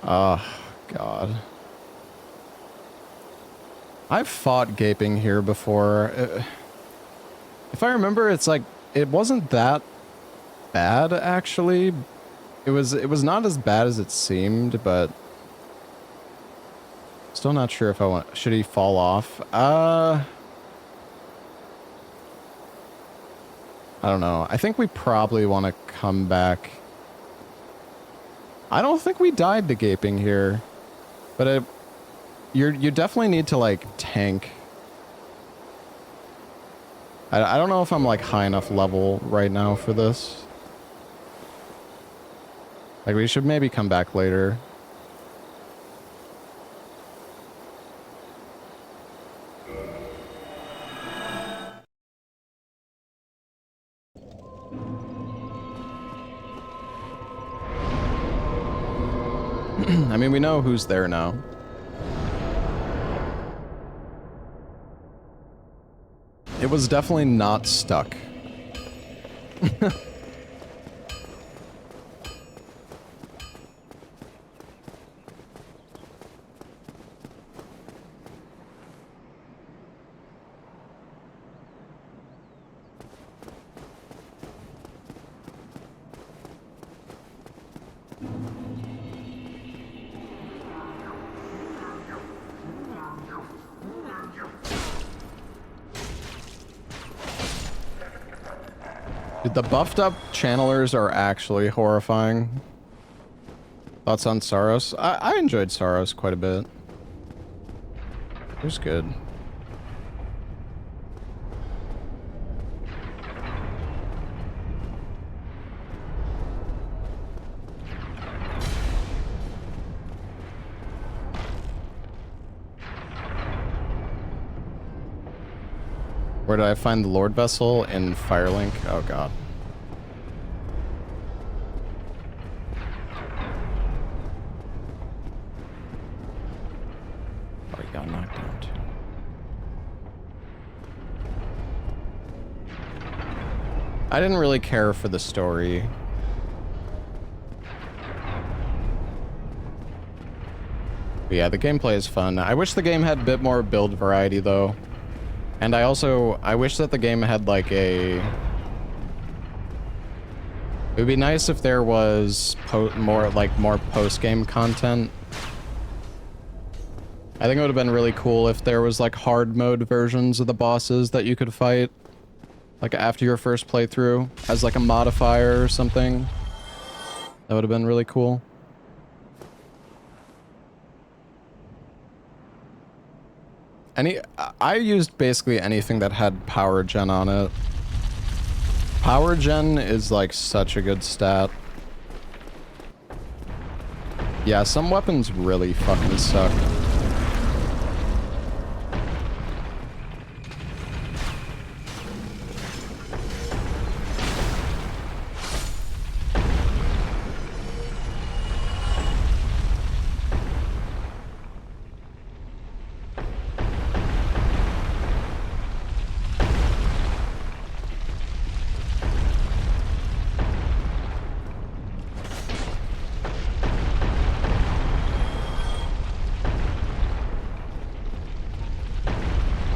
Oh, God. I've fought Gaping here before. If I remember, it's like, it wasn't that bad, actually. It was not as bad as it seemed, but still not sure if I want, should he fall off? I don't know. I think we probably want to come back. I don't think we died to Gaping here, but you definitely need to like tank. I don't know if I'm like high enough level right now for this. Like, we should maybe come back later. I mean, we know who's there now. It was definitely not stuck. Dude, the buffed up channelers are actually horrifying. Thoughts on Saros? I enjoyed Saros quite a bit. It was good. Where did I find the Lord Vessel? In Firelink? Oh god. Oh, he got knocked down too. I didn't really care for the story. But yeah, the gameplay is fun. I wish the game had a bit more build variety though. And I wish that the game had like a... It would be nice if there was more post-game content. I think it would have been really cool if there was like hard mode versions of the bosses that you could fight. Like after your first playthrough as like a modifier or something. That would have been really cool. I used basically anything that had power gen on it. Power gen is like such a good stat. Yeah, some weapons really fucking suck.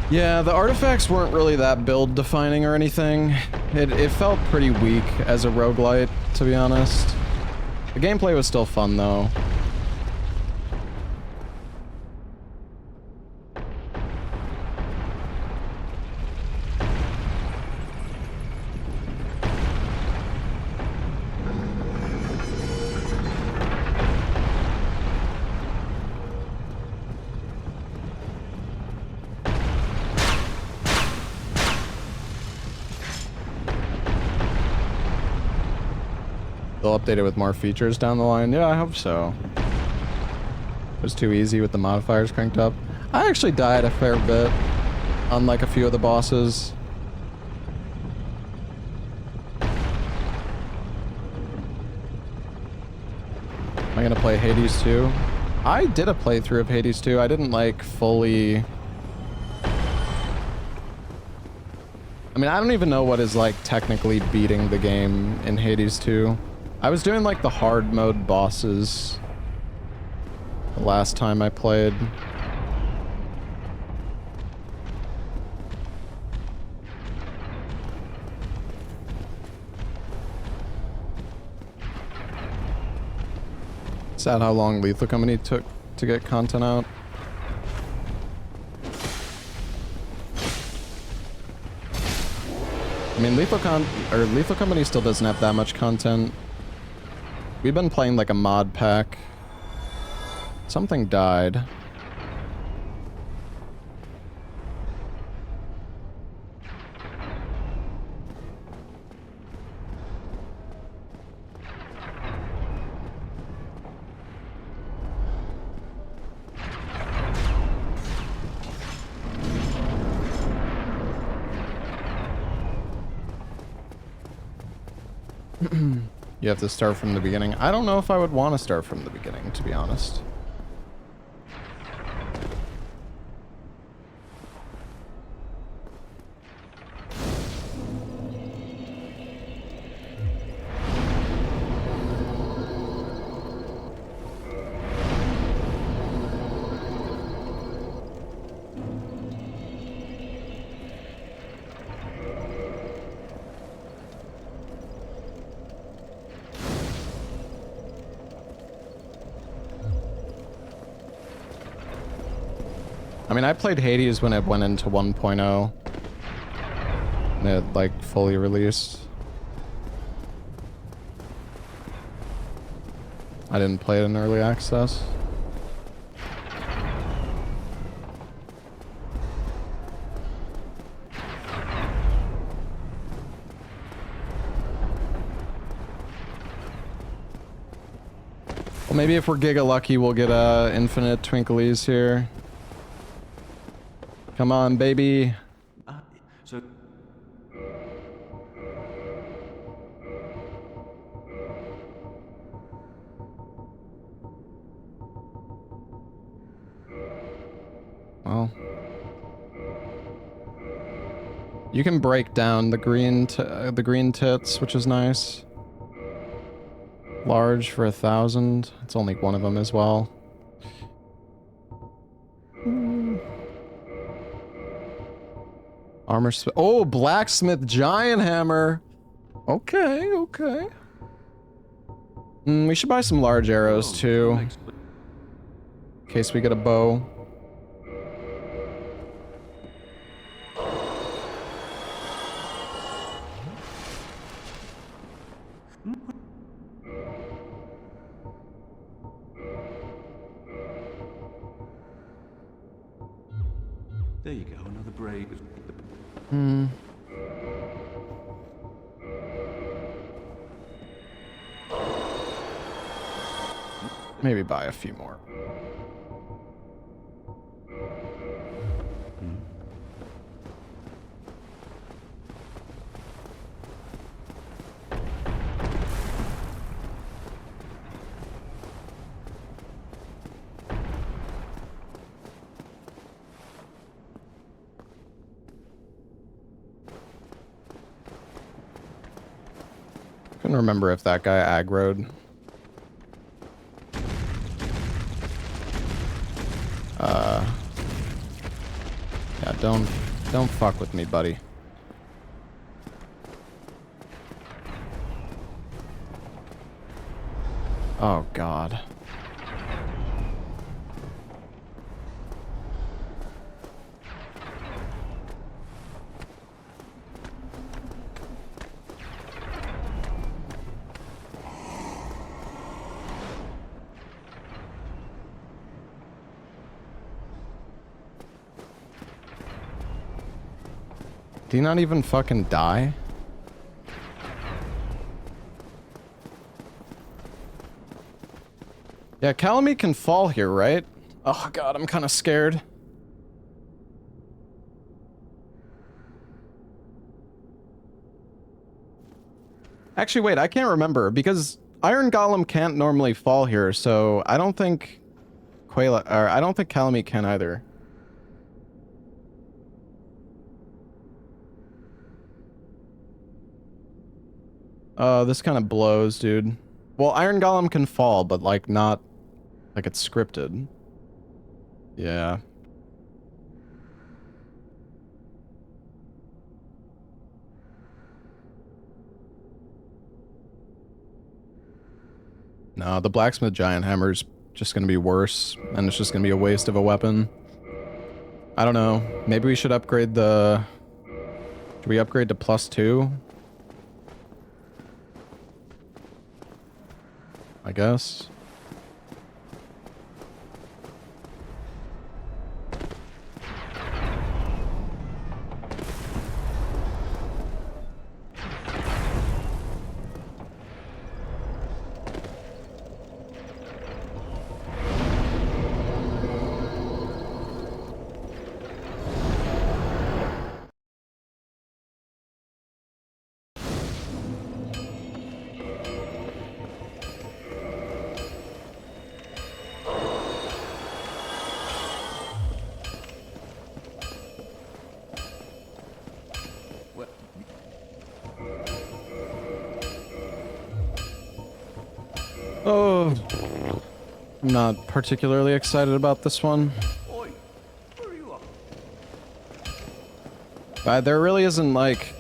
Yeah, the artifacts weren't really that build defining or anything. It felt pretty weak as a roguelite, to be honest. The gameplay was still fun though. They'll update it with more features down the line. Yeah, I hope so. It was too easy with the modifiers cranked up. I actually died a fair bit on like a few of the bosses. Am I gonna play Hades 2? I did a playthrough of Hades 2. I didn't like fully... I mean, I don't even know what is like technically beating the game in Hades 2. I was doing like the hard mode bosses the last time I played. Sad how long Lethal Company took to get content out. I mean, Lethal Company still doesn't have that much content. We've been playing like a mod pack. Something died. You have to start from the beginning. I don't know if I would want to start from the beginning, to be honest. I mean, I played Hades when it went into 1.0. And it, like, fully released. I didn't play it in early access. Well, maybe if we're giga lucky, we'll get infinite twinklies here. Come on, baby. So Well, you can break down the green tits, which is nice. Large for 1,000. It's only one of them as well. Armor smith. Oh, blacksmith giant hammer. Okay, okay. We should buy some large arrows too, in case we get a bow. there you go, another braid. Maybe buy a few more. Couldn't remember if that guy aggroed. Yeah, don't fuck with me, buddy. Oh, God. Did he not even fucking die? Yeah, Calamite can fall here, right? Oh god, I'm kind of scared. Actually, wait, I can't remember, because Iron Golem can't normally fall here, so I don't think I don't think Calamite can either. This kind of blows, dude. Well, Iron Golem can fall, but like not like it's scripted. Yeah. No, the blacksmith giant hammer's just gonna be worse, and it's just gonna be a waste of a weapon. I don't know. Maybe we should upgrade the... Should we upgrade to +2? I guess. Oh, I'm not particularly excited about this one. Oi, where are you up? There really isn't like...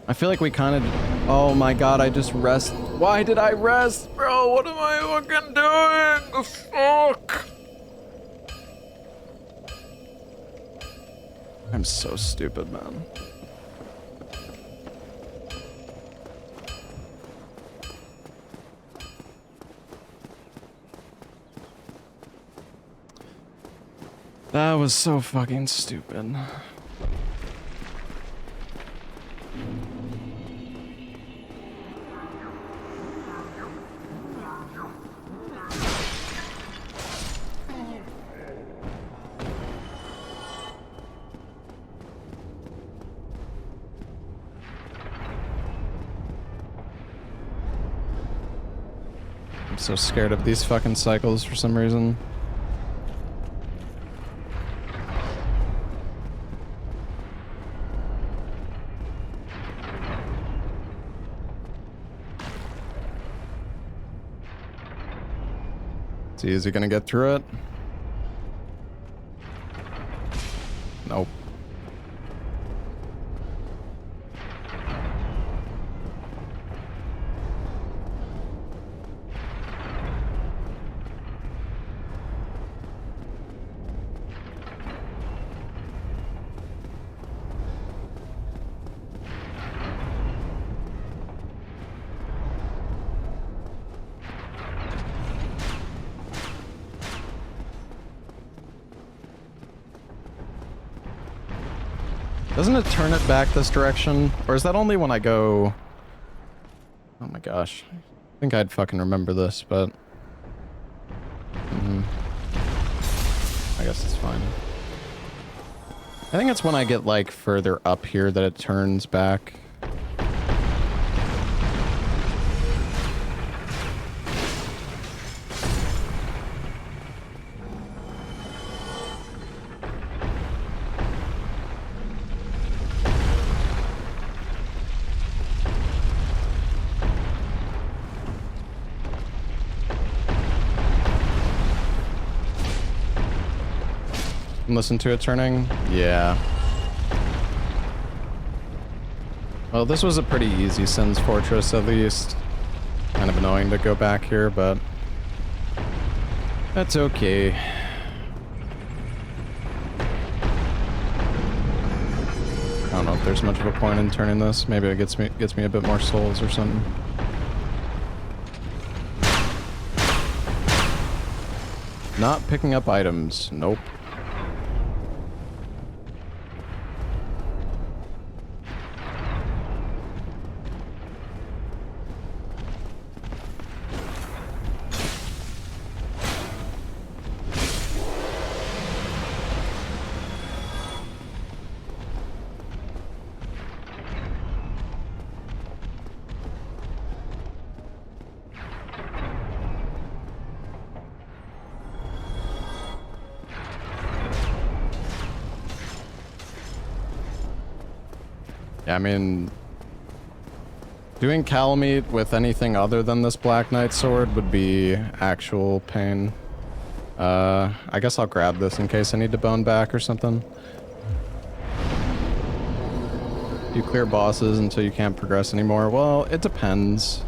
I feel like we kind of... Oh my god, I just rest... Why did I rest? Bro, what am I fucking doing? The fuck? I'm so stupid, man. That was so fucking stupid. I'm so scared of these fucking cycles for some reason. See, is he gonna get through it? Nope. Doesn't it turn it back this direction? Or is that only when I go... Oh my gosh. I think I'd fucking remember this, but... I guess it's fine. I think it's when I get, like, further up here that it turns back. Listen to it turning? Yeah. Well, this was a pretty easy Sin's Fortress, at least. Kind of annoying to go back here, but... that's okay. I don't know if there's much of a point in turning this. Maybe it gets me a bit more souls or something. Not picking up items. Nope. Yeah, I mean, doing Calamite with anything other than this Black Knight sword would be actual pain. I guess I'll grab this in case I need to bone back or something. You clear bosses until you can't progress anymore. Well, it depends.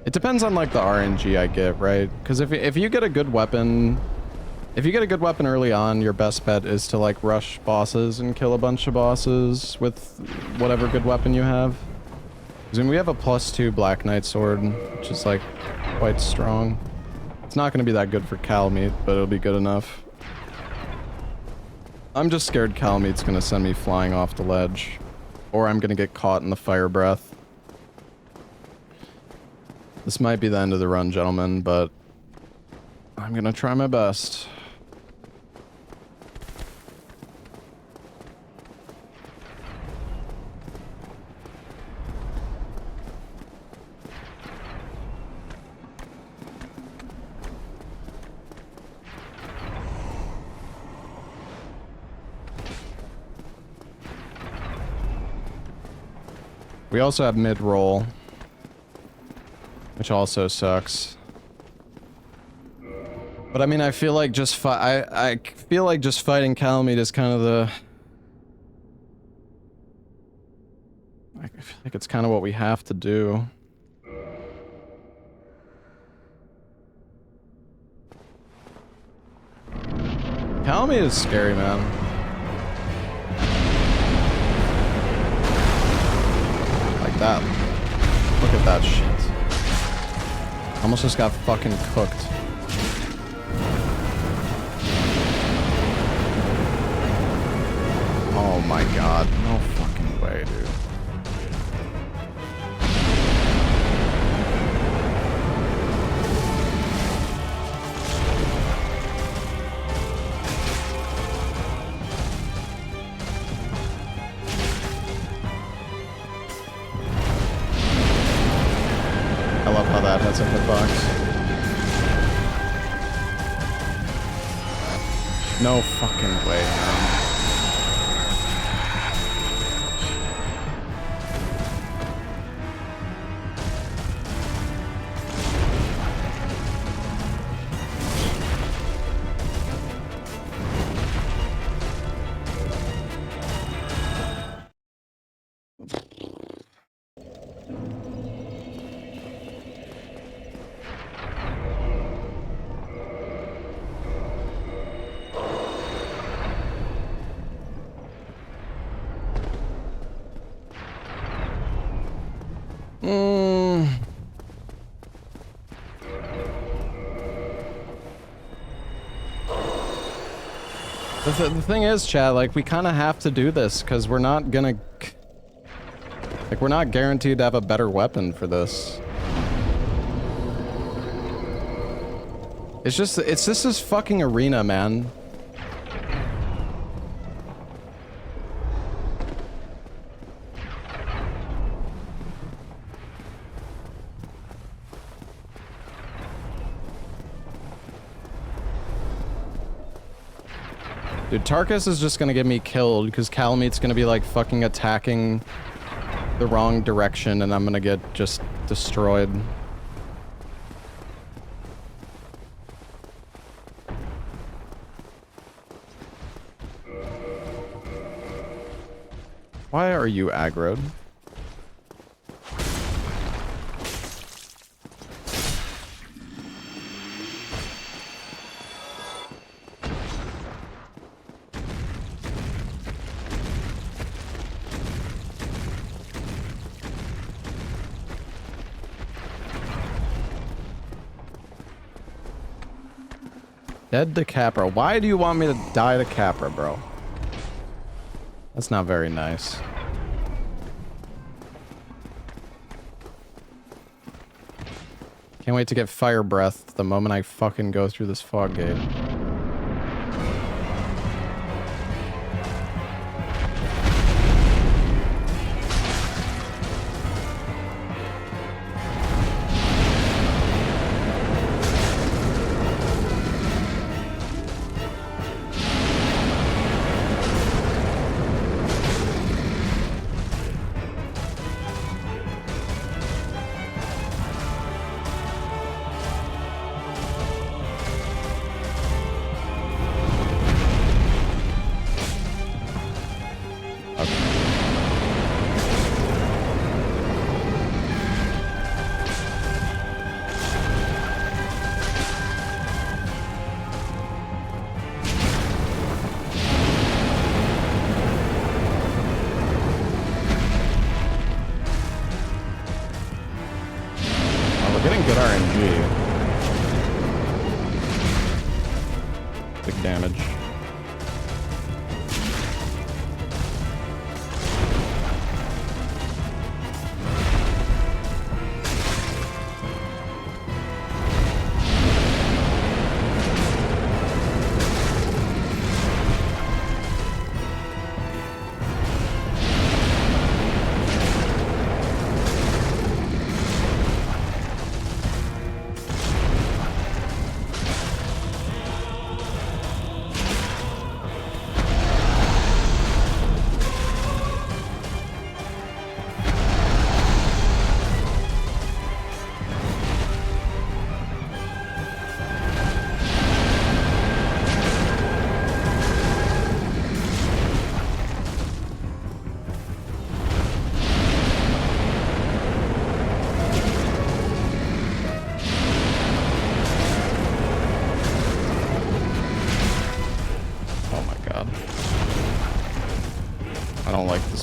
It depends on like the RNG I get, right? Because if you get a good weapon, if you get a good weapon early on, your best bet is to like rush bosses and kill a bunch of bosses with whatever good weapon you have. Because I mean, we have a +2 Black Knight sword, which is like quite strong. It's not going to be that good for Calamite, but it'll be good enough. I'm just scared Calamite's going to send me flying off the ledge. Or I'm going to get caught in the fire breath. This might be the end of the run, gentlemen, but I'm going to try my best. We also have mid-roll, which also sucks. But I mean, I feel like just I feel like just fighting Calamite is kind of the... I feel like it's kind of what we have to do. Calamite is scary, man. That. Look at that shit. Almost just got fucking cooked. my god. No fucking way, dude. I love how that has a hitbox. No fucking way, man. The thing is, chat, like, we kind of have to do this, because we're not gonna... Like, we're not guaranteed to have a better weapon for this. It's just this fucking arena, man. Dude, Tarkus is just gonna get me killed because Calamete's gonna be like fucking attacking the wrong direction and I'm gonna get just destroyed. Why are you aggroed? Dead to Capra. Why do you want me to die to Capra, bro? That's not very nice. Can't wait to get fire breath the moment I fucking go through this fog gate.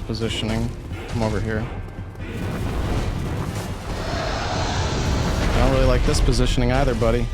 Positioning. Come over here. I don't really like this positioning either, buddy.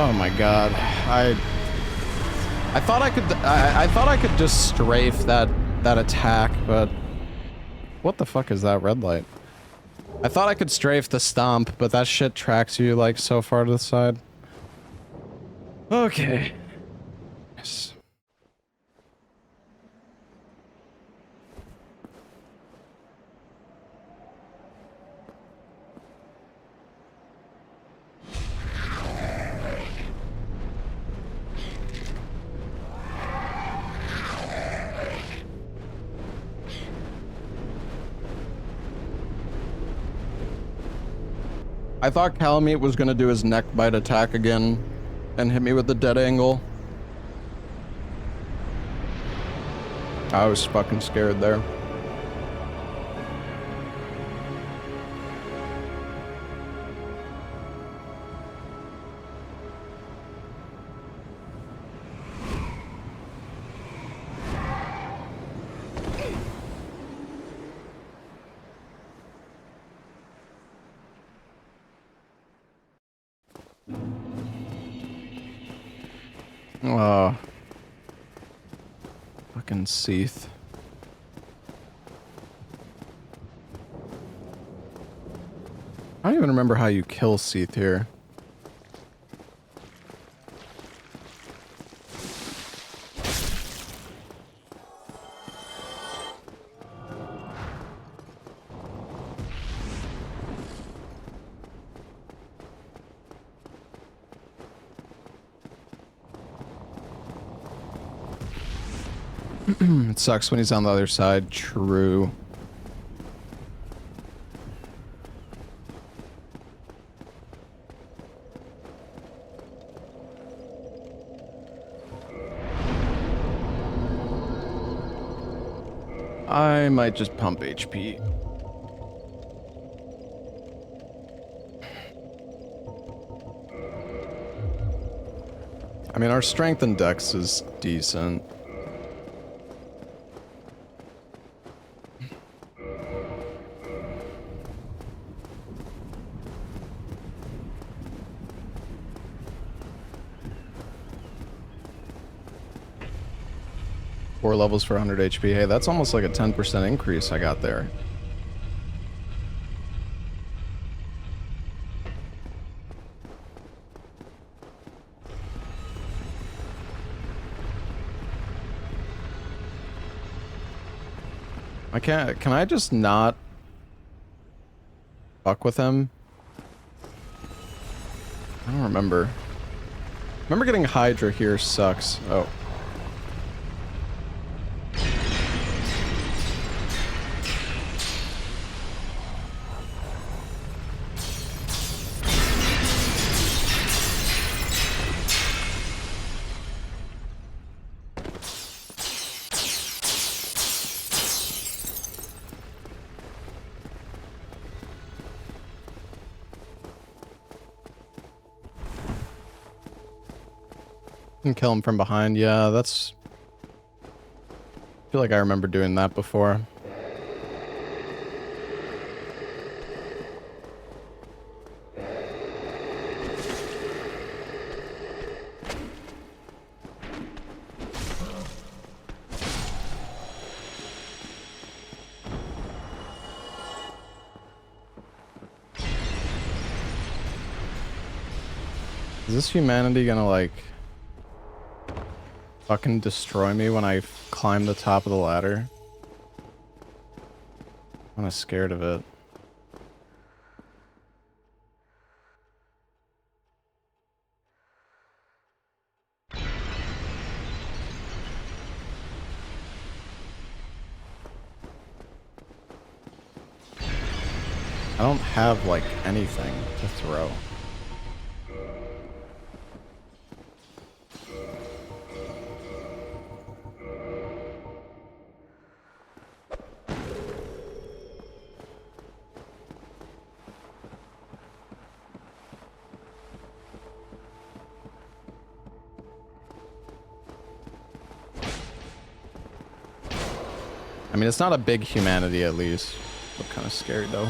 Oh my god. I thought I could I thought I could just strafe that attack, but what the fuck is that red light? I thought I could strafe the stomp, but that shit tracks you like so far to the side. Okay. Yes. I thought Calamite was gonna do his neck bite attack again and hit me with the dead angle. I was fucking scared there. Oh. Fucking Seath. I don't even remember how you kill Seath here. It sucks when he's on the other side. True. I might just pump HP. I mean, our strength and dex is decent. Four levels for 100 HP. Hey, that's almost like a 10% increase I got there. I can't... Can I just not fuck with him? I don't remember. Remember getting Hydra here sucks. Oh. And kill him from behind. Yeah, that's... I feel like I remember doing that before. Is this humanity gonna, like... fucking destroy me when I climb the top of the ladder? I'm kinda scared of it. I don't have, like, anything to throw. I mean, it's not a big humanity, at least. Look kind of scary, though.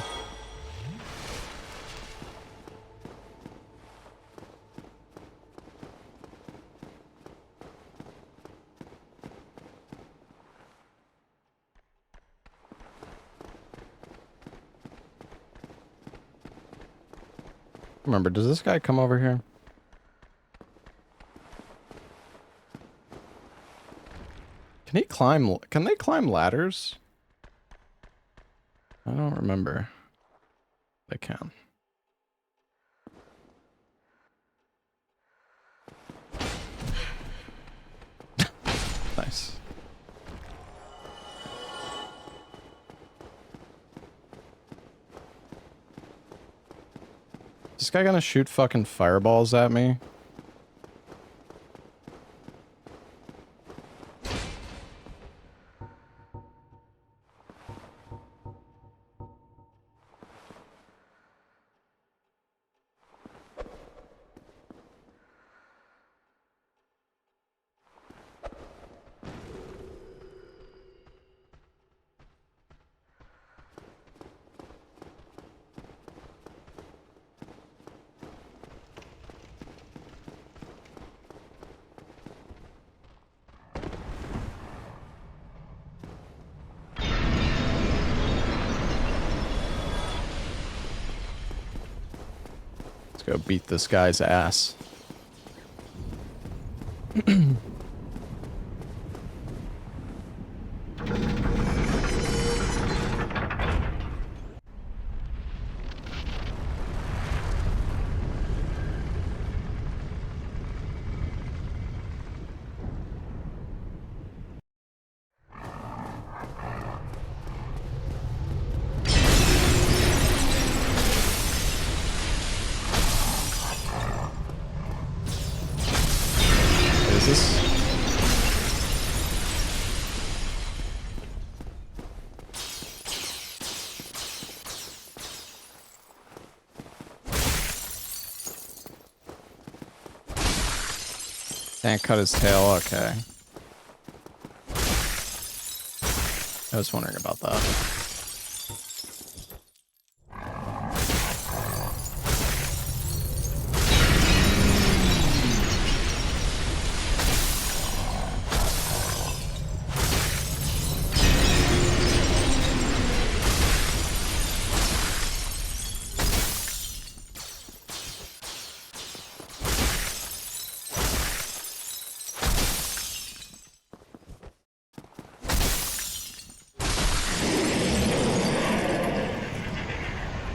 Remember, does this guy come over here? Can he climb? Can they climb ladders? I don't remember. They can. Nice. Is this guy gonna shoot fucking fireballs at me? Go beat this guy's ass. Can't cut his tail, okay. I was wondering about that.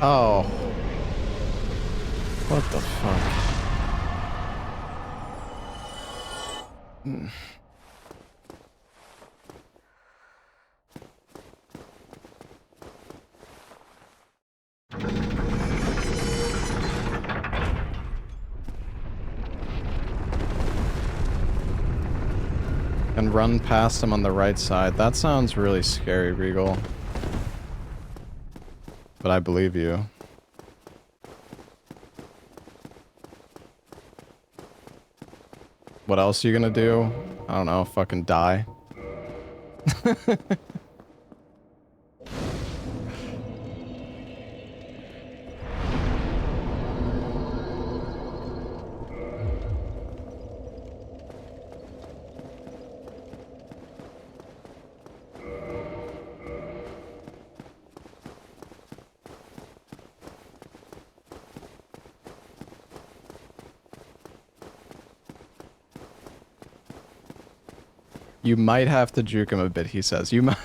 Oh. What the fuck? And run past him on the right side. That sounds really scary, Regal. But I believe you. What else are you gonna do? I don't know, fucking die. You might have to juke him a bit, he says. You might...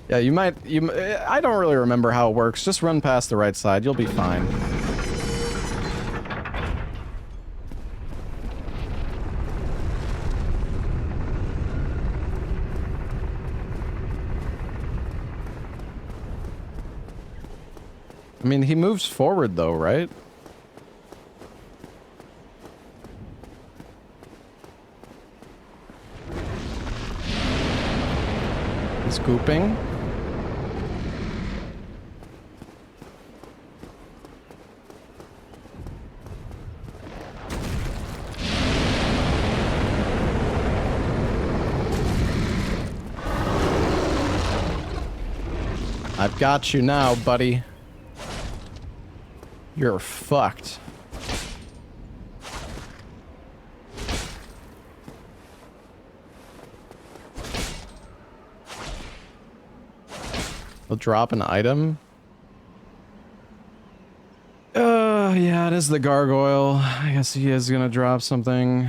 Yeah, you might... I don't really remember how it works. Just run past the right side. You'll be fine. I mean, he moves forward, though, right? Scooping. I've got you now, buddy. You're fucked. He'll drop an item. Yeah, it is the gargoyle. I guess he is gonna drop something.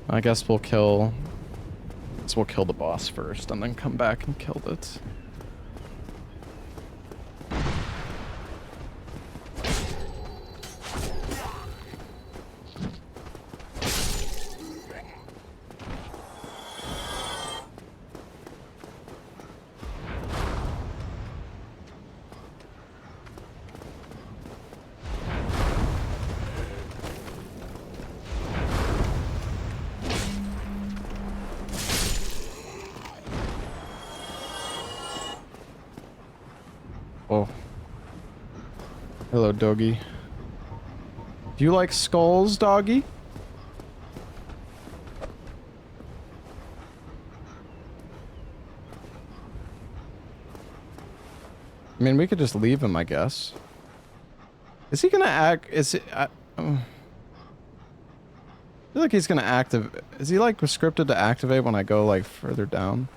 I guess we'll kill... So we'll kill the boss first and then come back and kill it. Oh. Hello, doggy. Do you like skulls, doggy? I mean, we could just leave him, I guess. Is he gonna act? Is it? I feel like he's gonna activate. Is he like scripted to activate when I go like further down?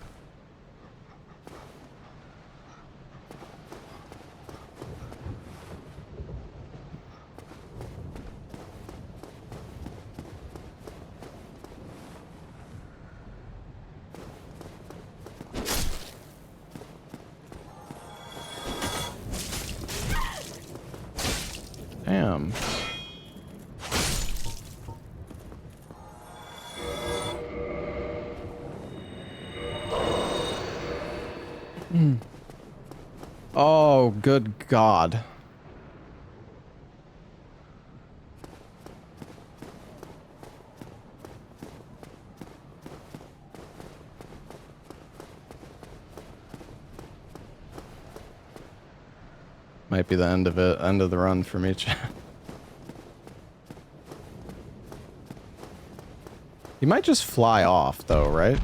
Damn. Oh, good God. Might be the end of it, end of the run for me. He might just fly off, though, right?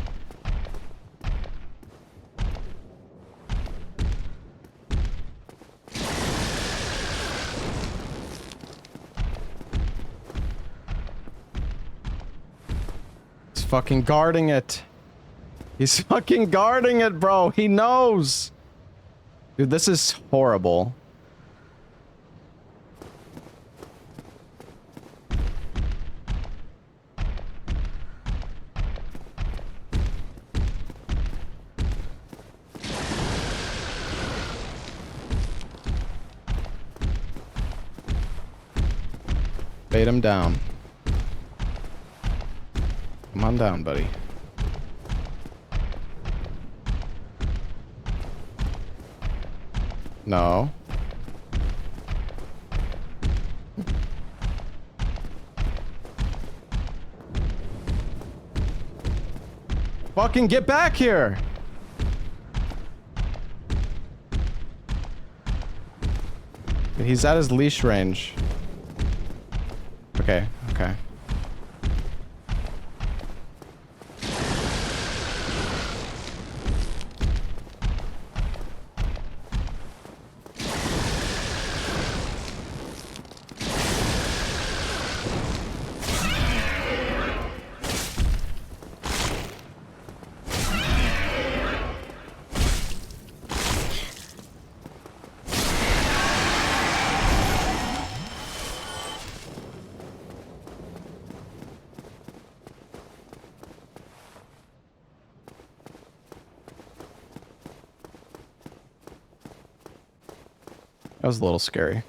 He's fucking guarding it. He's fucking guarding it, bro. He knows. Dude, this is horrible. Bait him down. Come on down, buddy. No. Fucking get back here! He's at his leash range. Okay, okay. That was a little scary.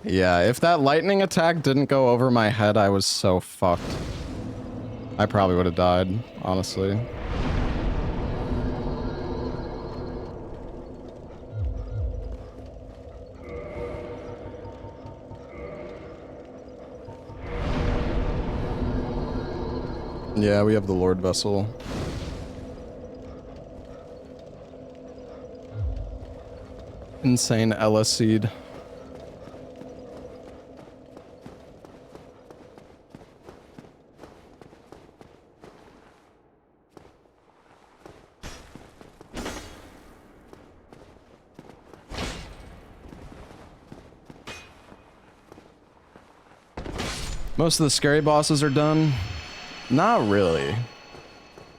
Yeah, if that lightning attack didn't go over my head, I was so fucked. I probably would have died, honestly. Yeah, we have the Lord Vessel. Insane Ella seed. Most of the scary bosses are done. Not really.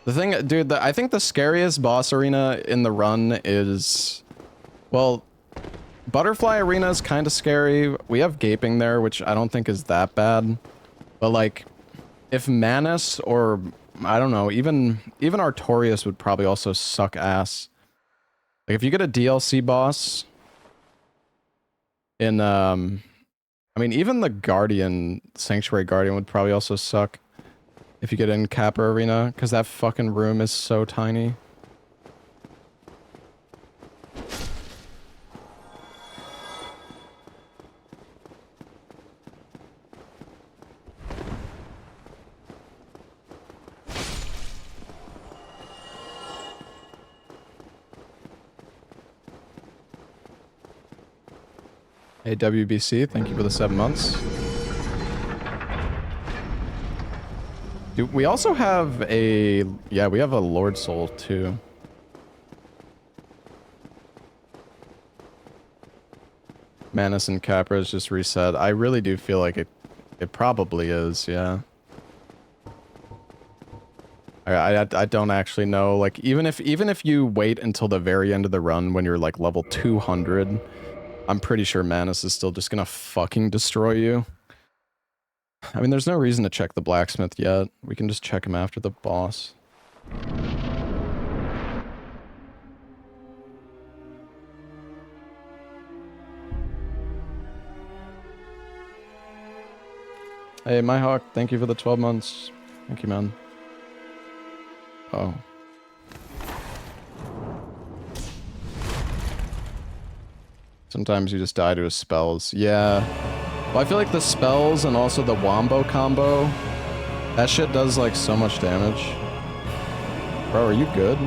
The thing, dude, I think the scariest boss arena in the run is, well, Butterfly Arena is kind of scary. We have Gaping there, which I don't think is that bad. But like, if Manus or, I don't know, even Artorias would probably also suck ass. Like if you get a DLC boss in, I mean, even the Guardian, Sanctuary Guardian would probably also suck. If you get in Kappa Arena, because that fucking room is so tiny. Hey WBC, thank you for the 7 months. Dude, we also have a... Yeah, we have a Lord Soul, too. Manus and Capra is just reset. I really do feel like it probably is, yeah. I don't actually know. Like, even if you wait until the very end of the run when you're, like, level 200, I'm pretty sure Manus is still just gonna fucking destroy you. I mean, there's no reason to check the blacksmith yet. We can just check him after the boss. Hey, Myhawk, thank you for the 12 months. Thank you, man. Oh. Sometimes you just die to his spells. Yeah. Well, I feel like the spells and also the Wombo combo, that shit does like so much damage. Bro, are you good?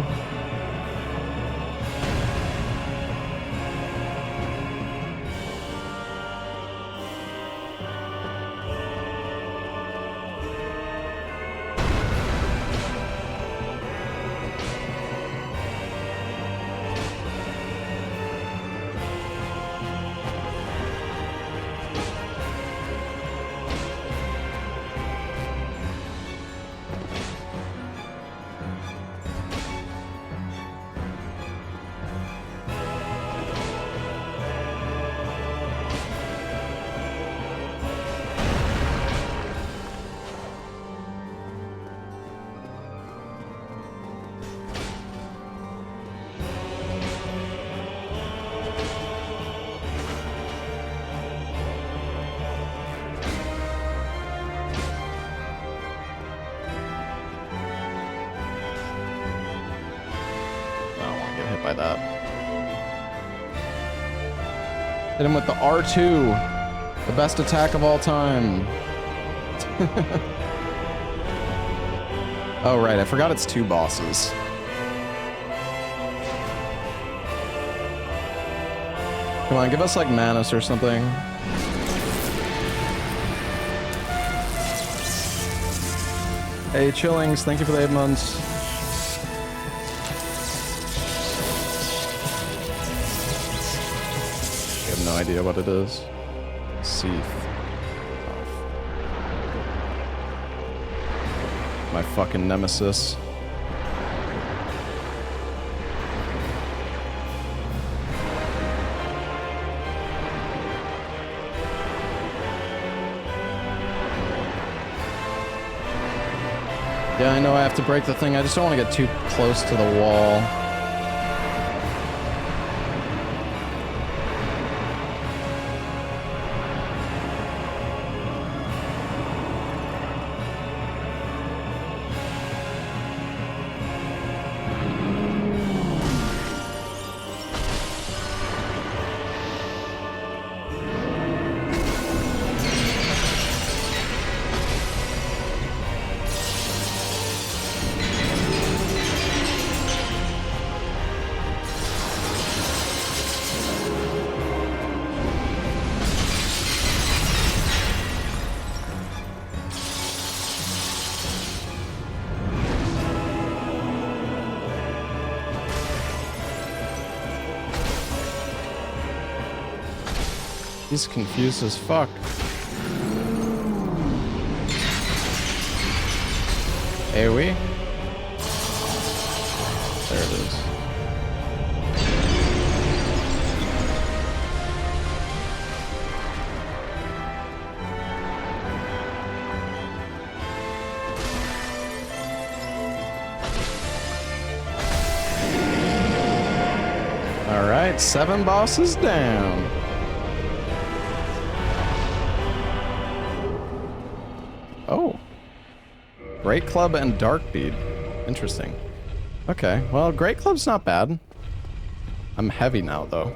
By that. Hit him with the R2, the best attack of all time. Oh right, I forgot it's 2 bosses. Come on, give us like Manus or something. Hey Chillings, thank you for the 8 months. No idea what it is. Seath. My fucking nemesis. Yeah, I know I have to break the thing. I just don't want to get too close to the wall. He's confused as fuck. AoE? There it is. Alright, 7 bosses down. Oh. Great Club and Dark Bead. Interesting. Okay, well, Great Club's not bad. I'm heavy now, though.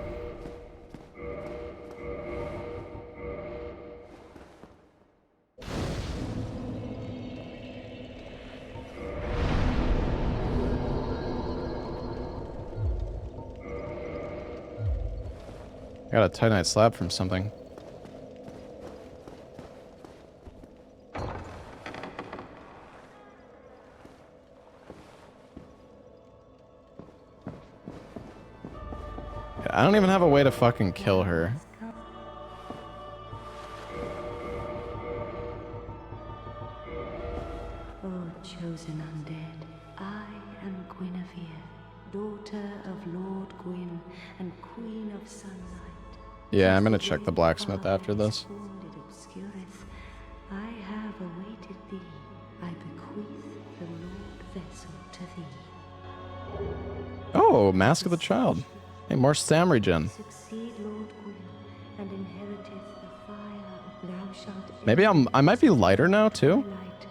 I got a Titanite slab from something. I don't even have a way to fucking kill her. Oh, chosen undead, I am Guinevere, daughter of Lord Gwyn and Queen of Sunlight. Yeah, I'm gonna check the blacksmith after this. I have awaited thee. I bequeath the Lord vessel to thee. Oh, Mask of the Child. Hey, more stam regen. Succeed Lord Gwyn and inheriteth the fire. Thou shalt Maybe I might be lighter now too. light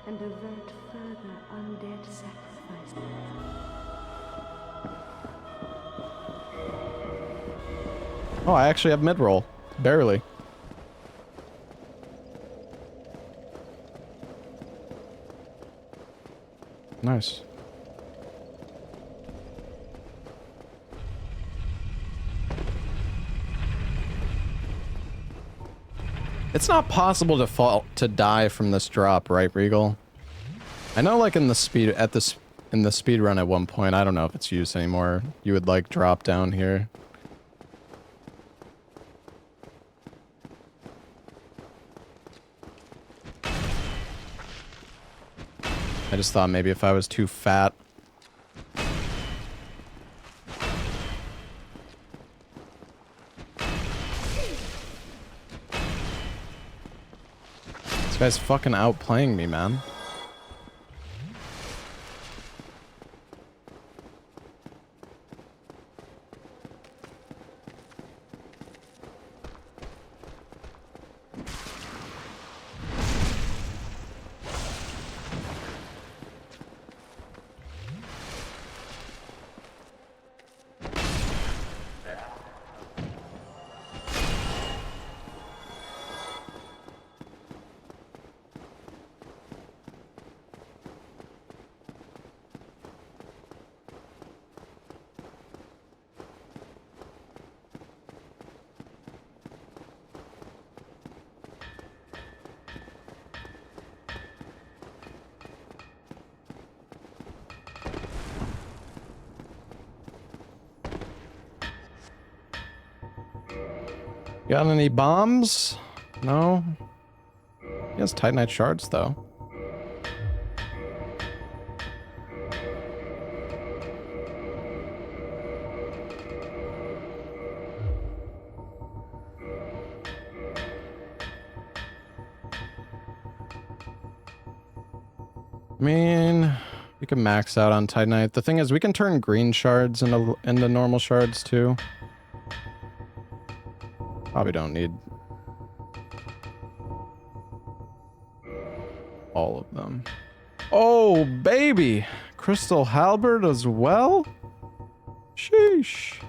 and avert further undead sacrifice. Oh, I actually have mid-roll. Barely. Nice. It's not possible to die from this drop, right, Regal? I know, like in the speed in the speed run at one point, I don't know if it's used anymore. You would like drop down here. I just thought maybe if I was too fat. This guy's fucking outplaying me, man. Got any bombs? No. He has Titanite shards, though. I mean, we can max out on Titanite. The thing is, we can turn green shards into normal shards, too. Probably don't need all of them. Oh, baby! Crystal Halberd as well? Sheesh.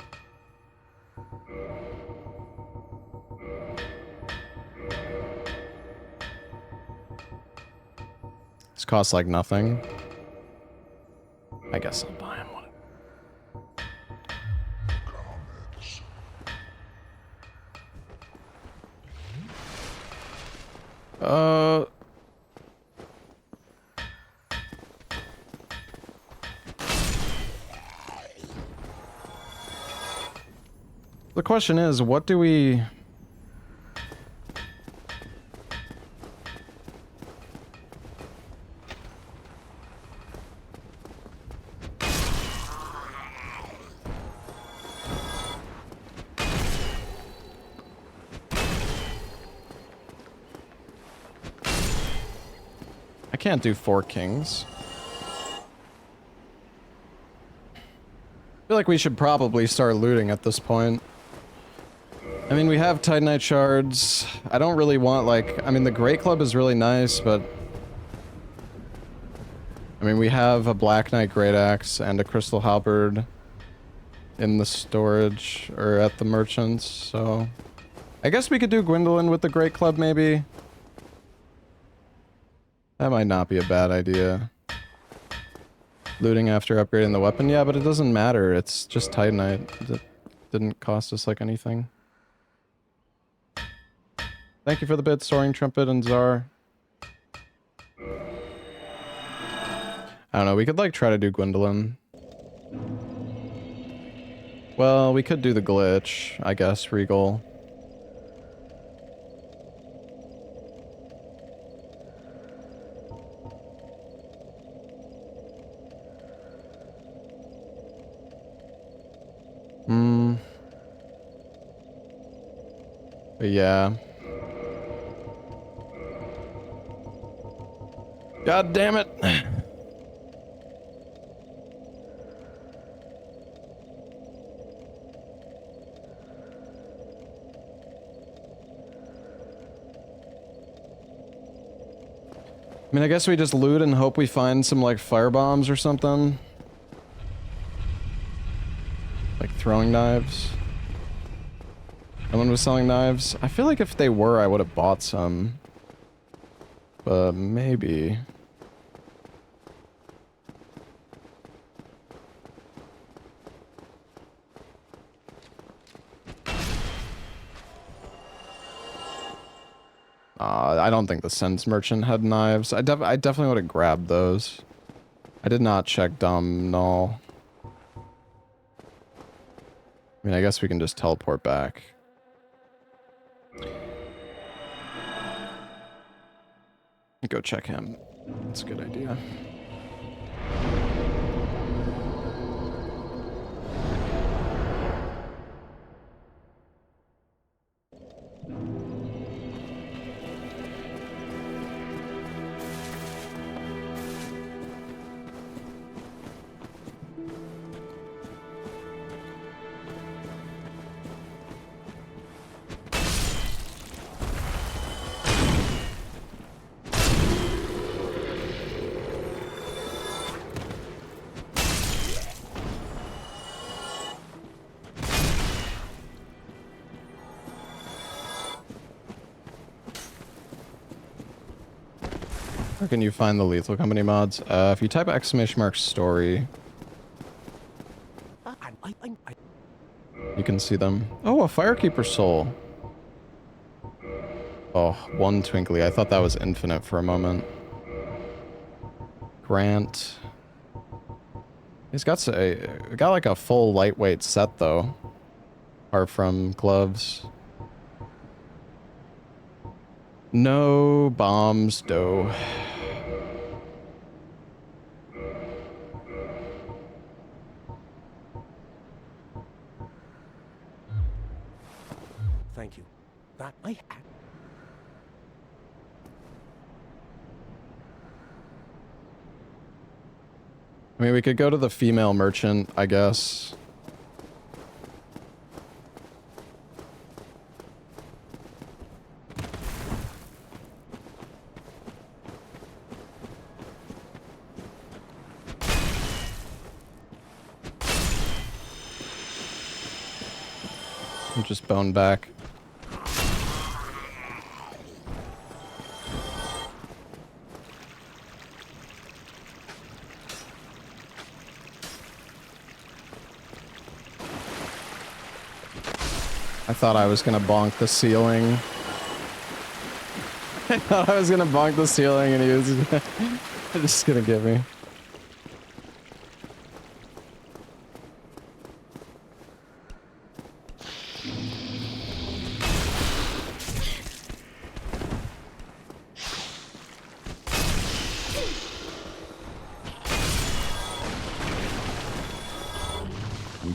This costs like nothing. I guess I'll buy him one. The question is, what do we... I can't do 4 kings. I feel like we should probably start looting at this point. I mean, we have Titanite shards. I don't really want, like... I mean, the Great Club is really nice, but... I mean, we have a Black Knight Great Axe and a Crystal Halberd in the storage, or at the merchants, so... I guess we could do Gwendolyn with the Great Club, maybe? That might not be a bad idea. Looting after upgrading the weapon? Yeah, but it doesn't matter. It's just Titanite. It didn't cost us, like, anything. Thank you for the bit, Soaring Trumpet and Czar. I don't know, we could, like, try to do Gwendolyn. Well, we could do the glitch, I guess, Regal. But yeah. God damn it. I mean, I guess we just loot and hope we find some, like, fire bombs or something. Like throwing knives. No one was selling knives. I feel like if they were, I would have bought some. But maybe. I don't think the Sens merchant had knives. I definitely would have grabbed those. I did not check Dom Null. I mean, I guess we can just teleport back. Go check him. That's a good idea. Where can you find the Lethal Company mods? If you type !story, you can see them. Oh, a Firekeeper soul. Oh, 1 twinkly. I thought that was infinite for a moment. Grant. He's got like a full lightweight set though. Apart from gloves. No bombs, dough. Thank you. That I had. I mean, we could go to the female merchant, I guess. Just bone back. I thought I was gonna bonk the ceiling. I thought I was gonna bonk the ceiling and he was just gonna get me.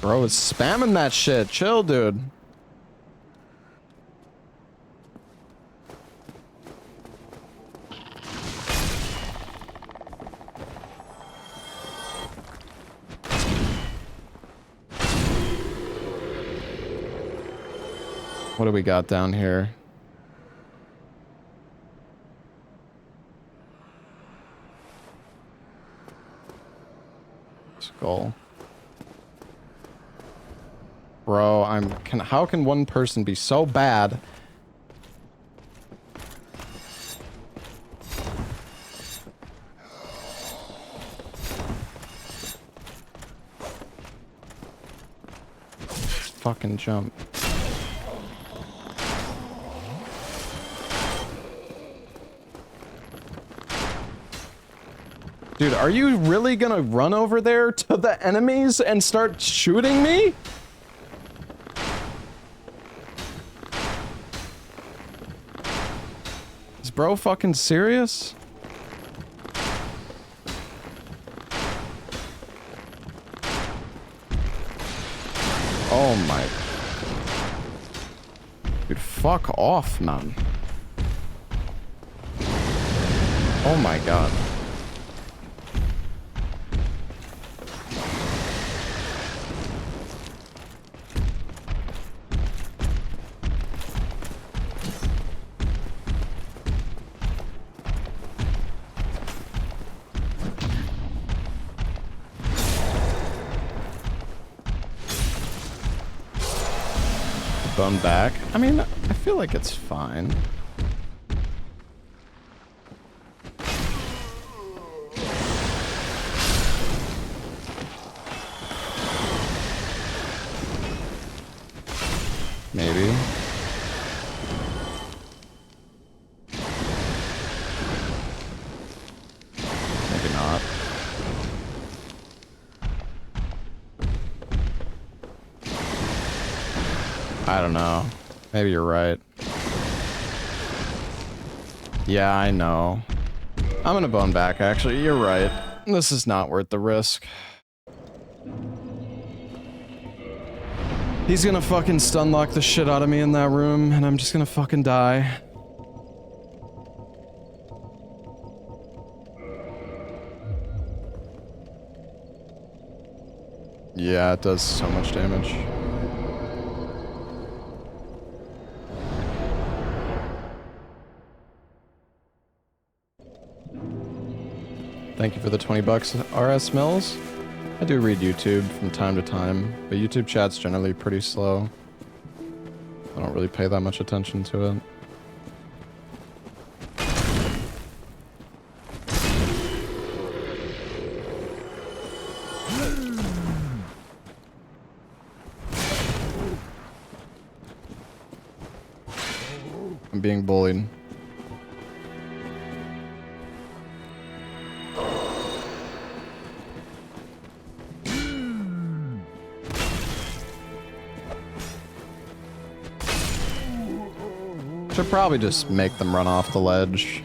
Bro is spamming that shit. Chill, dude. What do we got down here? Skull. Bro, how can one person be so bad? Fucking jump. Dude, are you really gonna run over there to the enemies and start shooting me? Is bro fucking serious? Oh my... Dude, fuck off, man. Oh my god. Bone back. I mean, I feel like it's fine. Maybe. Maybe not. I don't know. Maybe you're right. Yeah, I know. I'm gonna bone back, actually. You're right. This is not worth the risk. He's gonna fucking stun lock the shit out of me in that room, and I'm just gonna fucking die. Yeah, it does so much damage. Thank you for the 20 bucks, RS Mills. I do read YouTube from time to time, but YouTube chat's generally pretty slow. I don't really pay that much attention to it. I'm being bullied. Should probably just make them run off the ledge.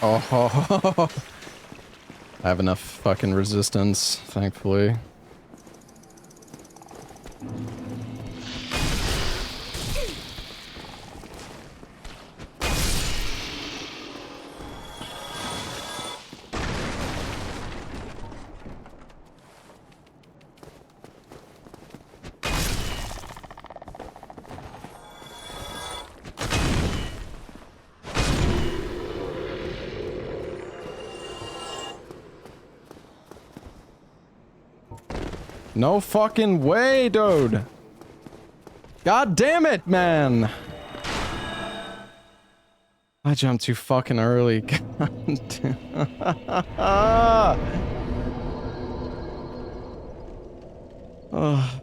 Oh, I have enough fucking resistance, thankfully. No fucking way, dude. God damn it, man. I jumped too fucking early. God damn. Oh.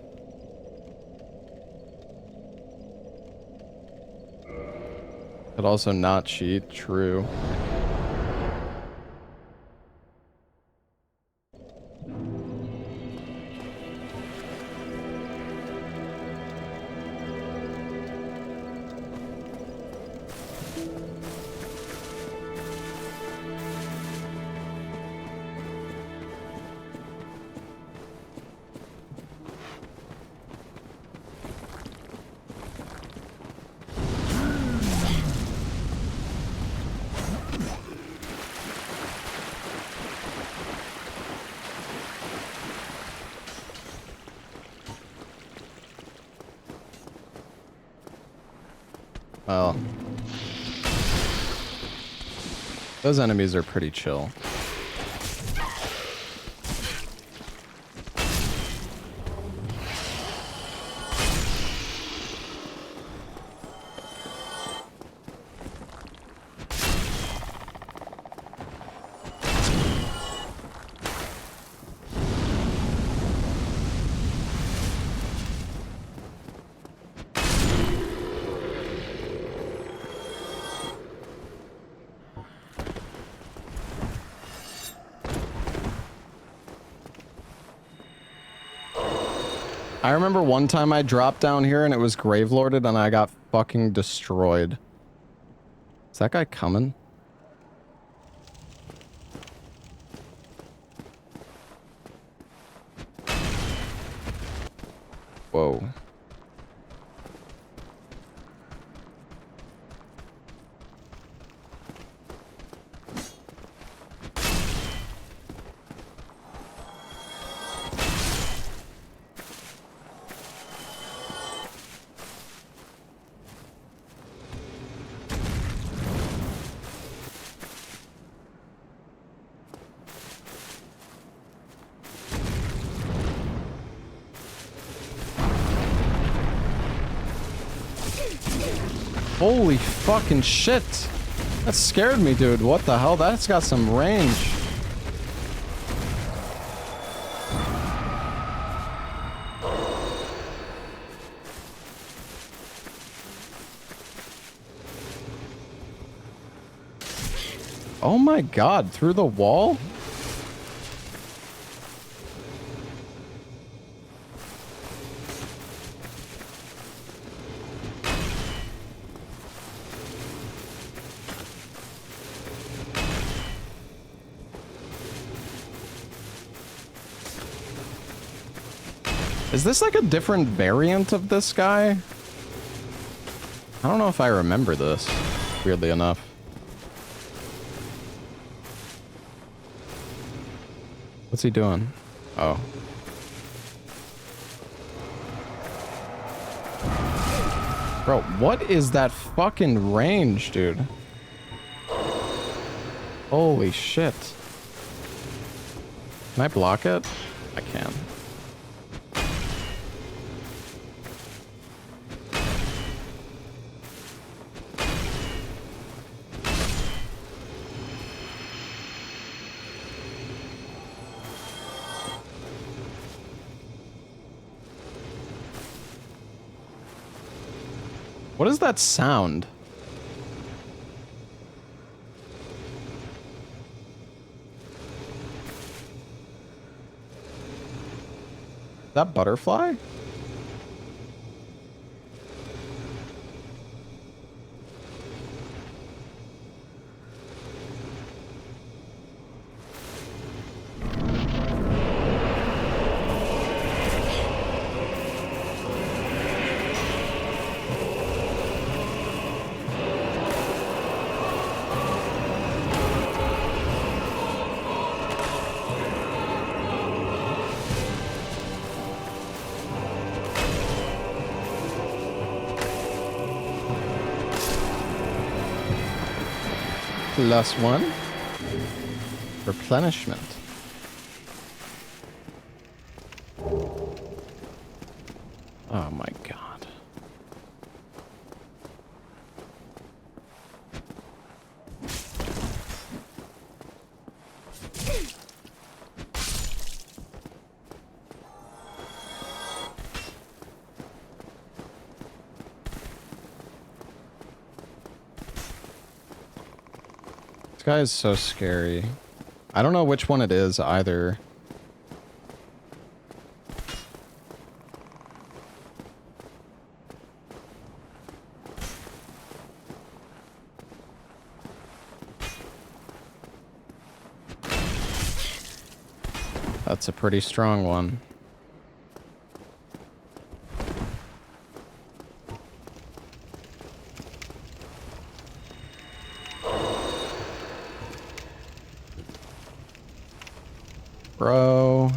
Could also not cheat, true. Well, those enemies are pretty chill. I remember one time I dropped down here and it was Gravelorded and I got fucking destroyed. Is that guy coming? Whoa. Holy fucking shit. That scared me, dude. What the hell? That's got some range. Oh my god, through the wall? Is this like a different variant of this guy? I don't know if I remember this, weirdly enough. What's he doing? Oh. Bro, what is that fucking range, dude? Holy shit. Can I block it? I can. What is that sound? That butterfly? Plus one. Replenishment. Oh my god. This guy is so scary. I don't know which one it is either. That's a pretty strong one. Bro.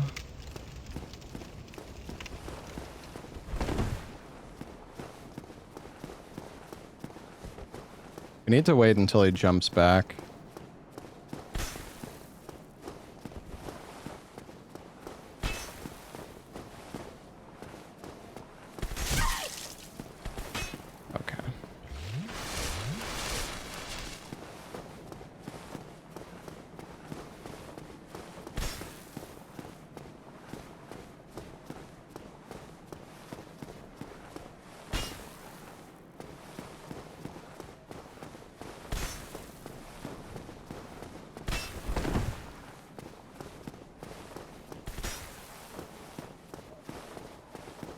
need to wait until he jumps back. Okay.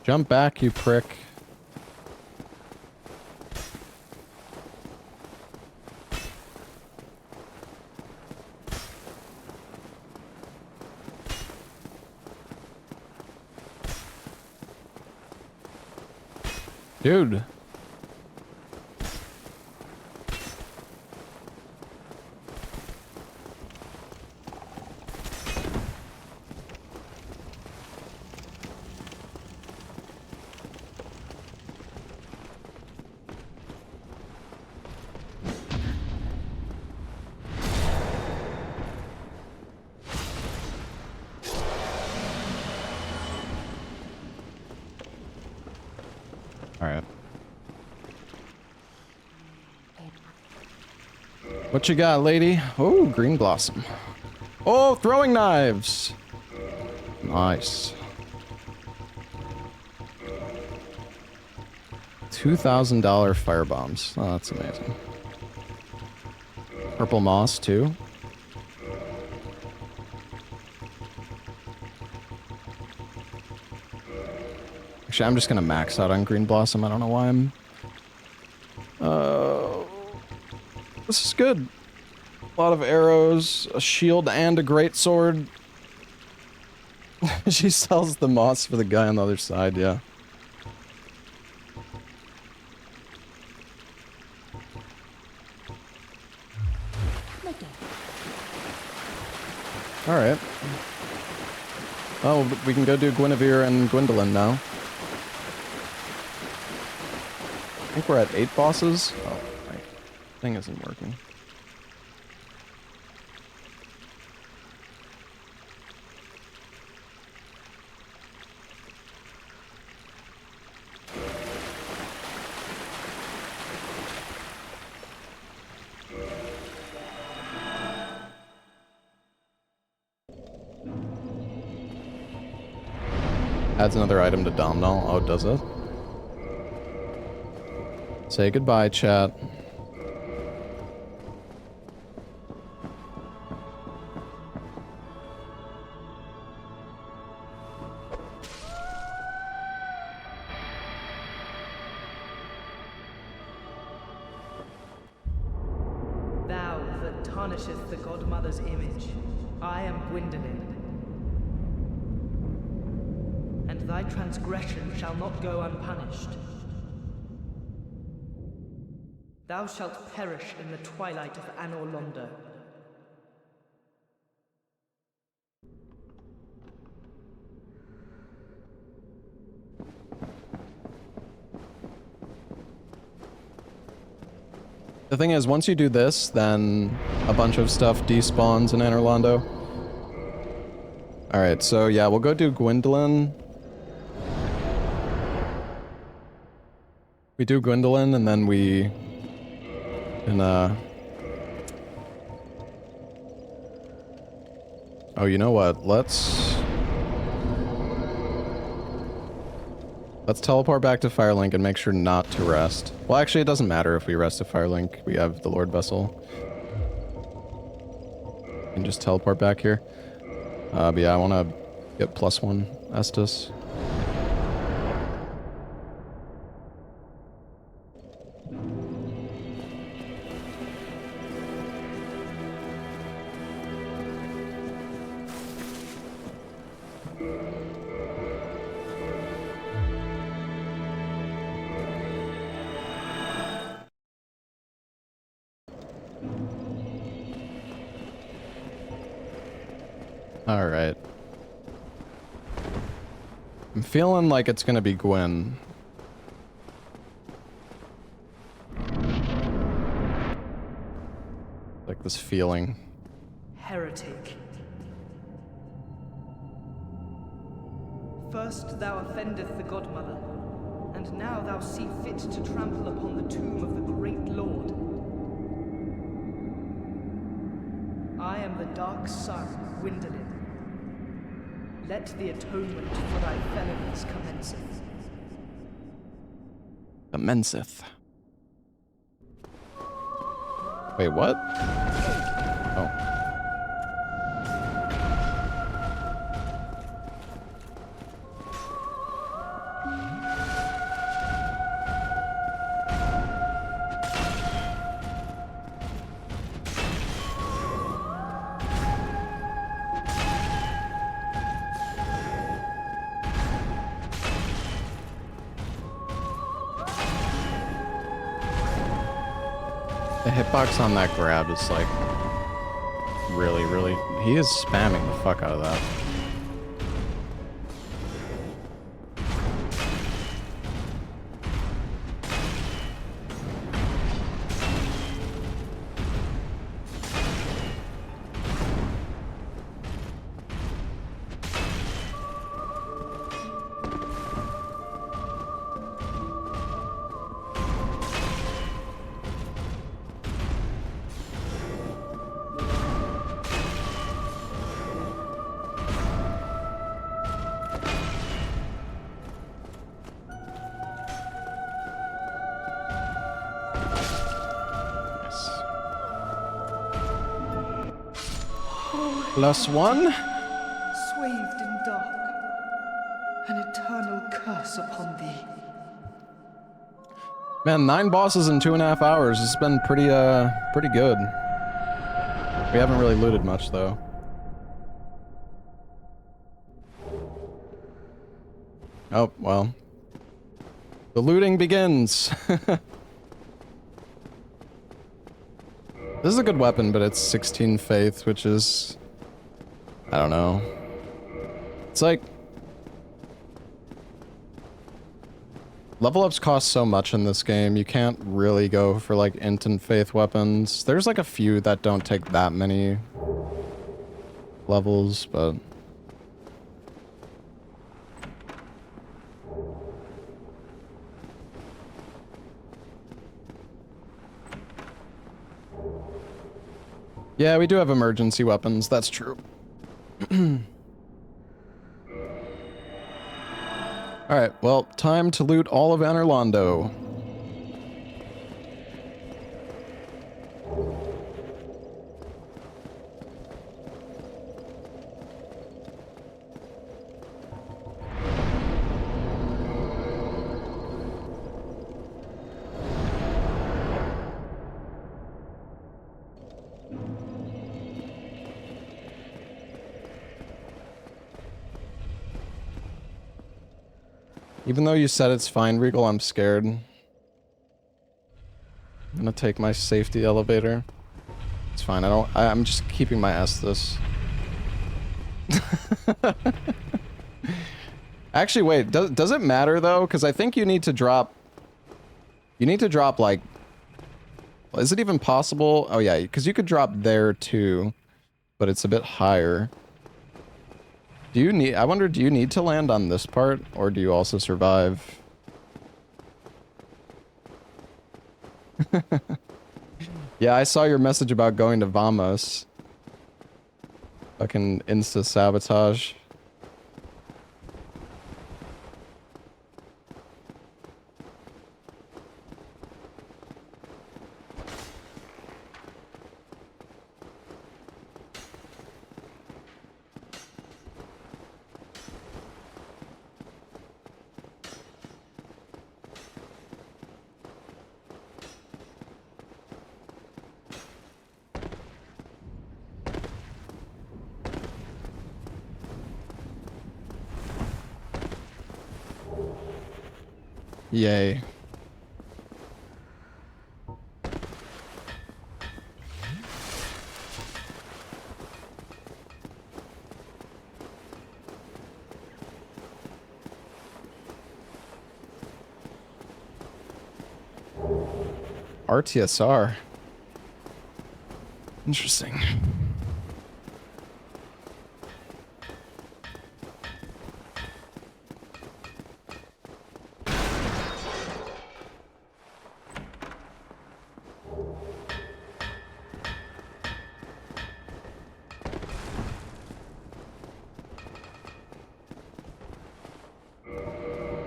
Jump back, you prick. Dude. Alright. What you got, lady? Oh, green blossom. Oh, throwing knives! Nice. $2,000 fire bombs. Oh, that's amazing. Purple moss, too. Actually, I'm just gonna max out on green blossom. I don't know why I'm... This is good. A lot of arrows, a shield, and a greatsword. She sells the moss for the guy on the other side, yeah. Alright. Oh, we can go do Guinevere and Gwendolyn now. I think we're at 8 bosses. Oh, my thing isn't working. Adds another item to Domhnall. Oh, does it? Say goodbye, chat. Thou that tarnisheth the Godmother's image, I am Gwendolyn. And thy transgression shall not go unpunished. Thou shalt perish in the twilight of Anor Londo. The thing is, once you do this, then a bunch of stuff despawns in Anor Londo. Alright, so yeah, we'll go do Gwendolyn. We do Gwendolyn, and then we... And, oh, you know what? Let's teleport back to Firelink and make sure not to rest. Well, actually, it doesn't matter if we rest at Firelink. We have the Lord Vessel. And just teleport back here. But yeah, I want to get +1 Estus. Alright. I'm feeling like it's gonna be Gwen. this feeling. Heretic. First thou offendeth the Godmother, and now thou see fit to trample upon the tomb of the great Lord. I am the dark sun, Gwyndolin. Let the atonement for thy felonies commenceth. Commenceth. Wait, what? Oh. The hitbox on that grab is like really, he is spamming the fuck out of that. +1. Swathed in dark, an eternal curse upon thee. Man, 9 bosses in 2.5 hours. It's been pretty good. We haven't really looted much though. Oh, well. The looting begins. This is a good weapon, but it's 16 faith, which is... I don't know. It's like... Level ups cost so much in this game, you can't really go for like int and faith weapons. There's like a few that don't take that many levels, but... Yeah, we do have emergency weapons, that's true. Alright, well, time to loot all of Anorlando. Even though you said it's fine, Regal, I'm scared. I'm gonna take my safety elevator. It's fine, I'm just keeping my Estus. Actually, wait, does it matter though? Because I think you need to drop... You need to drop like... Is it even possible? Oh yeah, because you could drop there too, but it's a bit higher. Do you need... I wonder, do you need to land on this part, or do you also survive? Yeah, I saw your message about going to Vamos. Fucking insta-sabotage. Yay. RTSR. Interesting.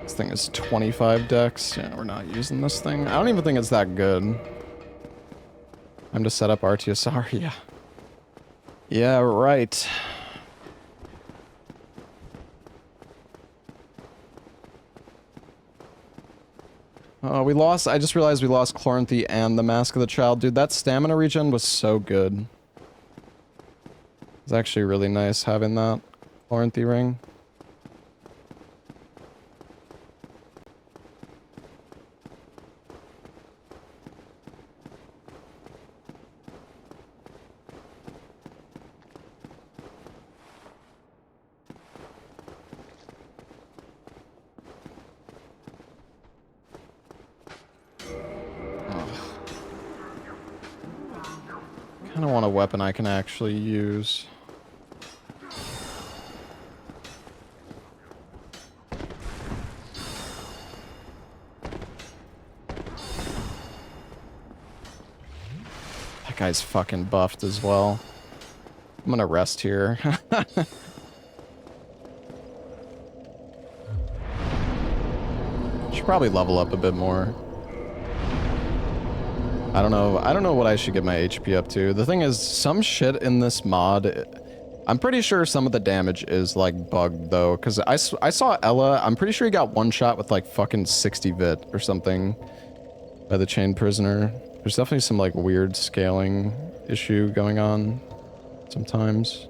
This thing is 25 dex. Yeah, we're not using this thing. I don't even think it's that good. Time to set up RTSR. Yeah. Yeah, right. We lost. I just realized we lost Chloranthy and the Mask of the Child. Dude, that stamina regen was so good. It's actually really nice having that Chloranthy ring. I don't want a weapon I can actually use. That guy's fucking buffed as well. I'm gonna rest here. Should probably level up a bit more. I don't know what I should get my HP up to. The thing is, some shit in this mod, I'm pretty sure some of the damage is like bugged though, because I saw Ella, I'm pretty sure he got one shot with like fucking 60 vit or something by the chain prisoner. There's definitely some like weird scaling issue going on sometimes.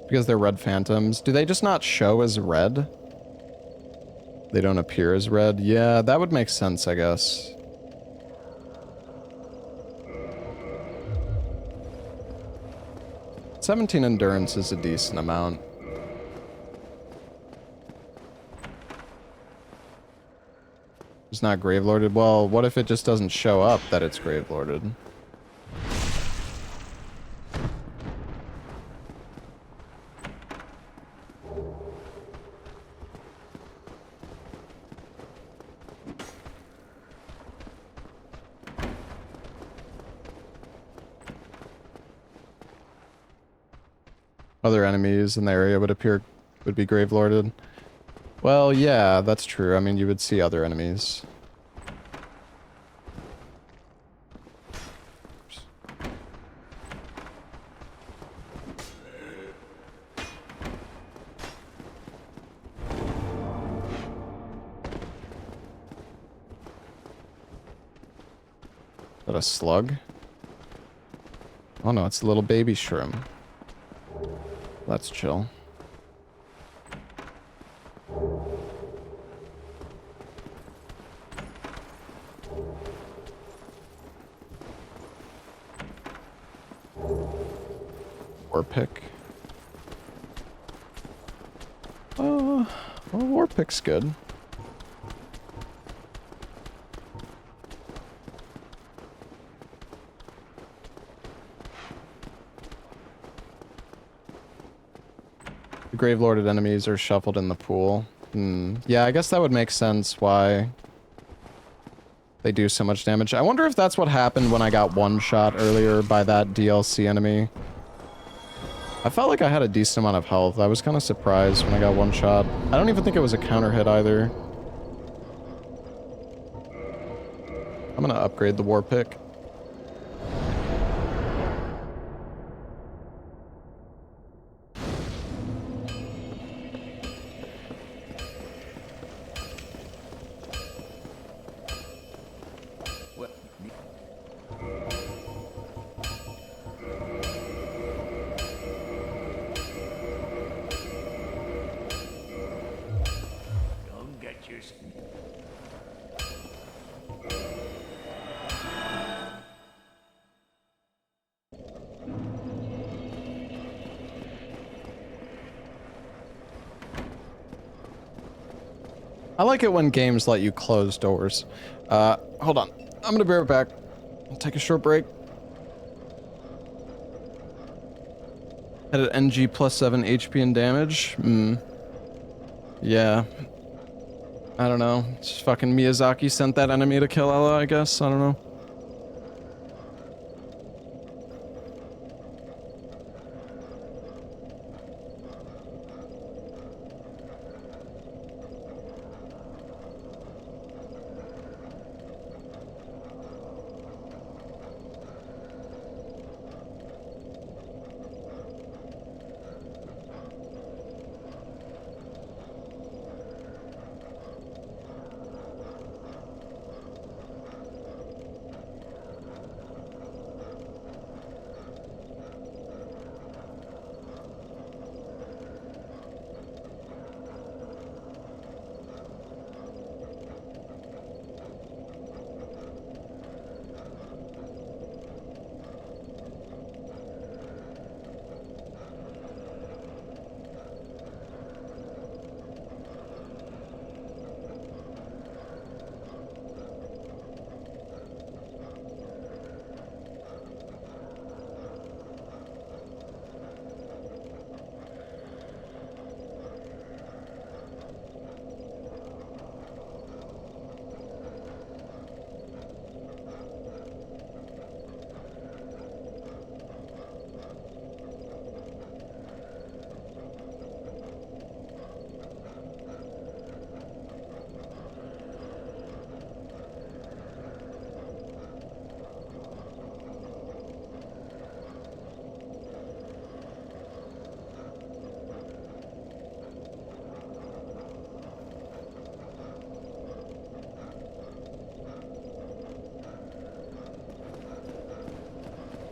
Because they're red phantoms. Do they just not show as red? They don't appear as red? Yeah, that would make sense, I guess. "17 endurance is a decent amount. It's not gravelorded. Well, what if it just doesn't show up that it's gravelorded? Other enemies in the area would be gravelorded. Well, yeah, that's true. I mean, you would see other enemies. Is that a slug? Oh no, it's a little baby shroom. That's chill. War pick. Well, war pick's good. The gravelorded enemies are shuffled in the pool. Yeah, I guess that would make sense why they do so much damage. I wonder if that's what happened when I got one shot earlier by that DLC enemy. I felt like I had a decent amount of health. I was kind of surprised when I got one shot. I don't even think it was a counter hit either. I'm gonna upgrade the war pick. I like it when games let you close doors. Hold on. I'm gonna be right back. I'll take a short break. Had an NG plus 7 HP and damage. Yeah. I don't know. Just fucking Miyazaki sent that enemy to kill Ella, I guess. I don't know.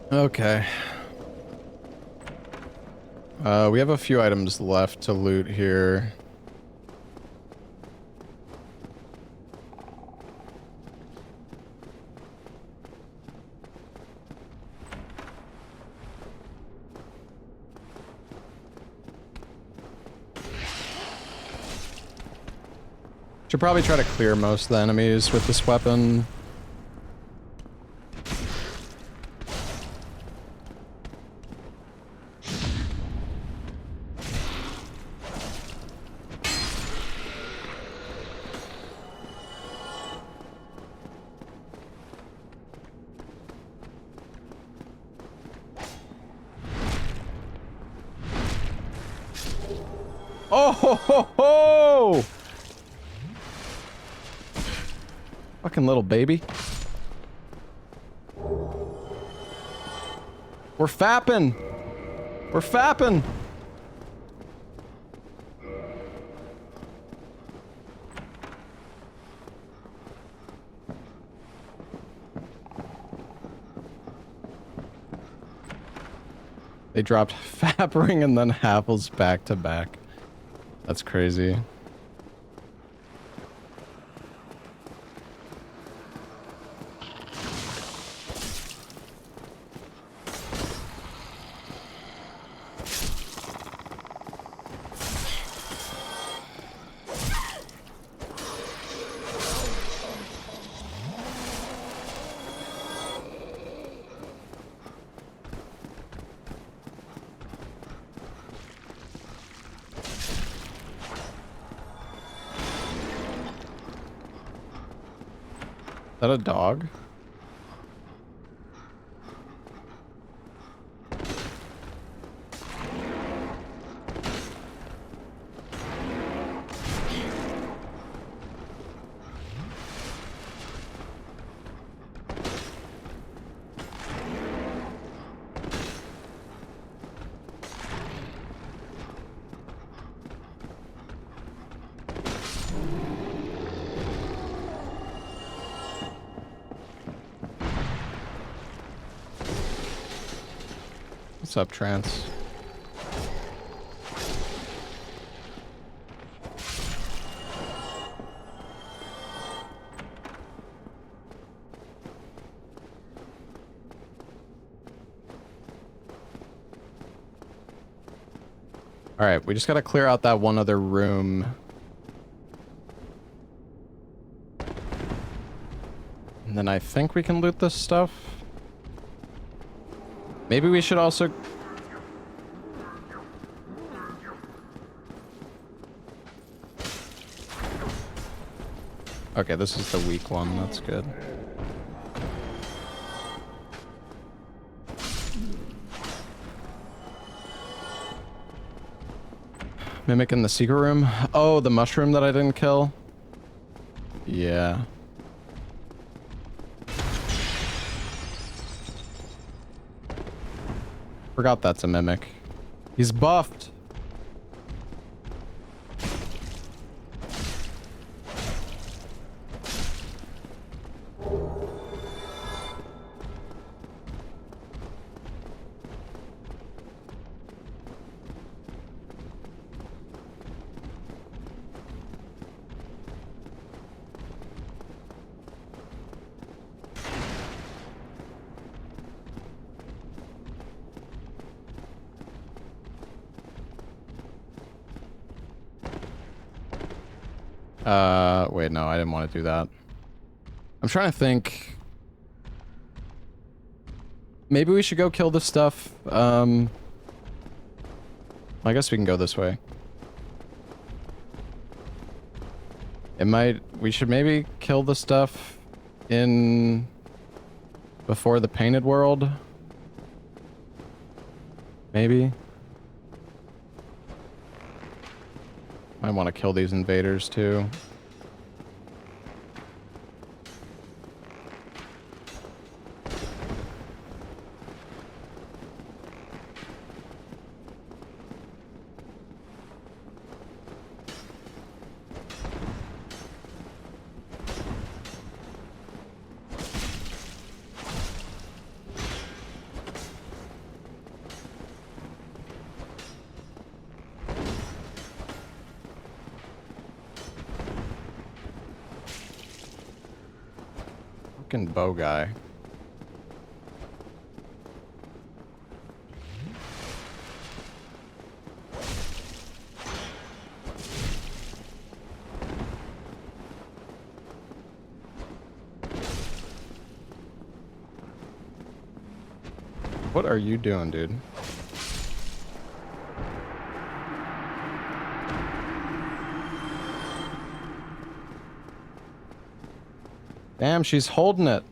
Okay. We have a few items left to loot here. Should probably try to clear most of the enemies with this weapon. Oh ho ho ho! Fucking little baby. We're fapping! We're fapping! They dropped Fappering and then Happles back to back. That's crazy. Is that a dog? What's up, Trance? Alright, we just gotta clear out that one other room. And then I think we can loot this stuff. Maybe we should also... Okay, this is the weak one. That's good. Mimic in the secret room. Oh, the mushroom that I didn't kill. Yeah. Forgot that's a mimic. He's buffed. Wait, no, I didn't want to do that. I'm trying to think. Maybe we should go kill this stuff. I guess we can go this way. We should maybe kill the stuff before the painted world. Maybe. I want to kill these invaders too. Fucking bow guy. What are you doing, dude? Damn, she's holding it.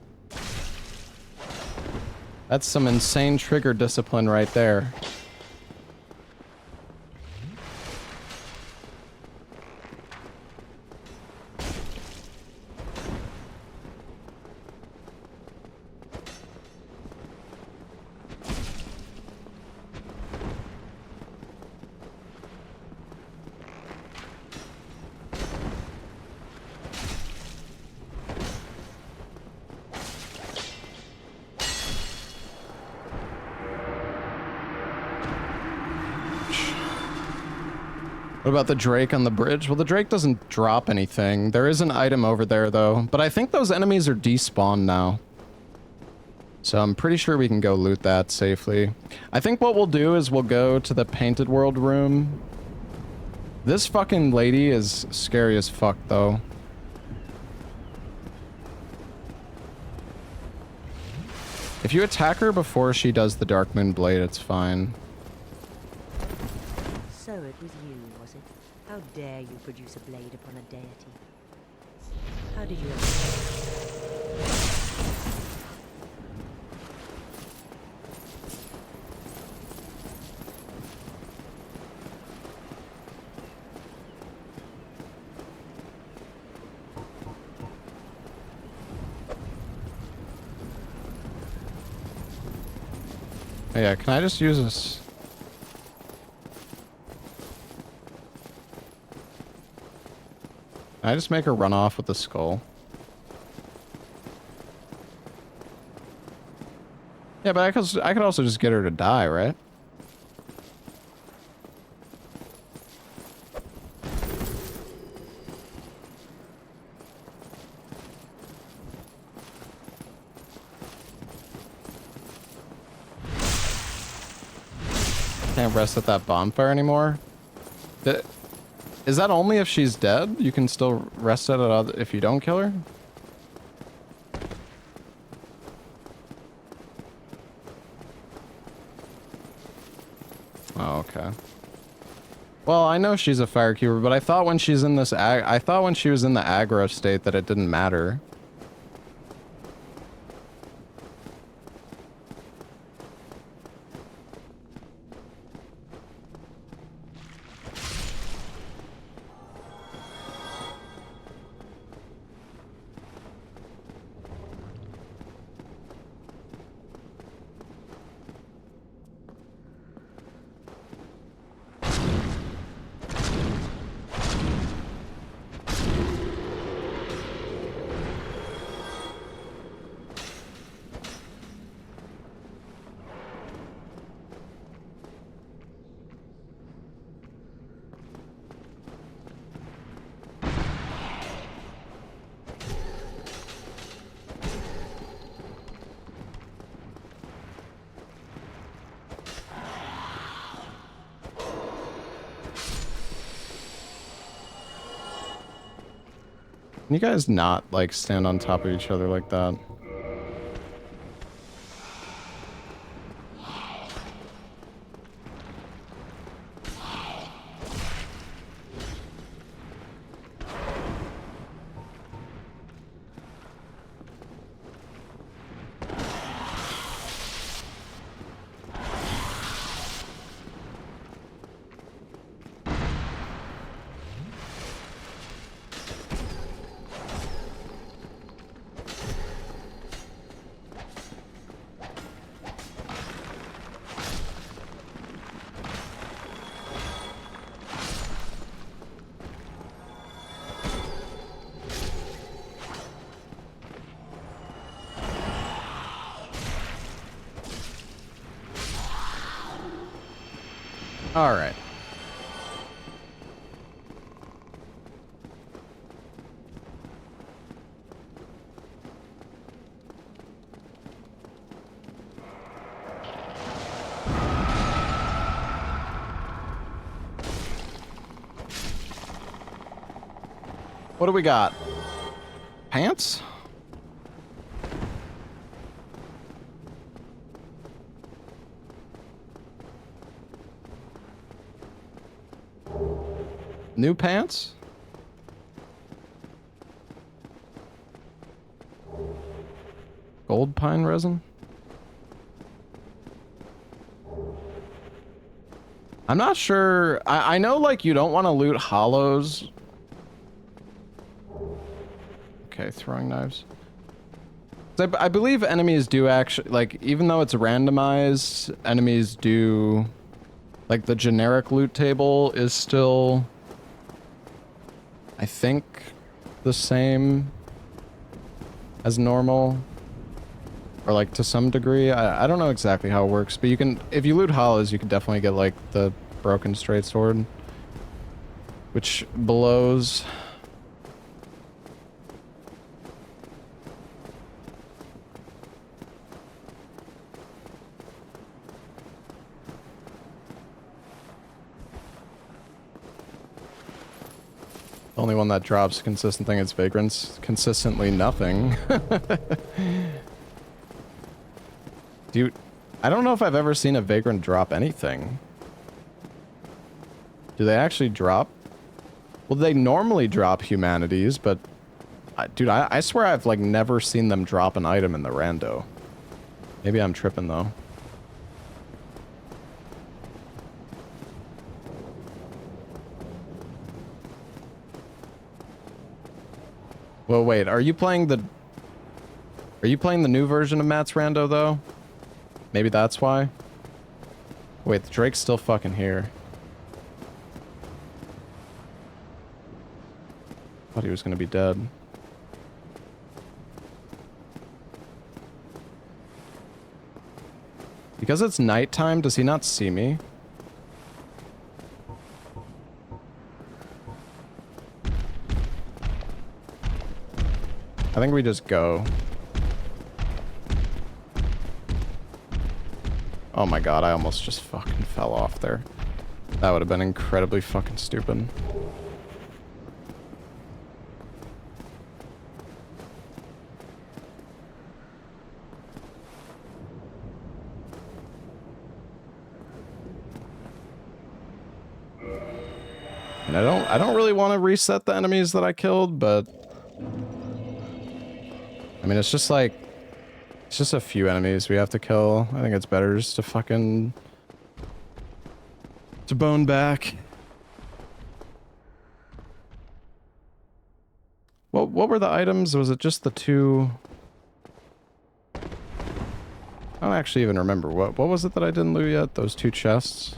That's some insane trigger discipline right there. What about the Drake on the bridge? Well, the Drake doesn't drop anything. There is an item over there, though. But I think those enemies are despawned now. So I'm pretty sure we can go loot that safely. I think what we'll do is we'll go to the Painted World room. This fucking lady is scary as fuck, though. If you attack her before she does the Dark Moon Blade, it's fine. So it was you, was it? How dare you produce a blade upon a deity? How did you... Oh, yeah, can I just use this? Can I just make her run off with the skull? Yeah, but I could also just get her to die, right? Can't rest at that bonfire anymore? Is that only if she's dead? You can still rest at it if you don't kill her? Oh, okay. Well, I know she's a firekeeper, but I thought when she's in this I thought when she was in the aggro state that it didn't matter. Can you guys not, like, stand on top of each other like that? All right. What do we got? Pants? New pants? Gold pine resin? I'm not sure. I know, like, you don't want to loot hollows. Okay, throwing knives. I believe enemies do actually, like, even though it's randomized, enemies do, like, the generic loot table is still, I think, the same as normal. Or, like, to some degree. I don't know exactly how it works, but you can, if you loot hollows, you can definitely get, like, the broken straight sword, which blows. The only one that drops consistent thing is vagrants. Consistently nothing. Dude, I don't know if I've ever seen a vagrant drop anything. Do they actually drop? Well, they normally drop humanities, but... dude, I swear I've, like, never seen them drop an item in the rando. Maybe I'm tripping, though. Well, wait, are you playing the new version of Matt's Rando, though? Maybe that's why? Wait, the Drake's still fucking here. Thought he was gonna be dead. Because it's nighttime, does he not see me? I think we just go. Oh my god, I almost just fucking fell off there. That would have been incredibly fucking stupid. And I don't really want to reset the enemies that I killed, but I mean, it's just like, it's just a few enemies we have to kill. I think it's better just to fucking to bone back. What were the items? Was it just the two? I don't actually even remember. What was it that I didn't loot yet? Those two chests?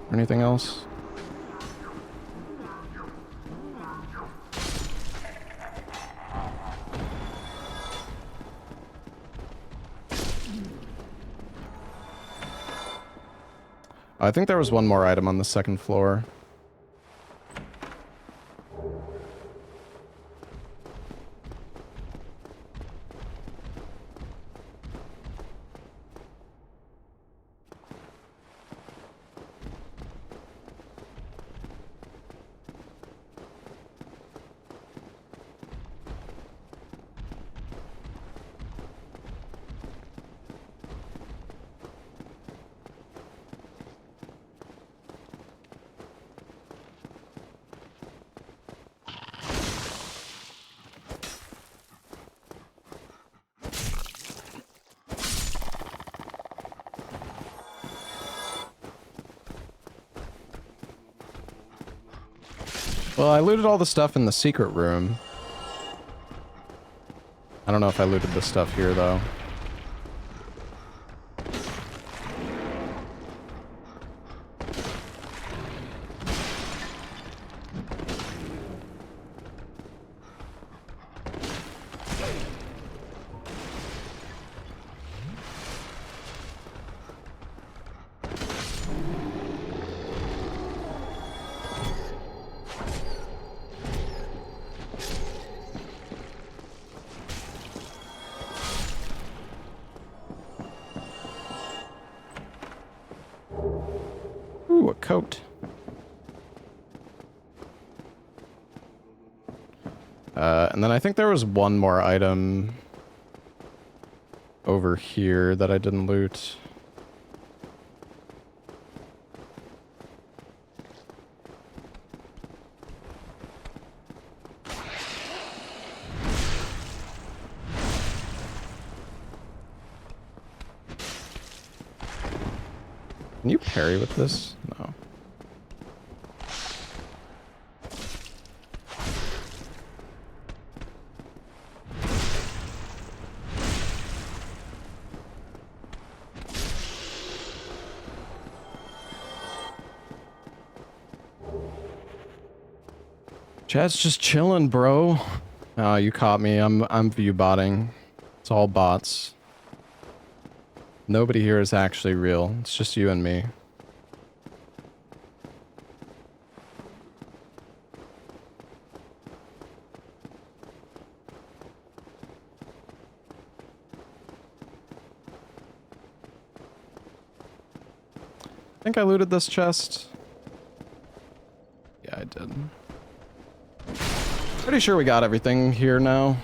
Or anything else? I think there was one more item on the second floor. Well, I looted all the stuff in the secret room. I don't know if I looted the stuff here, though. Ooh, a coat. And then I think there was one more item over here that I didn't loot. Can you parry with this? No. Chat's just chilling, bro. Oh, you caught me. I'm view botting. It's all bots. Nobody here is actually real. It's just you and me. I think I looted this chest. Yeah, I did. Pretty sure we got everything here now.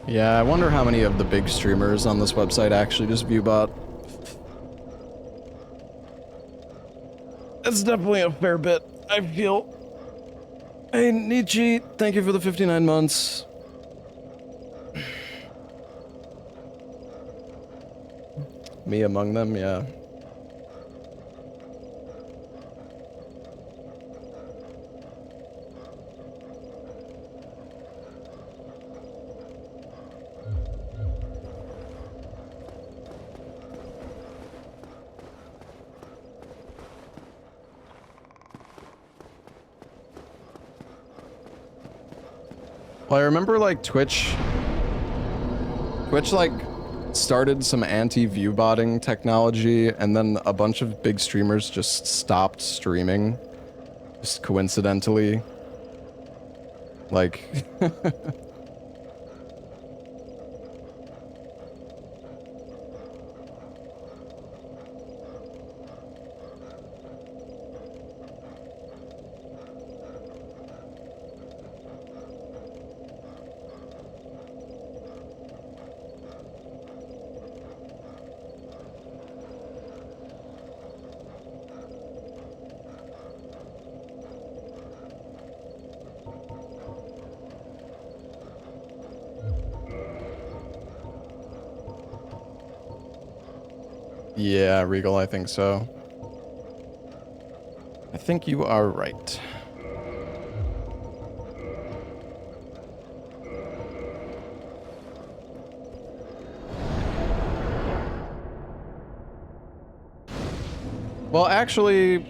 Yeah, I wonder how many of the big streamers on this website actually just view bot. It's definitely a fair bit, I feel. Hey, Nietzsche, thank you for the 59 months. Me among them, yeah. Well, I remember, like, Twitch, like, started some anti-view botting technology, and then a bunch of big streamers just stopped streaming. Just coincidentally. Like... Yeah, Regal, I think so. I think you are right. Well, actually...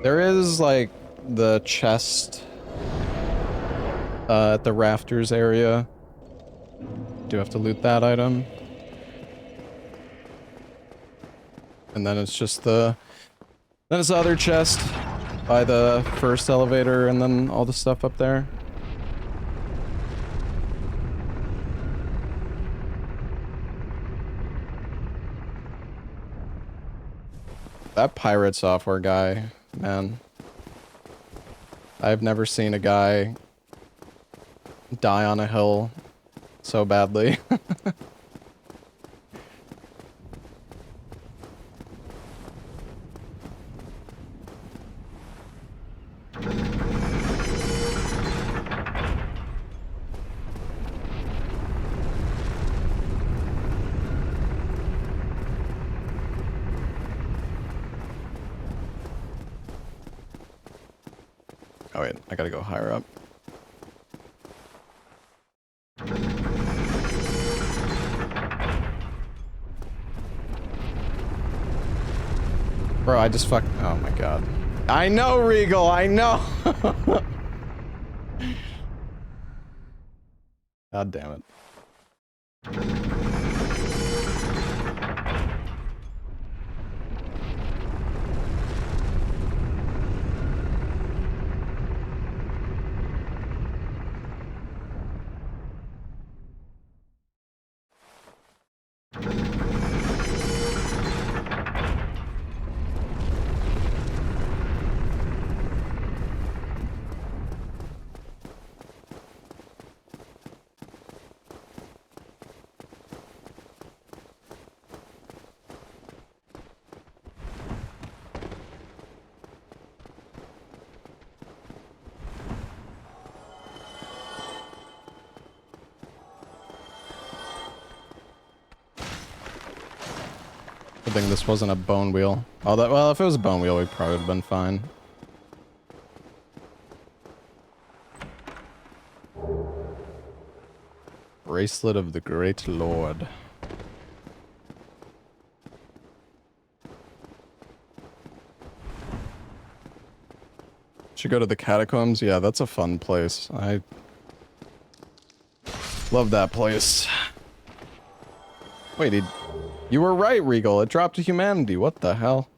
there is, like, the chest at the rafters area. Do have to loot that item. And then it's just the... then it's the other chest by the first elevator and then all the stuff up there. That pirate software guy, man. I've never seen a guy die on a hill so badly. Oh wait, I gotta go higher up. Bro, I just fuck. Oh my god. I know, Regal, I know! God damn it. Good thing this wasn't a bone wheel. Although, well, if it was a bone wheel, we probably would have been fine. Bracelet of the Great Lord. Should go to the catacombs? Yeah, that's a fun place. I love that place. Wait, you were right, Regal. It dropped to humanity. What the hell?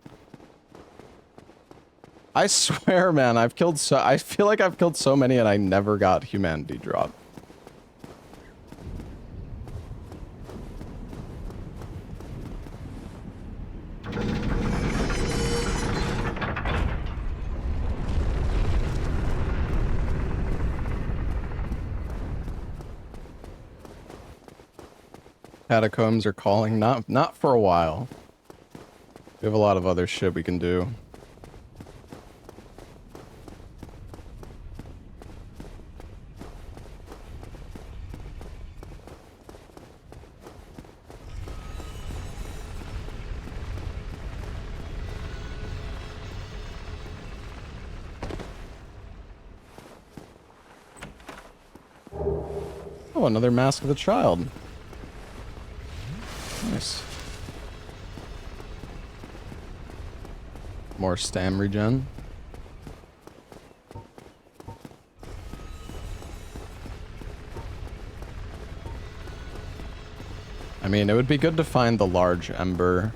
I swear, man, I feel like I've killed so many and I never got humanity drop. Catacombs are calling. Not for a while. We have a lot of other shit we can do. Oh, another Mask of the Child. Nice. More stam regen. I mean, it would be good to find the large ember.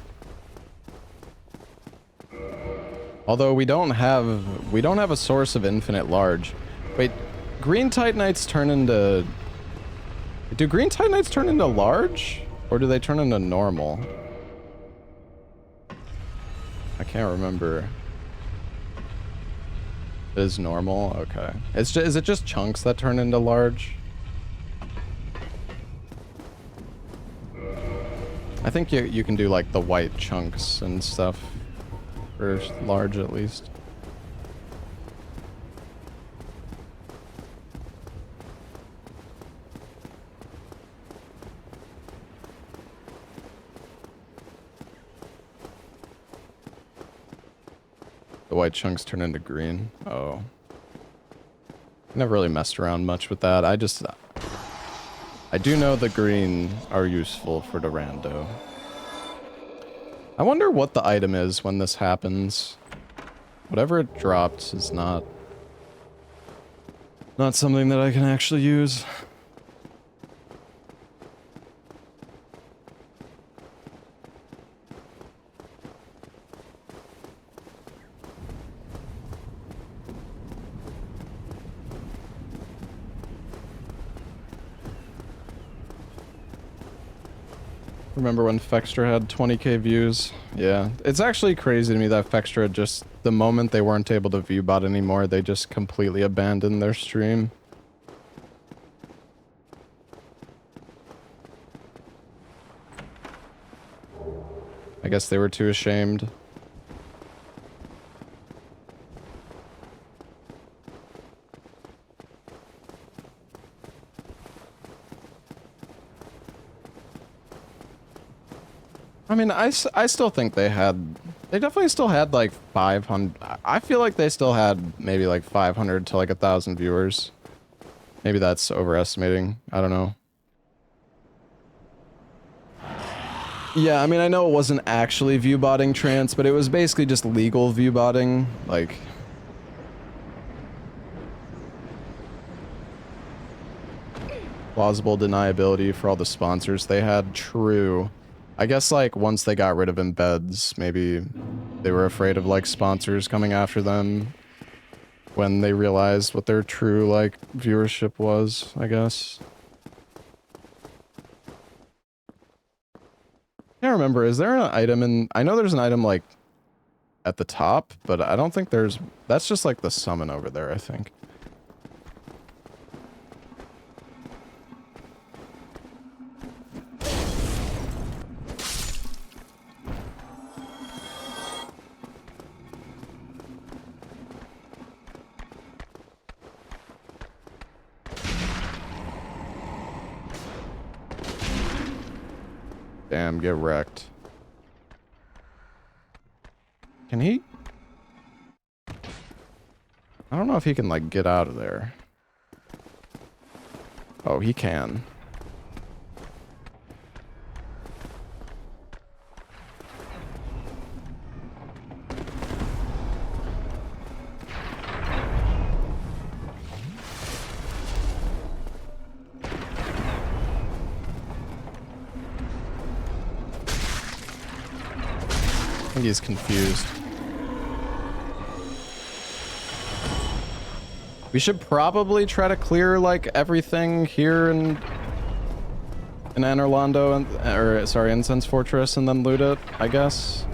Although we don't have a source of infinite large. Wait, green titanites turn into... Do green titanites turn into large? Or do they turn into normal? I can't remember. It is normal? Okay. Is it just chunks that turn into large? I think you can do like the white chunks and stuff. For large at least. white chunks turn into green. Oh. Never really messed around much with that. I do know the green are useful for the rando. I wonder what the item is when this happens. Whatever it dropped is not something that I can actually use. Remember when Fextra had 20k views? Yeah. It's actually crazy to me that Fextra just, the moment they weren't able to viewbot anymore, they just completely abandoned their stream. I guess they were too ashamed. I mean, I still think they definitely still had like 500. I feel like they still had maybe like 500 to like 1,000 viewers. Maybe that's overestimating. I don't know. Yeah, I mean, I know it wasn't actually viewbotting trance, but it was basically just legal viewbotting. Like, plausible deniability for all the sponsors they had. True. I guess, like, once they got rid of embeds, maybe they were afraid of, like, sponsors coming after them when they realized what their true, like, viewership was, I guess. I can't remember, is there an item in... I know there's an item, like, at the top, but I don't think there's... That's just, like, the summon over there, I think. Damn, get wrecked. Can he? I don't know if he can, like, get out of there. Oh, he can. I think he's confused. We should probably try to clear, like, everything here in Anor Londo, or, sorry, Incense Fortress, and then loot it, I guess.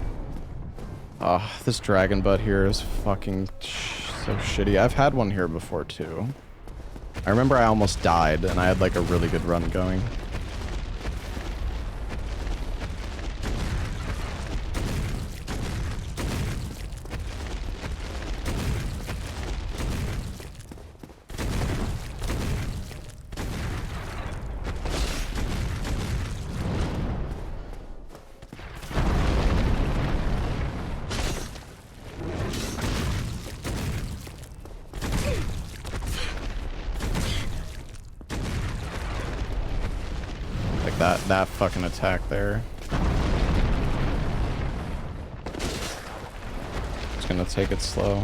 Ah, this dragon butt here is fucking so shitty. I've had one here before, too. I remember I almost died, and I had, like, a really good run going. That fucking attack there. Just gonna take it slow.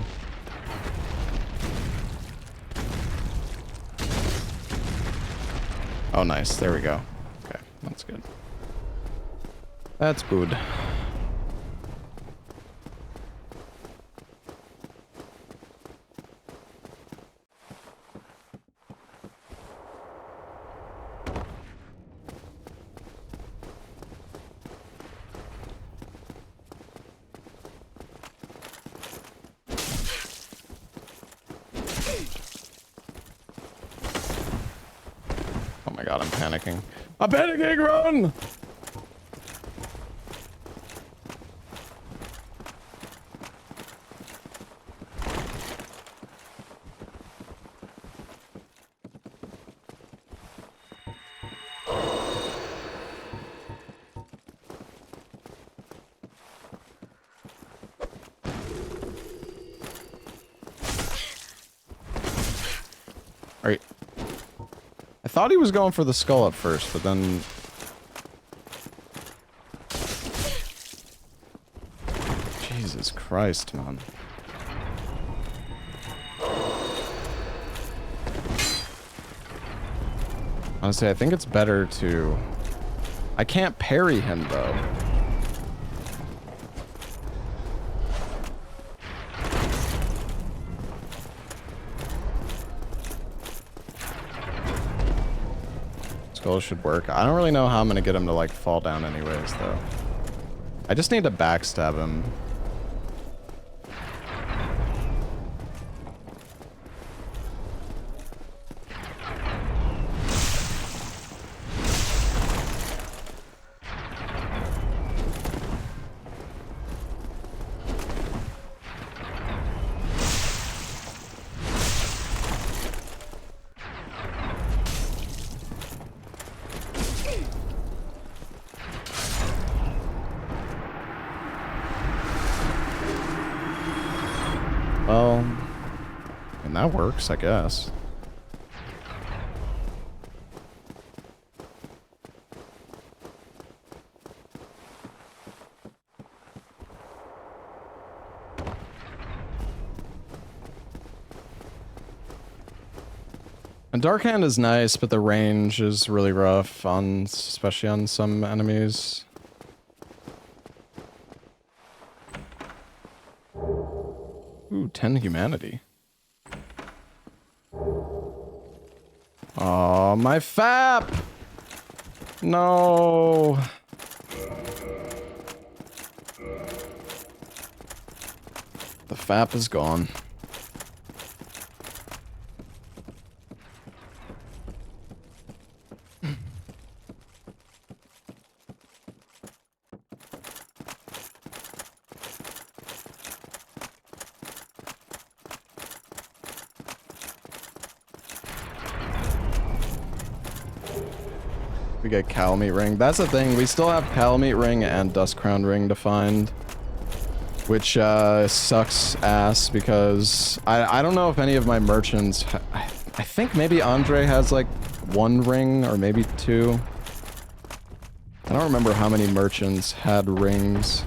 Oh, nice. There we go. Okay, that's good. That's good. I'm panicking, run! thought he was going for the skull at first, but then... Jesus Christ, man. Honestly, I think it's better to... I can't parry him, though. Skull should work. I don't really know how I'm gonna get him to, like, fall down anyways, though. I just need to backstab him. Well, and that works, I guess. And Dark Hand is nice, but the range is really rough on, especially on some enemies. Ooh, 10 humanity. Oh, my FAP! No. The FAP is gone. We get Calamite Ring. That's the thing. We still have Calamite Ring and Dust Crown Ring to find. Which sucks ass because I don't know if any of my merchants... I think maybe Andre has like 1 ring or maybe 2. I don't remember how many merchants had rings.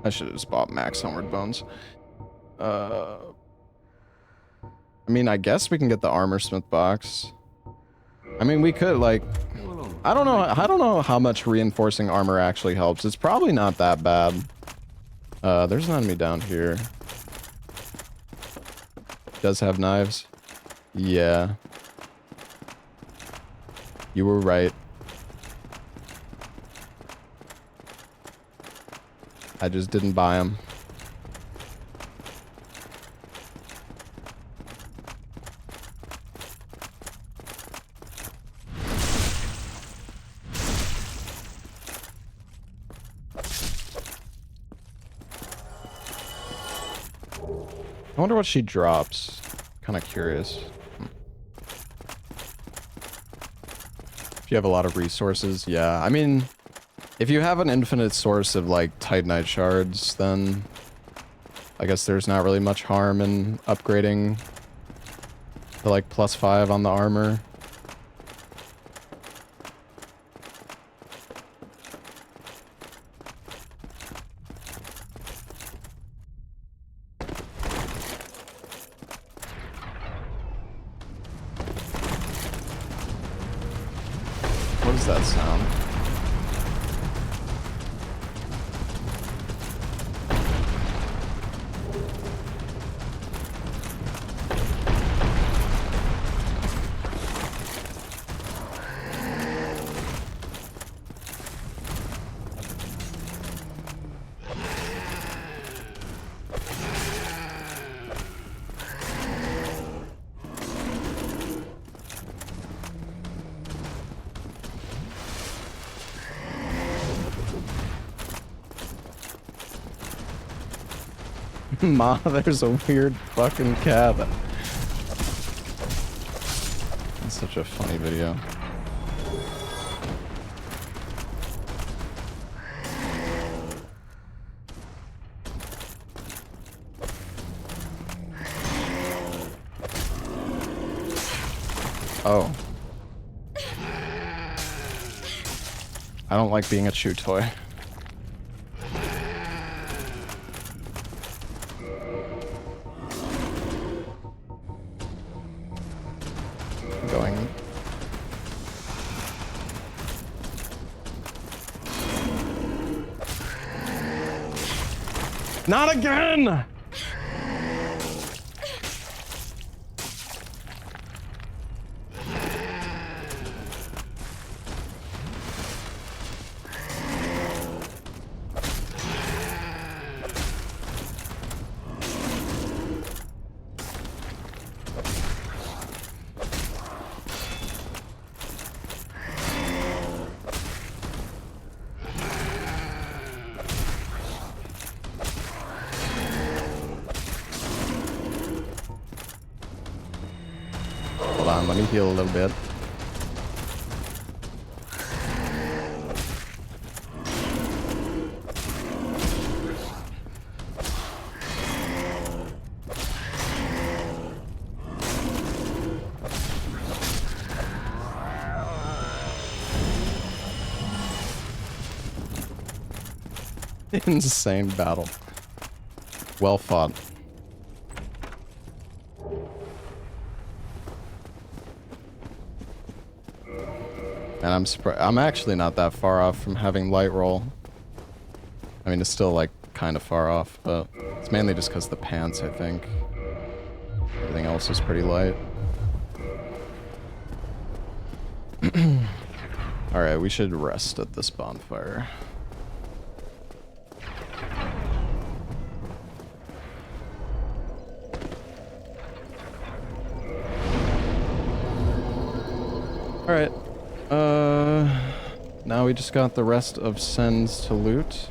I should have just bought Max Homeward Bones. I mean, I guess we can get the Armorsmith box. I mean, we could, like... I don't know how much reinforcing armor actually helps. It's probably not that bad. There's an enemy down here. Does have knives. Yeah. You were right. I just didn't buy them. I wonder what she drops. Kind of curious. If you have a lot of resources, yeah. I mean... If you have an infinite source of, like, Titanite shards, then I guess there's not really much harm in upgrading to, like, +5 on the armor. What does that sound? Ma, there's a weird fucking cat. That's such a funny video. Oh. I don't like being a chew toy. Going. Not again! Hold on, let me heal a little bit. Insane battle. Well fought. And I'm surprised. I'm actually not that far off from having light roll. I mean, it's still like kind of far off, but it's mainly just because of the pants, I think. Everything else is pretty light. Alright, we should rest at this bonfire. Alright. Now we just got the rest of Sens to loot.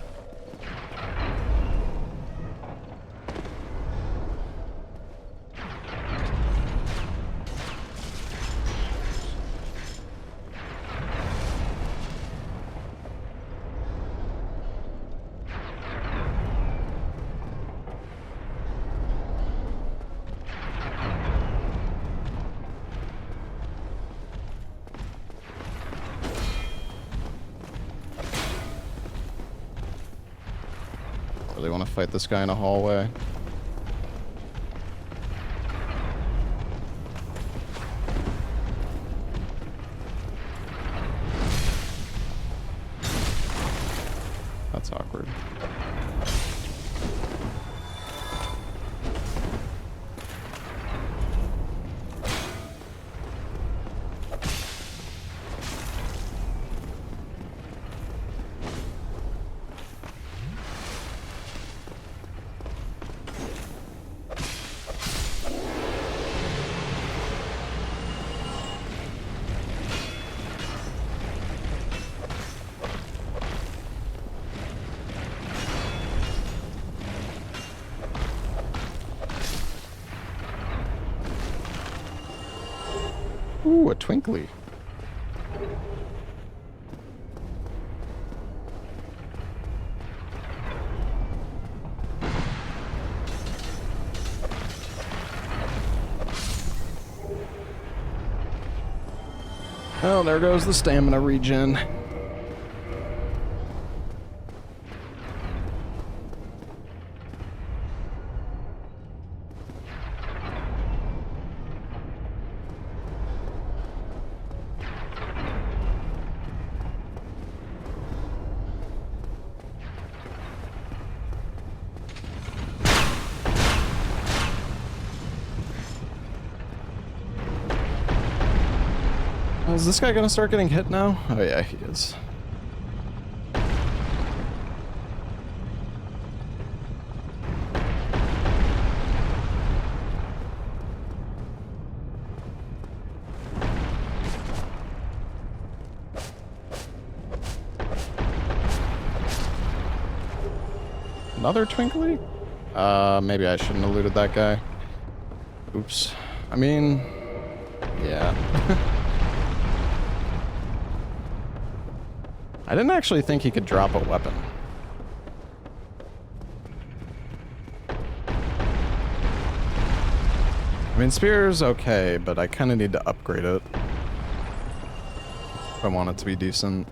Really want to fight this guy in a hallway. That's awkward. Ooh, a twinkly. Oh, there goes the stamina regen. Is this guy gonna start getting hit now? Oh yeah, he is. Another twinkly? Maybe I shouldn't have looted that guy. Oops. I mean, yeah. I didn't actually think he could drop a weapon. I mean, spear's okay, but I kind of need to upgrade it. I want it to be decent.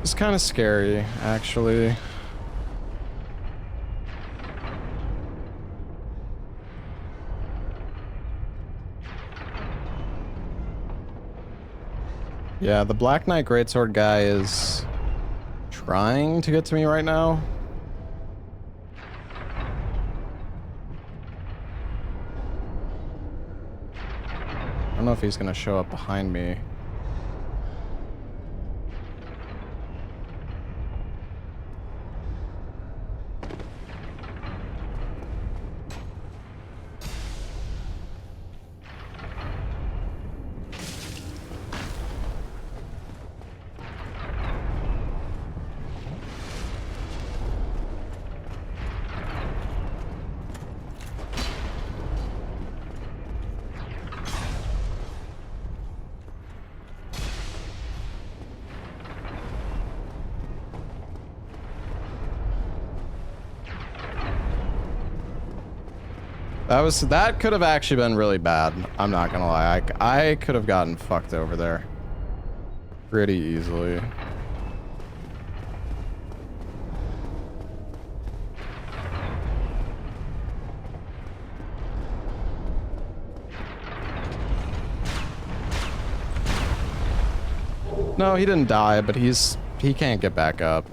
It's kind of scary, actually. Yeah, the Black Knight Greatsword guy is trying to get to me right now. I don't know if he's gonna show up behind me. That could have actually been really bad. I'm not gonna lie. I could have gotten fucked over there pretty easily. No, he didn't die, but he can't get back up.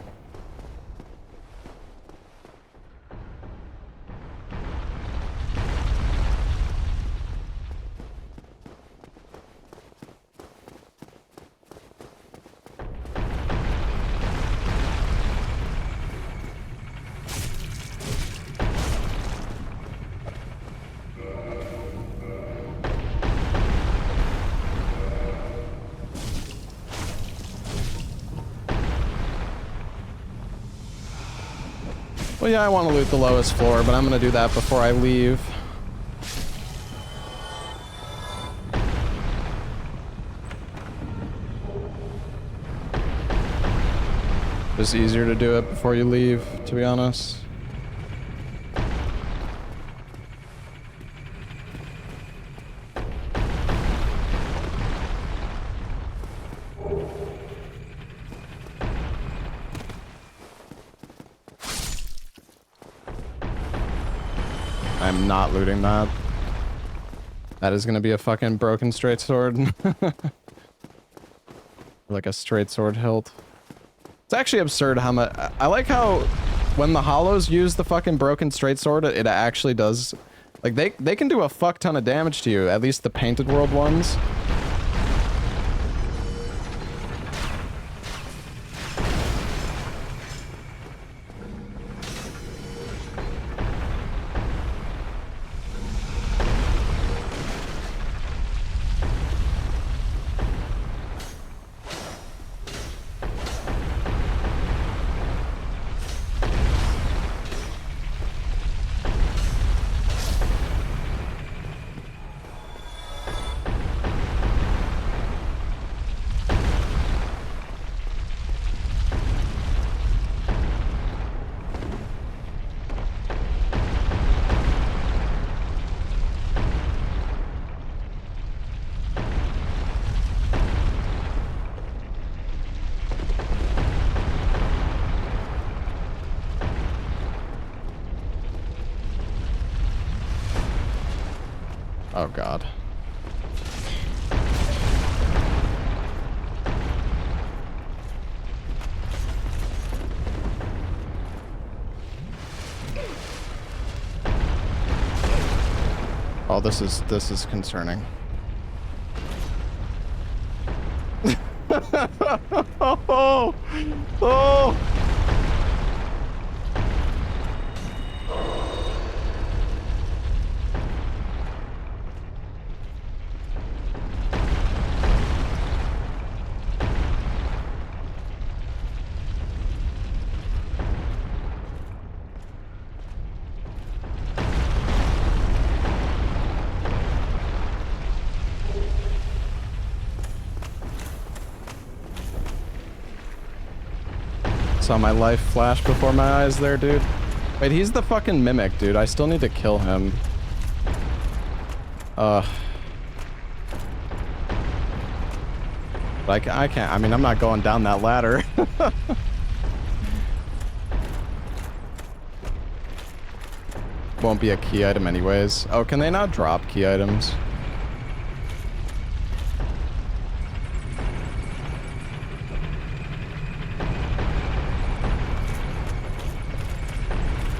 Well, yeah, I want to loot the lowest floor, but I'm going to do that before I leave. It's easier to do it before you leave, to be honest. I'm not looting that. That is gonna be a fucking broken straight sword. Like a straight sword hilt. It's actually absurd how much... I like how when the hollows use the fucking broken straight sword, it actually does... Like, they can do a fuck ton of damage to you, at least the Painted World ones. Oh god. Oh, this is concerning. Oh! Oh! Saw my life flash before my eyes there, dude. Wait, he's the fucking mimic, dude. I still need to kill him. Like, I can't. I mean, I'm not going down that ladder. Won't be a key item anyways. Oh, can they not drop key items?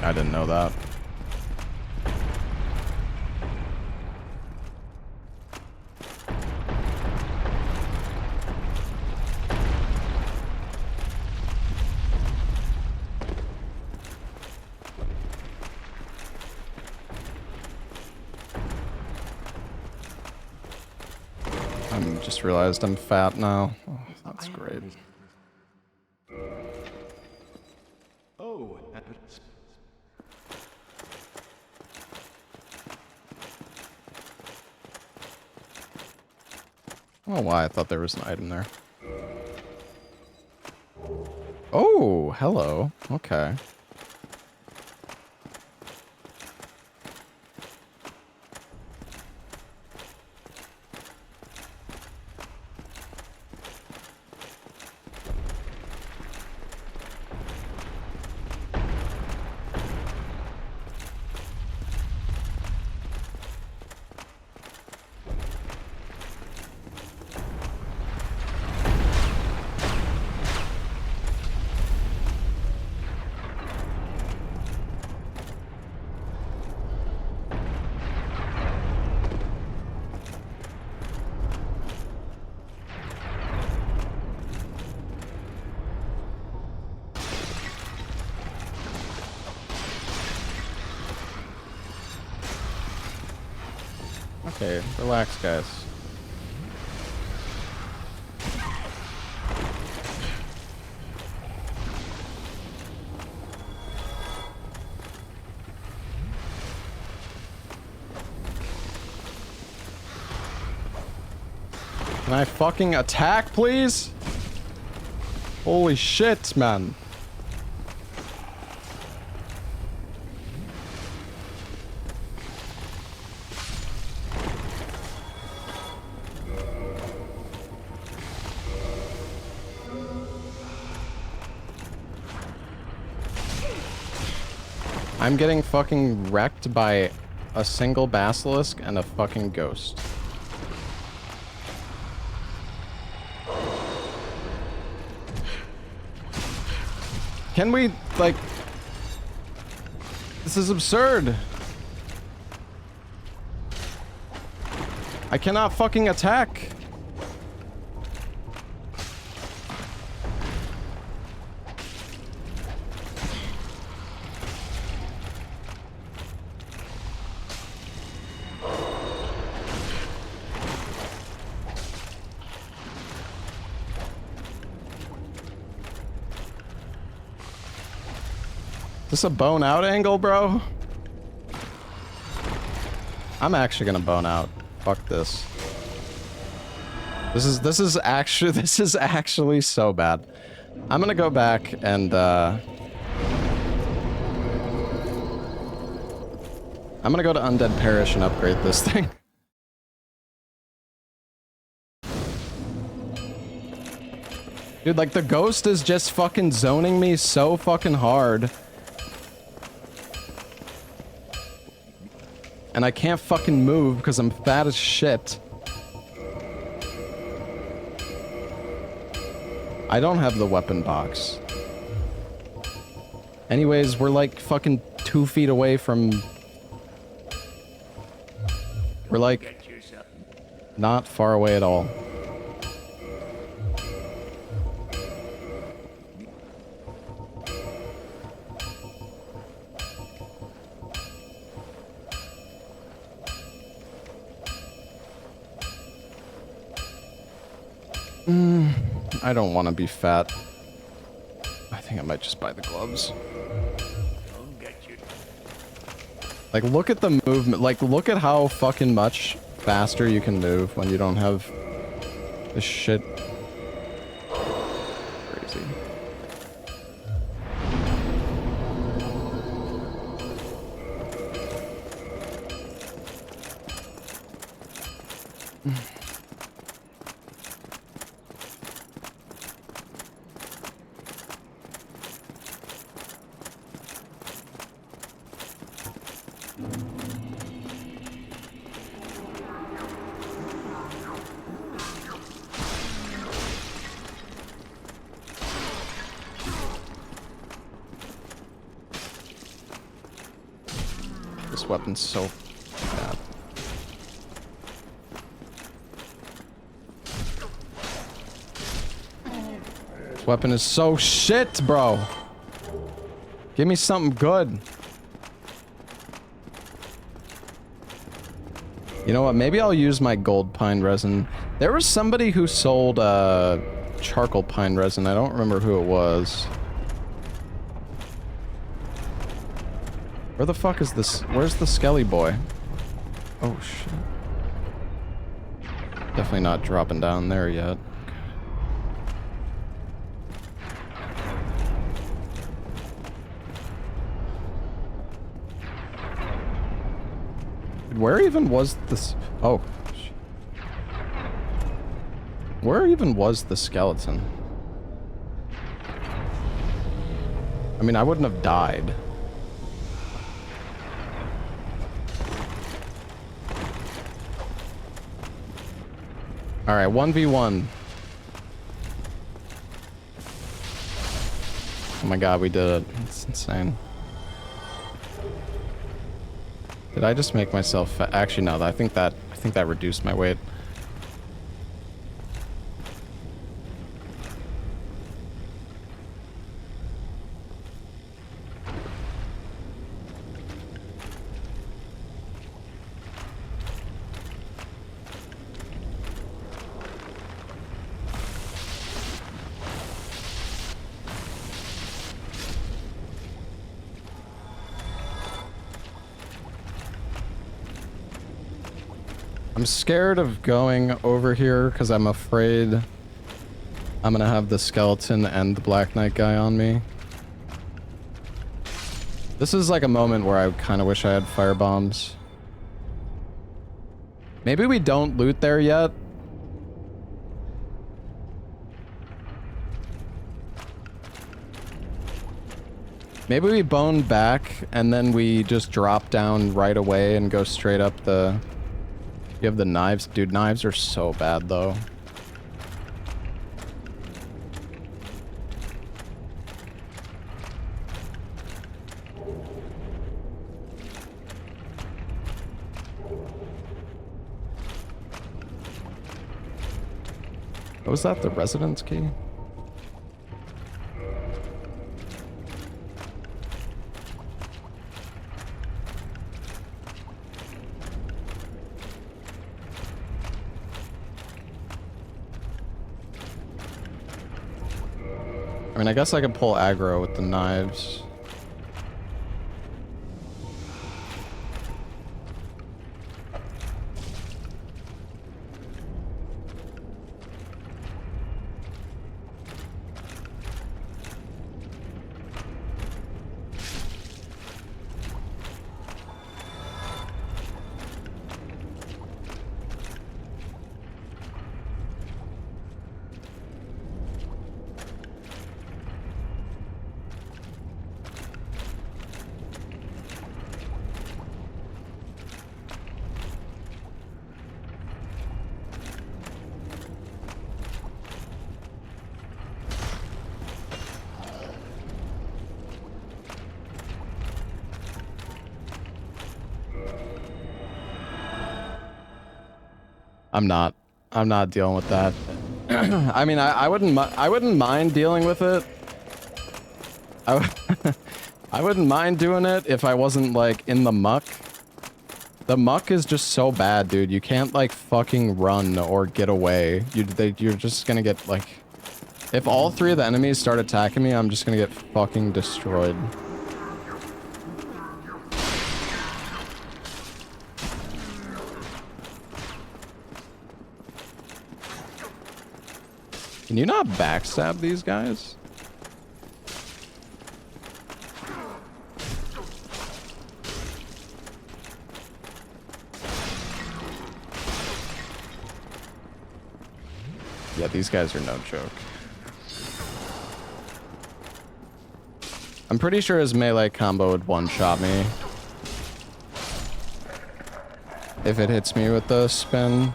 I didn't know that. I just realized I'm fat now. Oh, that's great. Oh, I don't know why I thought there was an item there. Oh, hello. Okay. Okay, relax, guys. Can I fucking attack, please? Holy shit, man. I'm getting fucking wrecked by a single basilisk and a fucking ghost. Can we, like... This is absurd. I cannot fucking attack. Is this a bone out angle, bro? I'm actually gonna bone out. Fuck this. This is actually so bad. I'm gonna go back and I'm gonna go to Undead Parish and upgrade this thing. Dude, like the ghost is just fucking zoning me so fucking hard. And I can't fucking move because I'm fat as shit. I don't have the weapon box. Anyways, we're like fucking 2 feet away from... We're like... not far away at all. I don't want to be fat. I think I might just buy the gloves. Like, look at the movement. Like, look at how fucking much faster you can move when you don't have this shit. Crazy. This weapon's so bad. This weapon is so shit, bro. Give me something good. You know what? Maybe I'll use my gold pine resin. There was somebody who sold charcoal pine resin. I don't remember who it was. Where the fuck is this? Where's the Skelly boy? Oh shit. Definitely not dropping down there yet. Where even was this? Oh. Where even was the skeleton? I mean, I wouldn't have died. Alright, 1v1. Oh my god, we did it. It's insane. Did I just make myself fat? Actually, no, I think that reduced my weight. I'm scared of going over here because I'm afraid I'm gonna have the skeleton and the Black Knight guy on me. This is like a moment where I kind of wish I had fire bombs. Maybe we don't loot there yet. Maybe we bone back and then we just drop down right away and go straight up the... You have the knives? Dude, knives are so bad, though. Oh, was that the residence key? I mean, I guess I could pull aggro with the knives. I'm not dealing with that. I mean, I wouldn't mind dealing with it. I wouldn't mind doing it if I wasn't like in the muck. The muck is just so bad, dude. You can't like fucking run or get away. You're just gonna get like If all three of the enemies start attacking me, I'm just gonna get fucking destroyed. Can you not backstab these guys? Yeah, these guys are no joke. I'm pretty sure his melee combo would one-shot me. If it hits me with the spin.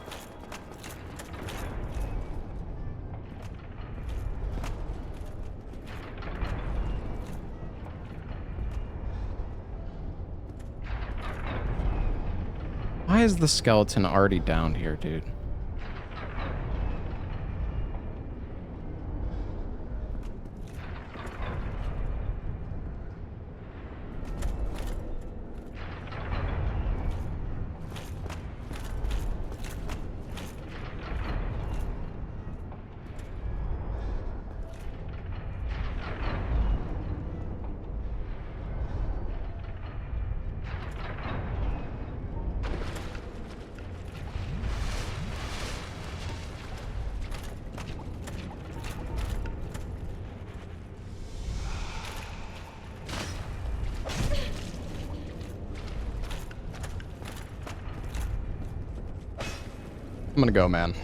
Why is the skeleton already down here, dude? I'm gonna go, man.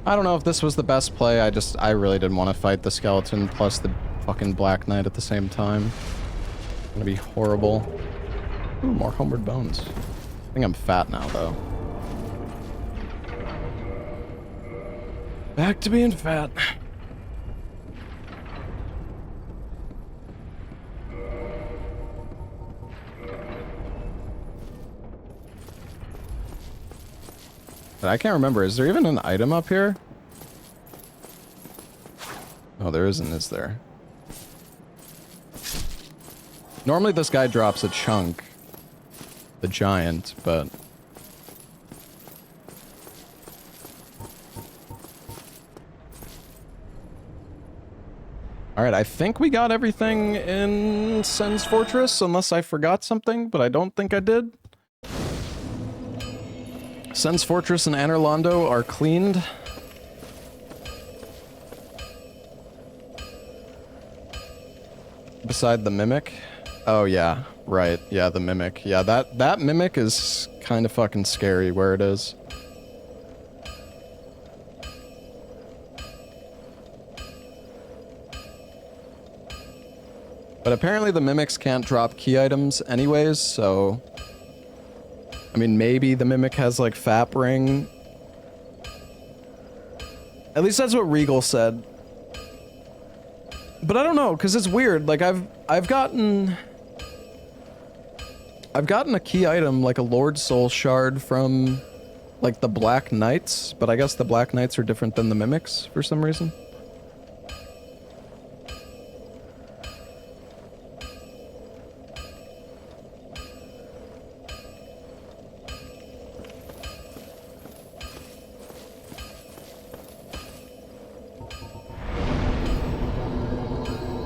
I don't know if this was the best play. I really didn't want to fight the skeleton plus the fucking Black Knight at the same time. It's gonna be horrible. Ooh, more homeward bones. I think I'm fat now, though. Back to being fat. But I can't remember. Is there even an item up here? Oh, there isn't, is there? Normally this guy drops a chunk. The giant, but... Alright, I think we got everything in Sen's Fortress, unless I forgot something, but I don't think I did. Sen's Fortress and Anor Londo are cleaned. Beside the Mimic. Oh yeah, right. Yeah, the Mimic. Yeah, that Mimic is kind of fucking scary where it is. But apparently the Mimics can't drop key items anyways, so... I mean, maybe the Mimic has, like, FAP ring. At least that's what Regal said. But I don't know, because it's weird. Like, I've gotten a key item, like a Lord Soul Shard from, like, the Black Knights. But I guess the Black Knights are different than the Mimics for some reason.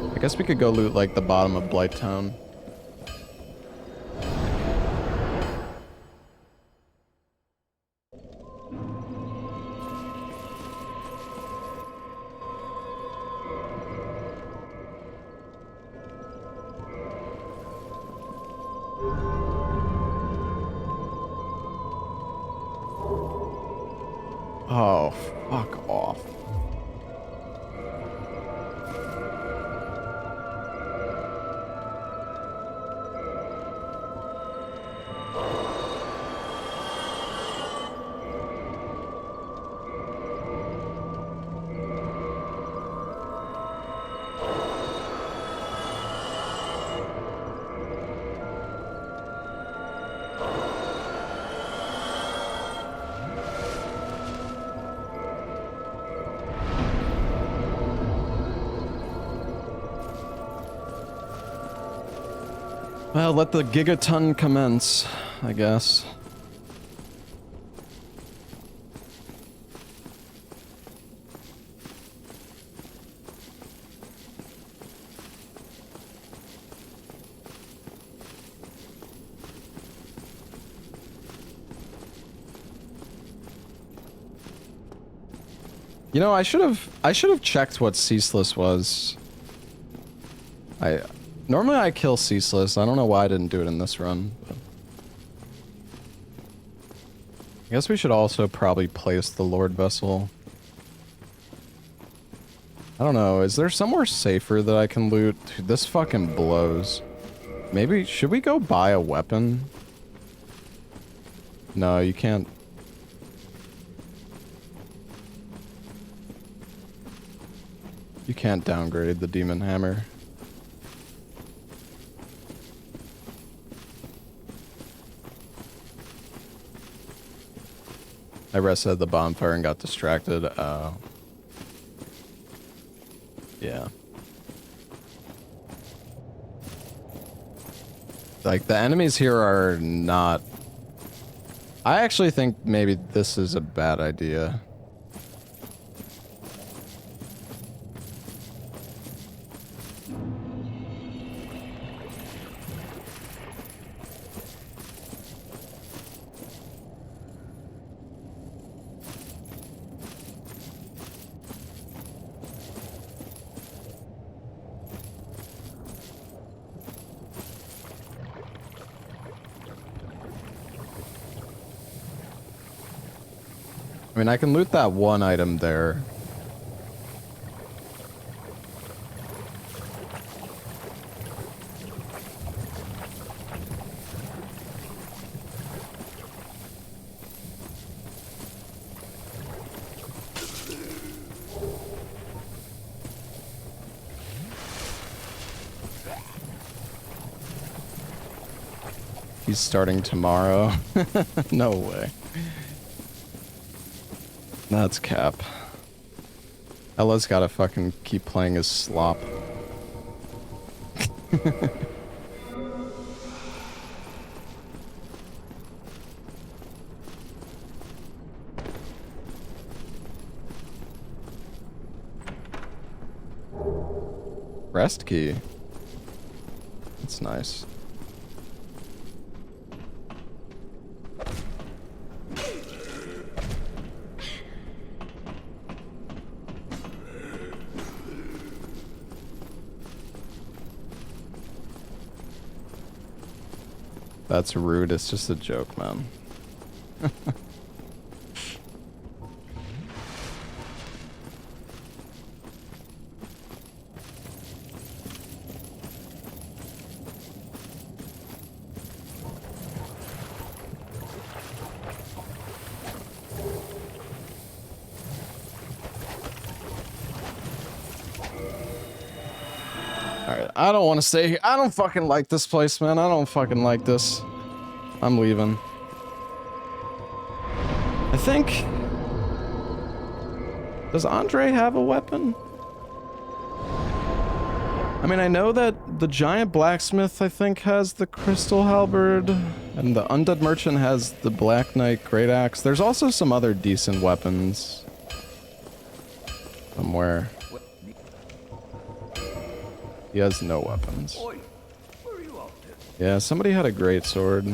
I guess we could go loot, like, the bottom of Blighttown. Oh, fuck off. Let the gigaton commence, I guess. You know, I should have checked what Ceaseless was. Normally I kill Ceaseless. I don't know why I didn't do it in this run. But I guess we should also probably place the Lord Vessel. I don't know. Is there somewhere safer that I can loot? Dude, this fucking blows. Maybe, should we go buy a weapon? No, you can't. You can't downgrade the Demon Hammer. I rested at the bonfire and got distracted. Yeah. Like, the enemies here are not... I actually think maybe this is a bad idea. I mean, I can loot that one item there. He's starting tomorrow. No way. That's cap. Ella's gotta fucking keep playing his slop. Rest key. That's nice. That's rude. It's just a joke, man. Alright, I don't want to stay here. I don't fucking like this place, man. I don't fucking like this. I'm leaving. I think... Does Andre have a weapon? I mean, I know that the giant blacksmith, I think, has the crystal halberd, and the undead merchant has the Black Knight great axe. There's also some other decent weapons somewhere. He has no weapons. Yeah, somebody had a great sword.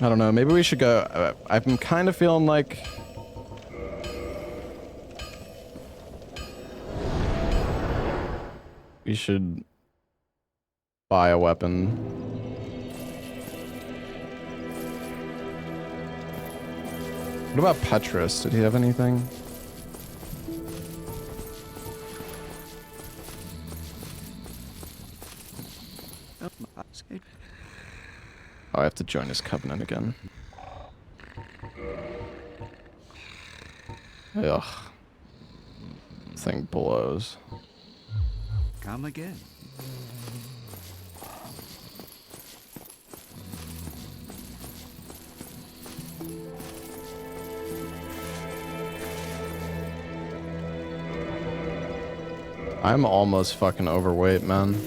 I don't know, maybe we should go... I'm kind of feeling like... we should... buy a weapon. What about Petrus? Did he have anything? Oh, I have to join his covenant again. Ugh. think blows. Come again. I'm almost fucking overweight, man.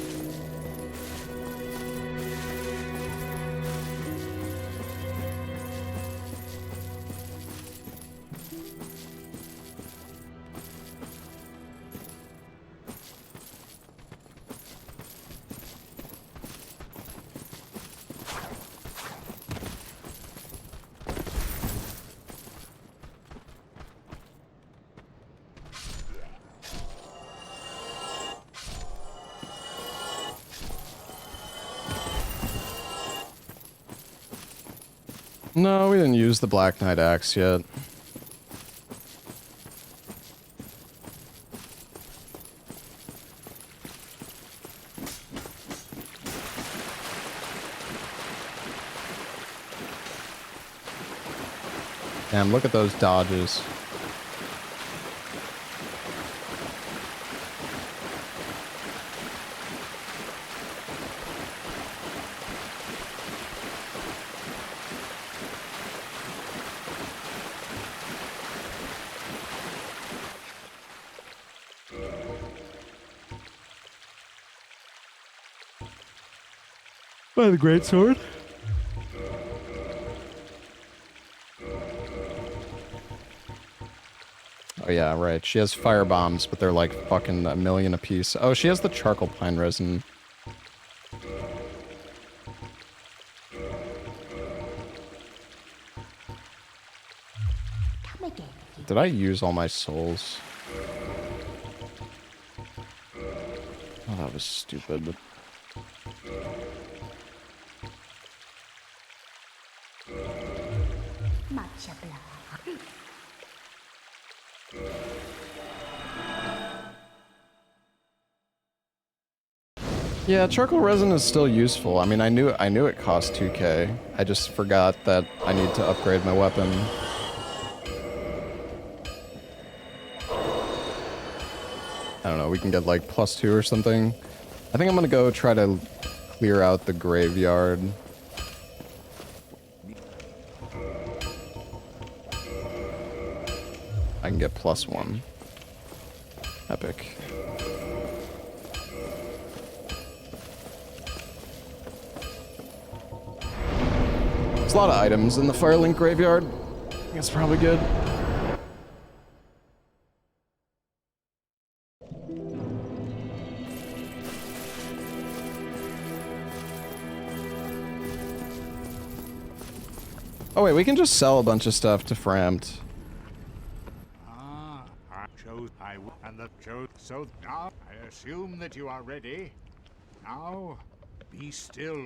No, we didn't use the Black Knight axe yet. Damn, look at those dodges. By the great sword. Oh yeah, right. She has fire bombs, but they're like fucking a million apiece. Oh, she has the charcoal pine resin. Did I use all my souls? Oh, that was stupid. Yeah, charcoal resin is still useful. I mean, I knew it cost 2k. I just forgot that I need to upgrade my weapon. I don't know, we can get like +2 or something. I think I'm gonna go try to clear out the graveyard. I can get +1. Epic. There's a lot of items in the Firelink graveyard. I think it's probably good. Oh wait, we can just sell a bunch of stuff to Framt. So now I assume that you are ready. Now, be still.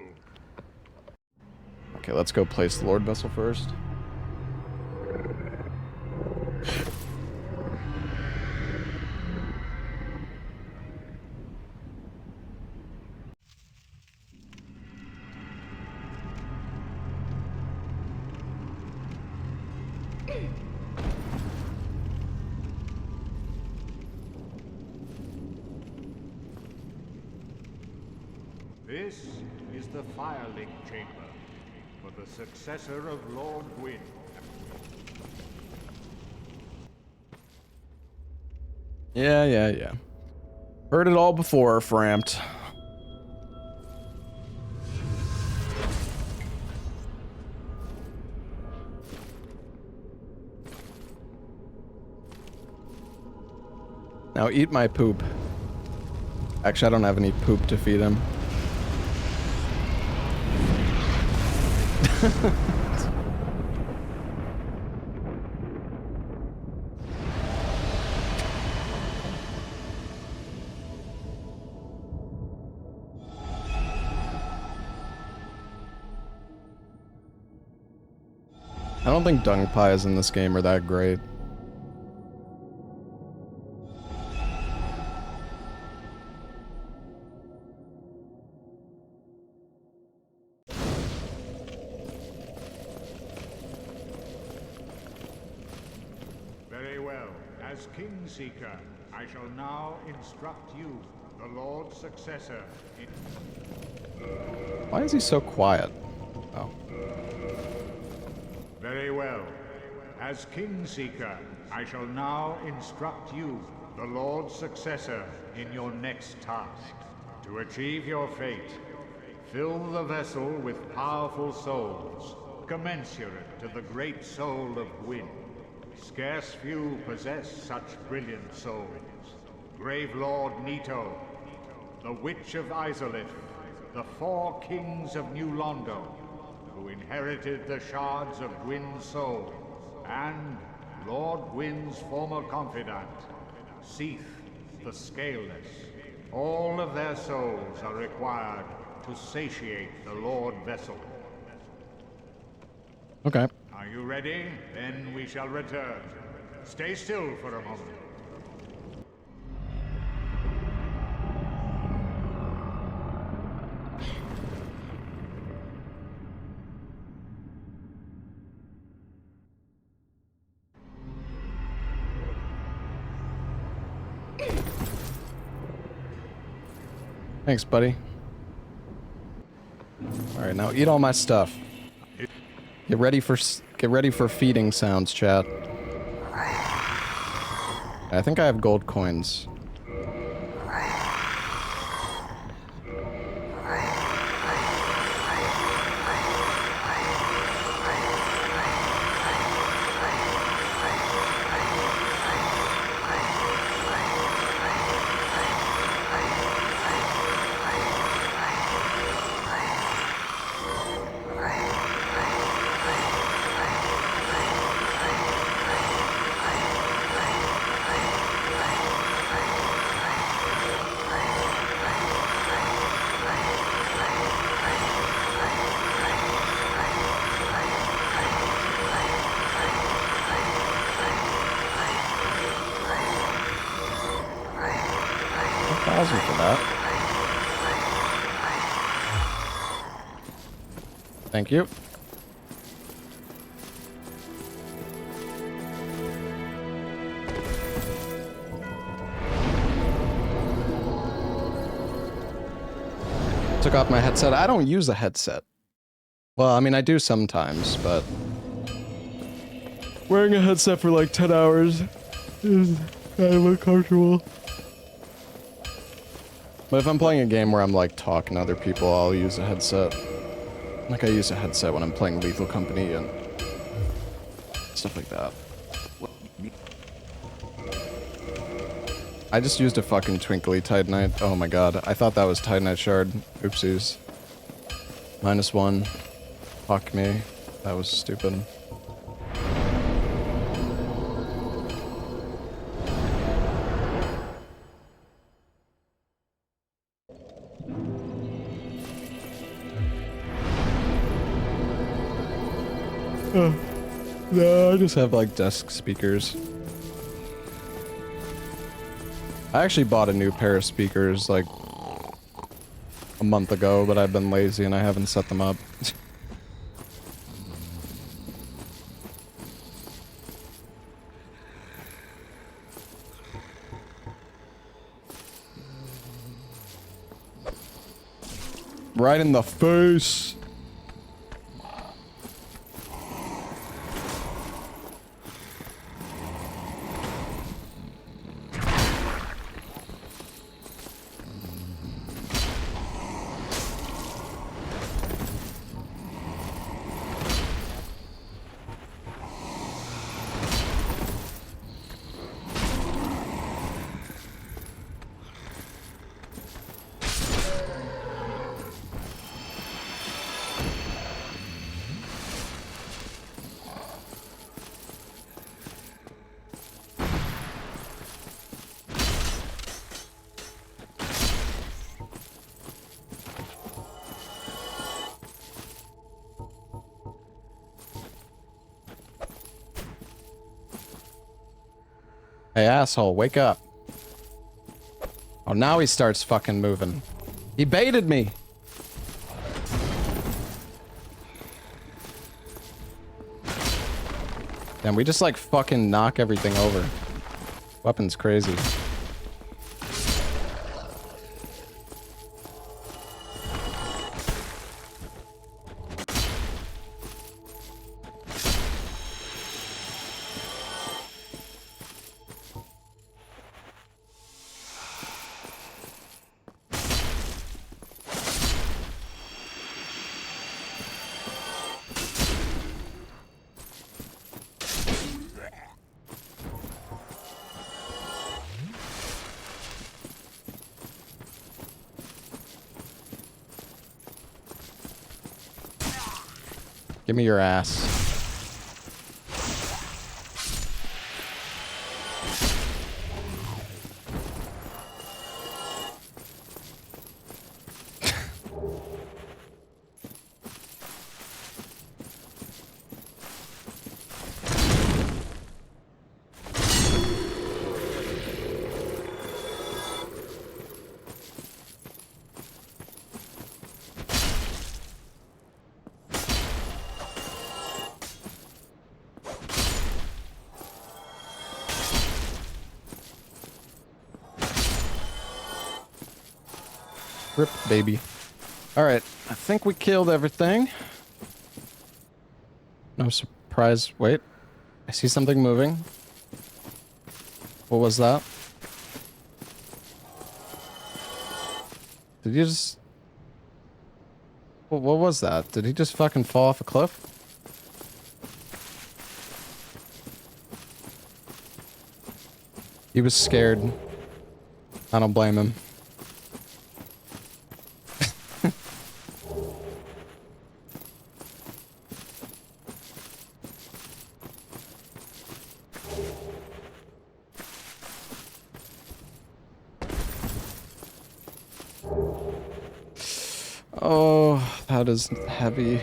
Okay, let's go place the Lord Vessel first. This is the Firelink chamber for the successor of Lord Gwyn. Yeah. Heard it all before, Framt. Now eat my poop. Actually, I don't have any poop to feed him. I don't think dung pies in this game are that great. Very well. As Kingseeker, I shall now instruct you, the Lord's successor, in... Why is he so quiet? Oh. Very well. As Kingseeker, I shall now instruct you, the Lord's successor, in your next task. To achieve your fate, fill the vessel with powerful souls, commensurate to the great soul of Gwyn. Scarce few possess such brilliant souls. Grave Lord Nito, the Witch of Izalith, the 4 kings of New Londo, who inherited the shards of Gwyn's soul, and Lord Gwyn's former confidant, Seath the Scaleless. All of their souls are required to satiate the Lord Vessel. Okay. Are you ready? Then we shall return. Stay still for a moment. Thanks, buddy. Alright, now eat all my stuff. Get ready for feeding sounds, chat. I think I have gold coins. For that. Thank you. Took off my headset. I don't use a headset. Well, I mean, I do sometimes, but wearing a headset for like 10 hours is kind of uncomfortable. But if I'm playing a game where I'm like talking to other people, I'll use a headset. Like I use a headset when I'm playing Lethal Company and stuff like that. I just used a fucking twinkly Titanite. Oh my god, I thought that was Titanite shard. Oopsies. -1. Fuck me. That was stupid. No, I just have like desk speakers. I actually bought a new pair of speakers like a month ago, but I've been lazy and I haven't set them up. Right in the face. Hey, asshole, wake up. Oh, now he starts fucking moving. He baited me. Damn, we just like fucking knock everything over. Weapon's crazy. Give me your ass. Rip, baby. Alright, I think we killed everything. No surprise. Wait. I see something moving. What was that? Did you just... What was that? Did he just fucking fall off a cliff? He was scared. I don't blame him. Oh, that is heavy.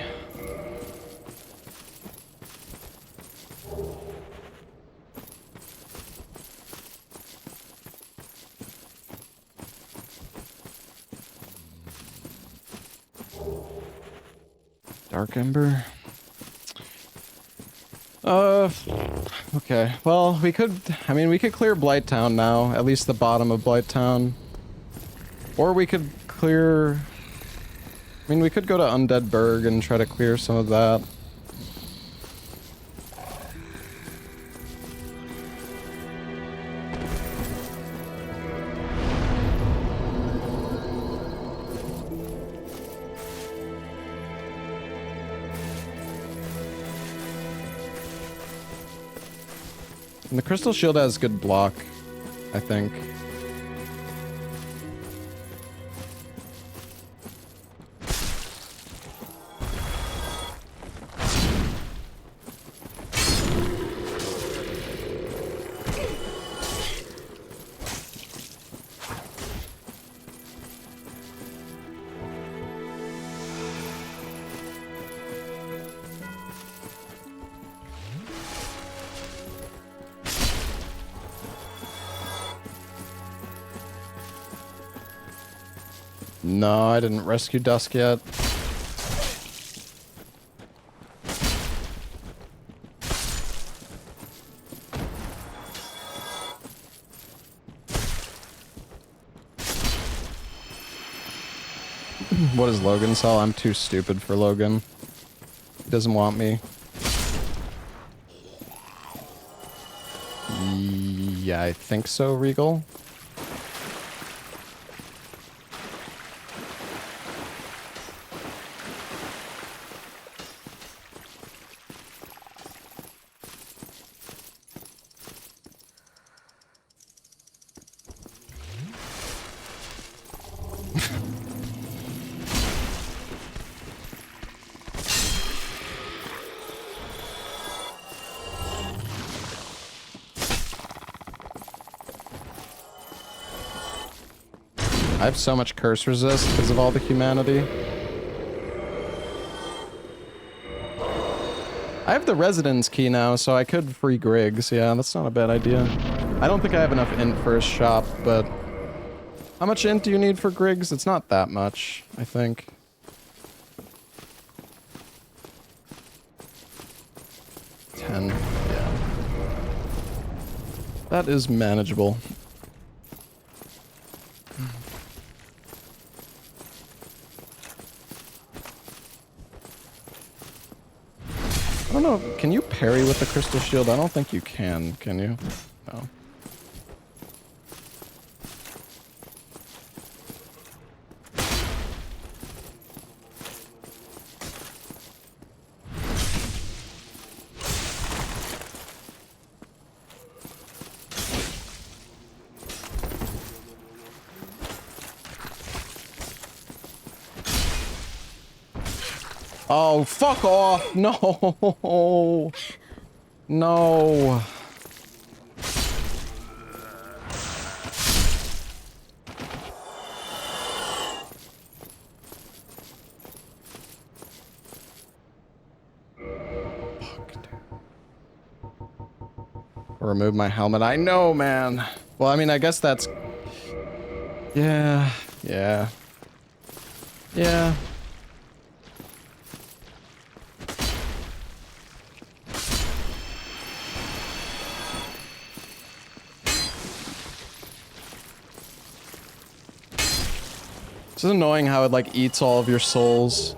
Dark Ember. Okay. Well, we could, I mean, we could clear Blight Town now, at least the bottom of Blight Town. Or we could clear... I mean, we could go to Undead Burg and try to clear some of that. And the Crystal Shield has good block, I think. No, I didn't rescue Dusk yet. What does Logan sell? I'm too stupid for Logan. He doesn't want me. Yeah, I think so, Regal. I have so much curse resist because of all the humanity. I have the residence key now, so I could free Griggs. Yeah, that's not a bad idea. I don't think I have enough int for a shop, but... How much int do you need for Griggs? It's not that much, I think. Yeah. That is manageable. I don't know, can you parry with the Crystal Shield? I don't think you can you? No. Oh, fuck off! No! No! Remove my helmet. I know, man. Well, I mean, I guess that's... Yeah. Yeah. Yeah. It's annoying how it, like, eats all of your souls.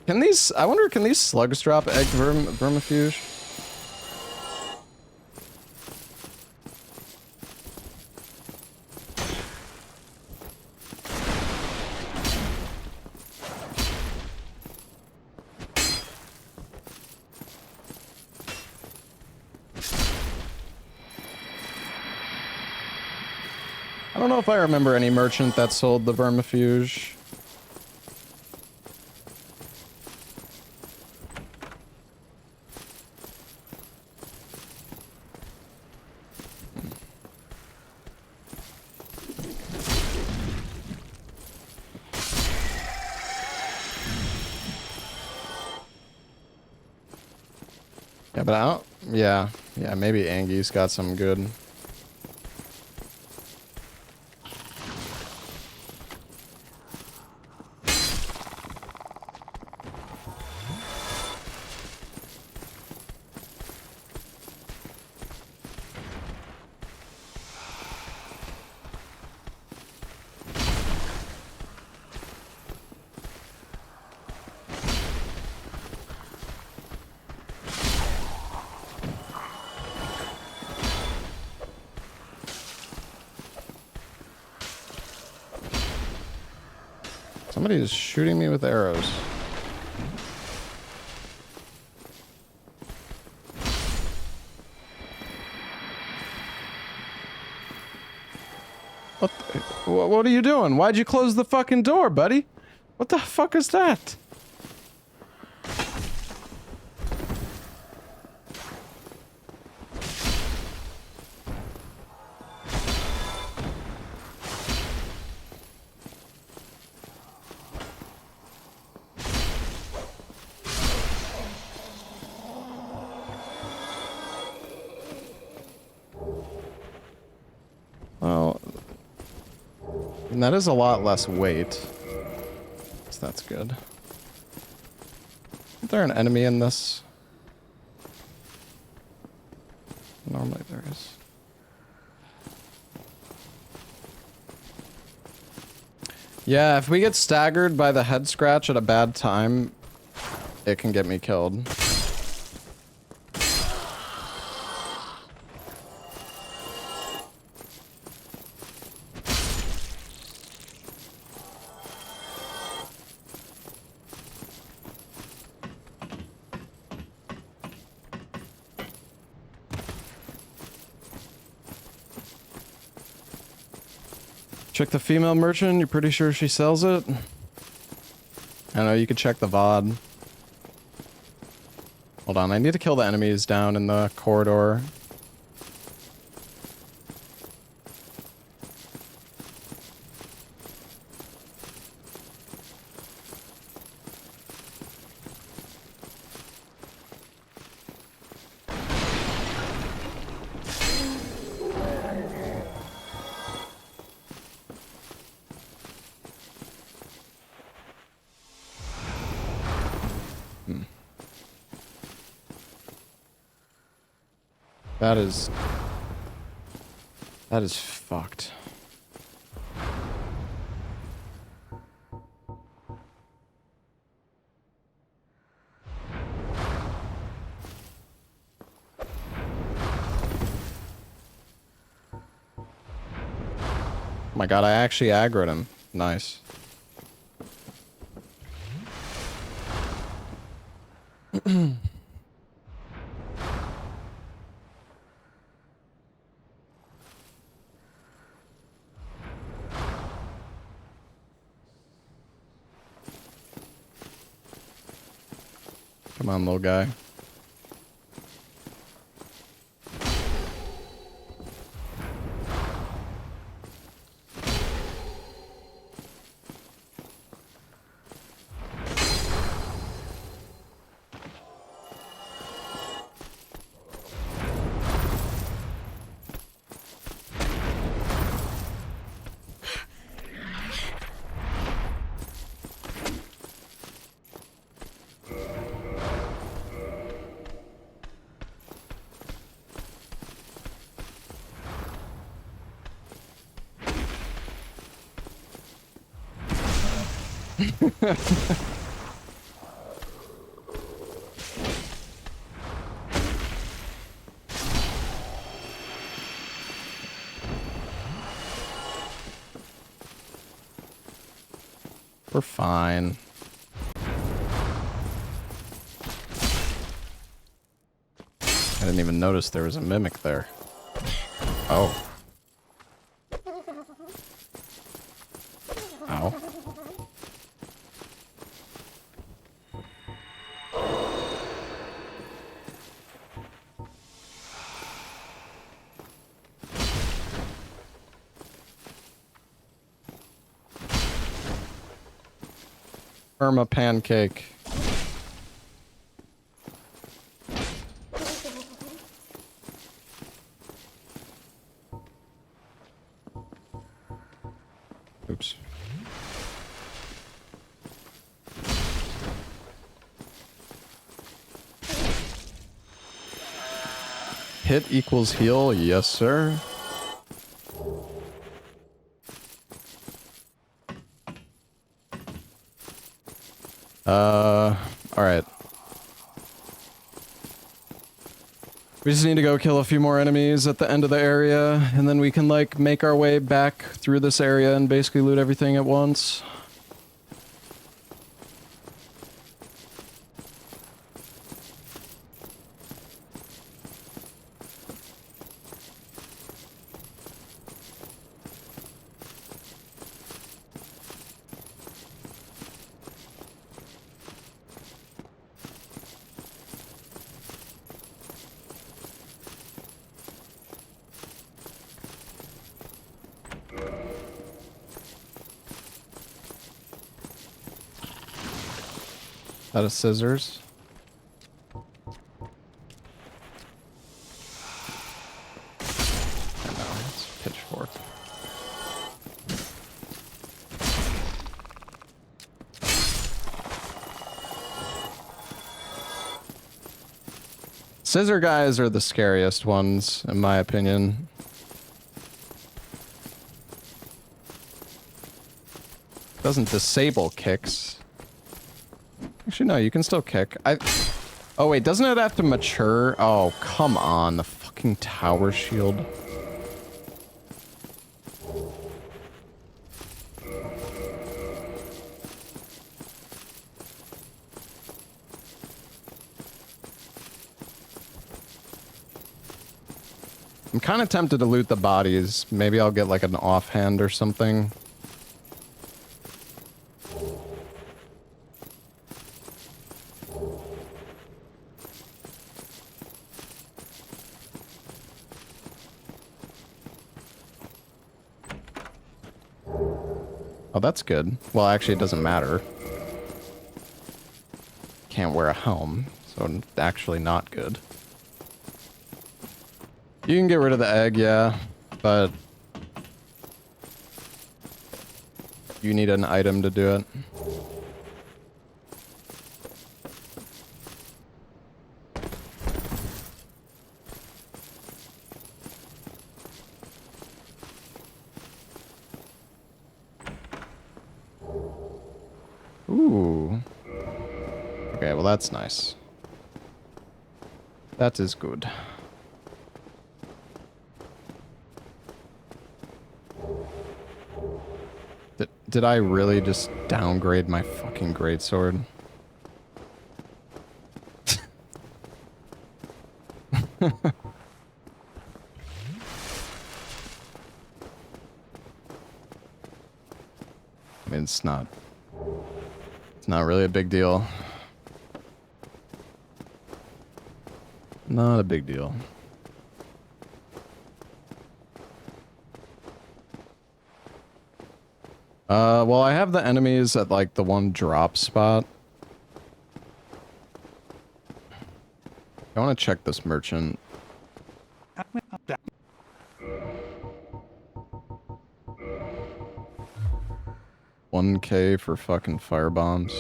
Can these... I wonder, can these slugs drop egg vermifuge? I don't know if I remember any merchant that sold the vermifuge. Yeah, but I don't... Yeah. Yeah, maybe Angie's got some good... Somebody is shooting me with arrows. What are you doing? Why'd you close the fucking door, buddy? What the fuck is that? Well, and that is a lot less weight. So that's good. Is there an enemy in this? Normally there is. Yeah, if we get staggered by the head scratch at a bad time, it can get me killed. Check the female merchant, you're pretty sure she sells it? I don't know, you could check the VOD. Hold on, I need to kill the enemies down in the corridor. That is fucked. Oh my god, I actually aggroed him. Nice. Come on, little guy. We're fine. I didn't even notice there was a mimic there. Oh. Ow. Perma pancake. Oops. Hit equals heal, yes sir. Alright. We just need to go kill a few more enemies at the end of the area, and then we can, like, make our way back through this area and basically loot everything at once. Out of scissors. No, it's a pitchfork. Scissor guys are the scariest ones, in my opinion. Doesn't disable kicks. Actually, no, you can still kick. Oh, wait, doesn't it have to mature? Oh, come on, the fucking tower shield. I'm kind of tempted to loot the bodies. Maybe I'll get, like, an offhand or something. Oh, that's good. Well, actually, it doesn't matter. Can't wear a helm, so it's actually not good. You can get rid of the egg, yeah, but you need an item to do it. Ooh. Okay, well that's nice. That is good. Did I really just downgrade my fucking greatsword? I mean, it's not really a big deal. Not a big deal. Well, I have the enemies at, like, the one drop spot. I want to check this merchant. 1K for fucking firebombs.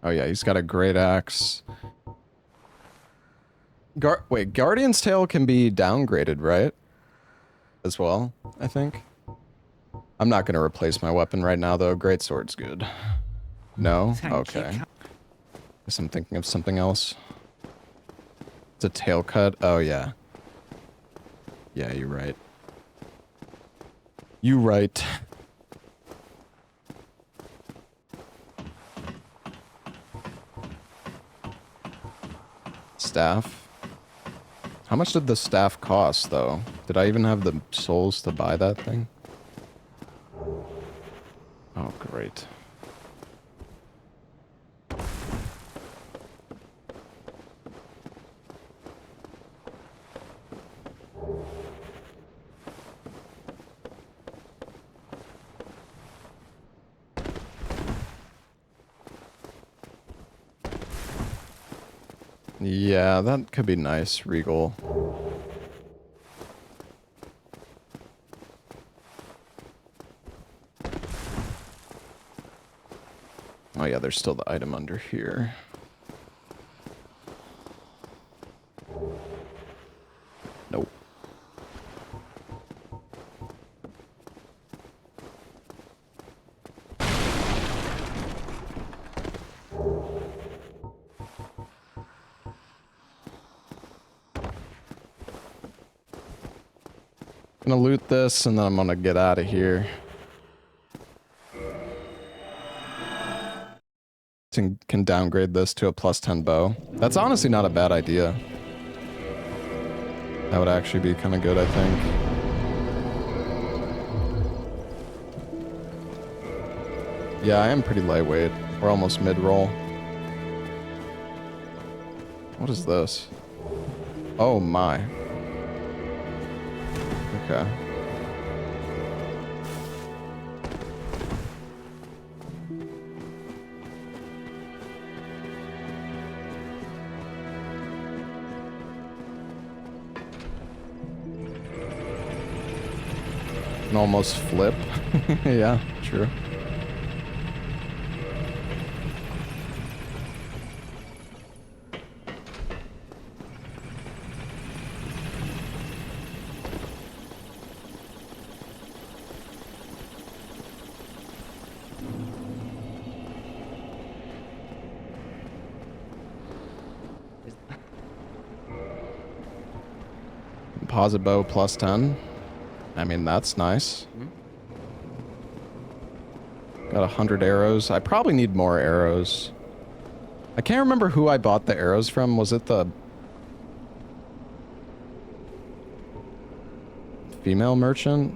Oh yeah, he's got a great axe. Wait, Guardian's Tale can be downgraded, right? As well, I think. I'm not gonna replace my weapon right now, though. Great sword's good. No? Okay. Guess I'm thinking of something else. It's a tail cut? Oh, yeah. Yeah, you're right. You right. Staff? How much did the staff cost, though? Did I even have the souls to buy that thing? Oh, great. Yeah, that could be nice, Regal. Oh yeah, there's still the item under here. Nope. Gonna loot this and then I'm gonna get out of here. Can downgrade this to a +10 bow. That's honestly not a bad idea. That would actually be kind of good, I think. Yeah, I am pretty lightweight. We're almost mid-roll. What is this? Oh my. Okay. Can almost flip. Yeah, true. Composite bow +10. I mean, that's nice. Got 100 arrows. I probably need more arrows. I can't remember who I bought the arrows from. Was it the female merchant?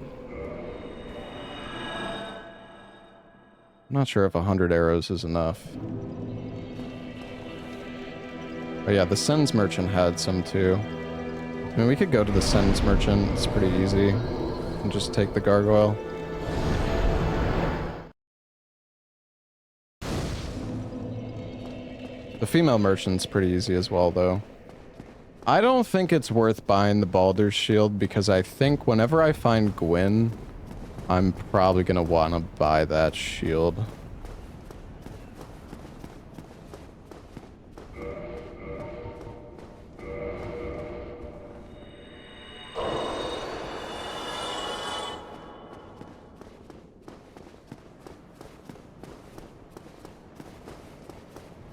I'm not sure if 100 arrows is enough. Oh yeah, the Sens merchant had some too. I mean, we could go to the Sens merchant. It's pretty easy. And just take the gargoyle. The female merchant's pretty easy as well, though. I don't think it's worth buying the Baldur's Shield because I think whenever I find Gwyn, I'm probably gonna want to buy that shield.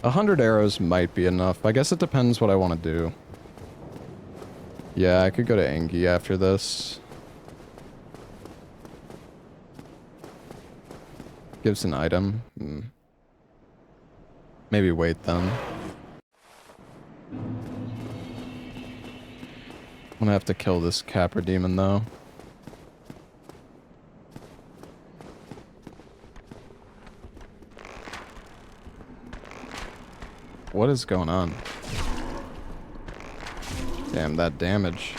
A 100 arrows might be enough. I guess it depends what I want to do. Yeah, I could go to Engi after this. Gives an item. Maybe wait then. I'm gonna have to kill this Capra demon though. what is going on? Damn, that damage.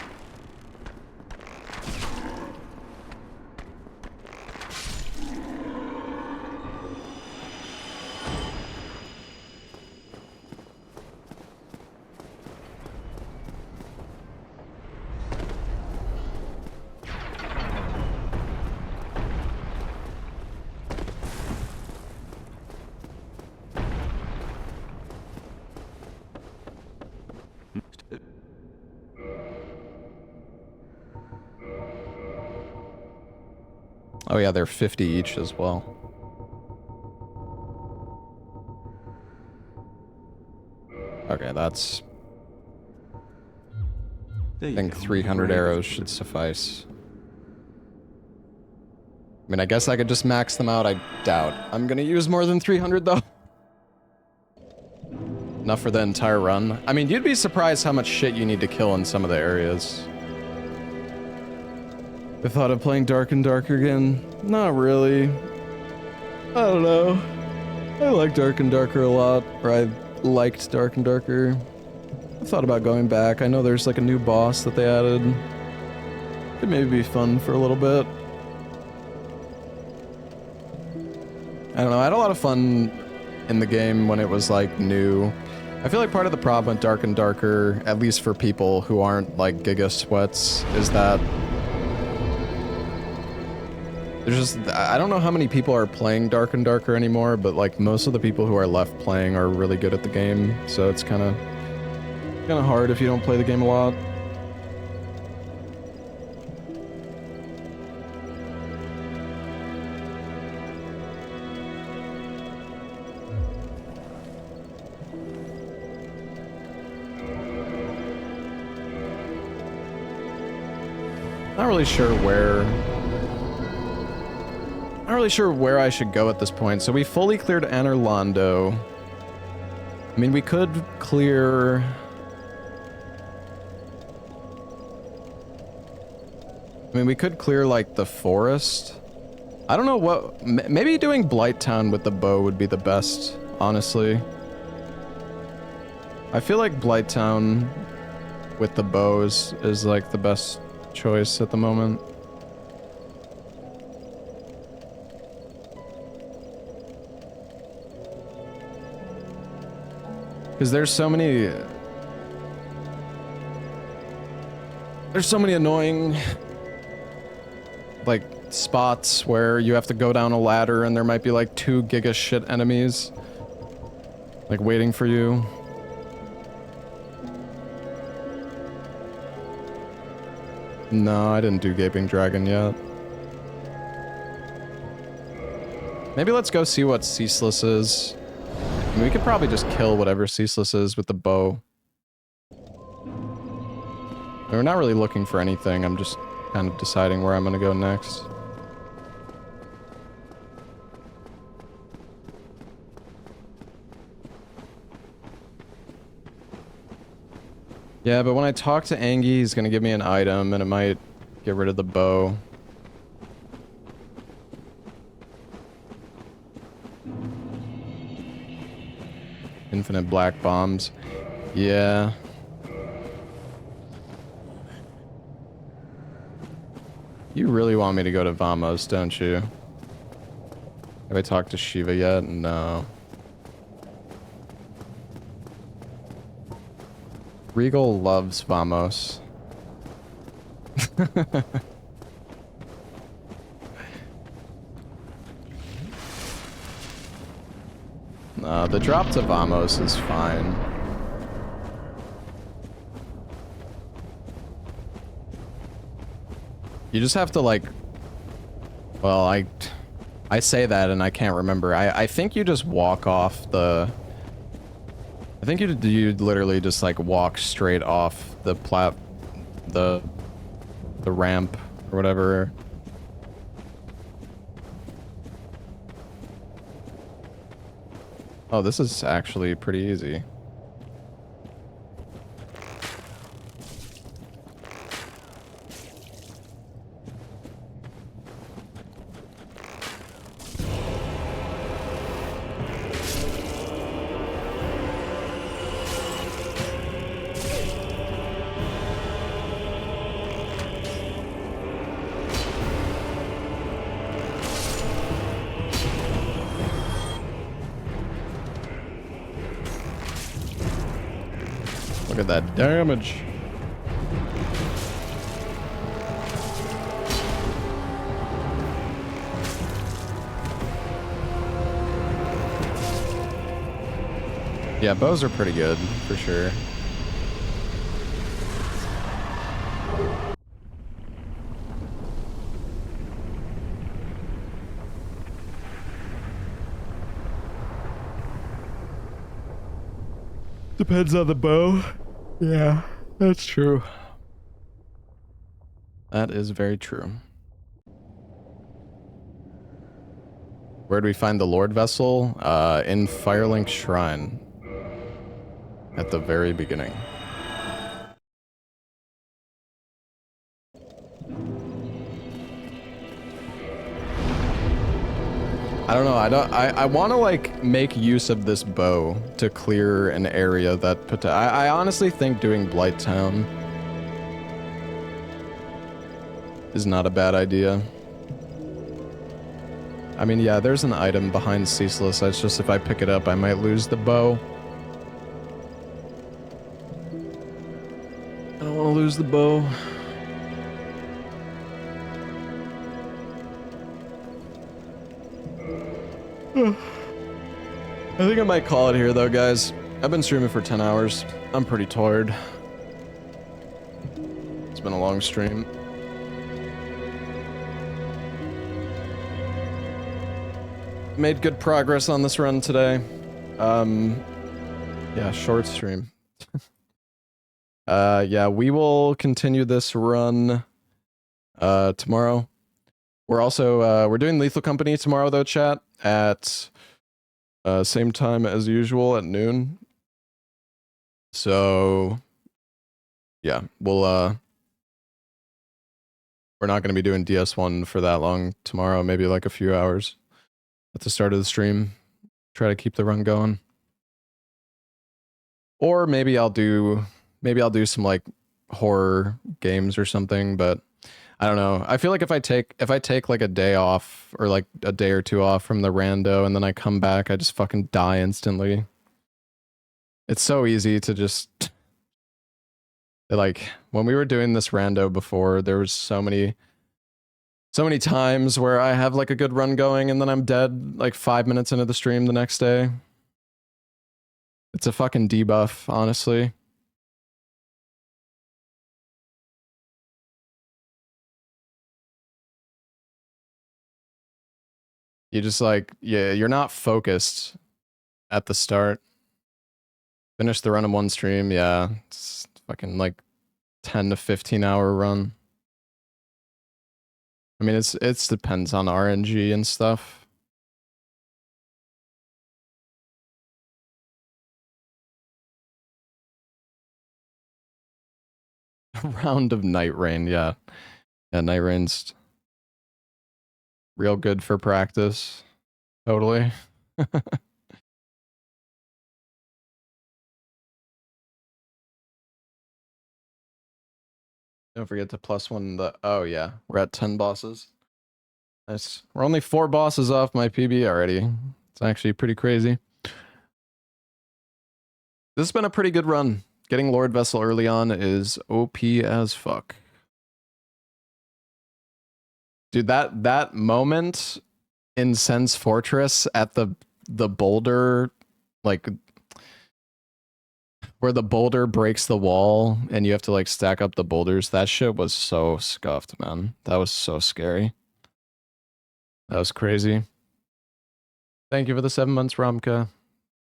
Oh yeah, they're 50 each as well. Okay, that's... I think 300 arrows should suffice. I mean, I guess I could just max them out. I doubt I'm gonna use more than 300 though. Enough for the entire run. I mean, you'd be surprised how much shit you need to kill in some of the areas. The thought of playing Dark and Darker again? Not really. I don't know. I like Dark and Darker a lot, or I liked Dark and Darker. I thought about going back. I know there's like a new boss that they added. Could maybe be fun for a little bit. I don't know, I had a lot of fun in the game when it was like new. I feel like part of the problem with Dark and Darker, at least for people who aren't like Giga Sweats, is that there's just, I don't know how many people are playing Dark and Darker anymore, but like most of the people who are left playing are really good at the game, so it's kind of hard if you don't play the game a lot. Not really sure where I should go at this point. So we fully cleared Rando. I mean, we could clear... like the forest. I don't know what... Maybe doing Blighttown with the bow would be the best, honestly. I feel like Blighttown with the bow is like the best choice at the moment. Because there's so many annoying like spots where you have to go down a ladder and there might be like 2 giga shit enemies like waiting for you. No, I didn't do Gaping Dragon yet. Maybe let's go see what Ceaseless is. I mean, we could probably just kill whatever Ceaseless is with the bow. We're not really looking for anything, I'm just kind of deciding where I'm gonna go next. Yeah, but when I talk to Angie, he's gonna give me an item, and it might get rid of the bow. Infinite black bombs. Yeah. You really want me to go to Vamos, don't you? Have I talked to Shiva yet? No. Regal loves Vamos. No, the drop to Vamos is fine. You just have to like... Well, I say that and I can't remember. I think you just walk off the... I think you literally just like walk straight off the the ramp or whatever. Oh, this is actually pretty easy. Look at that damage. Yeah, bows are pretty good, for sure. Depends on the bow. Yeah, that's true. That is very true. Where do we find the Lord Vessel? In Firelink Shrine. At the very beginning. I don't know, I want to like make use of this bow to clear an area that I honestly think doing Blighttown is not a bad idea. I mean, yeah, there's an item behind Ceaseless. It's just if I pick it up, I might lose the bow. I don't want to lose the bow. I think I might call it here though, guys. I've been streaming for 10 hours. I'm pretty tired. It's been a long stream. Made good progress on this run today. Yeah, short stream. Yeah, we will continue this run tomorrow. We're also we're doing Lethal Company tomorrow though, chat, at same time as usual at noon. So yeah, we're not going to be doing DS1 for that long tomorrow, maybe like a few hours at the start of the stream. Try to keep the run going. Or maybe I'll do some like horror games or something, but I don't know. I feel like if I take like a day off or like a day or two off from the rando and then I come back, I just fucking die instantly. It's so easy to just like when we were doing this rando before, there was so many times where I have like a good run going and then I'm dead like 5 minutes into the stream the next day. It's a fucking debuff, honestly. You just like, yeah, you're not focused at the start. Finish the run in one stream, yeah. It's fucking like 10 to 15 hour run. I mean, it's depends on RNG and stuff. Round of Night Rain, yeah. Yeah, Night Rain's real good for practice. Totally. Don't forget to +1 the... Oh, yeah. We're at 10 bosses. Nice. We're only 4 bosses off my PB already. It's actually pretty crazy. This has been a pretty good run. Getting Lord Vessel early on is OP as fuck. Dude, that moment in Sen's Fortress at the boulder, like... where the boulder breaks the wall and you have to like stack up the boulders. That shit was so scuffed, man. That was so scary. That was crazy. Thank you for the 7 months, Ramka.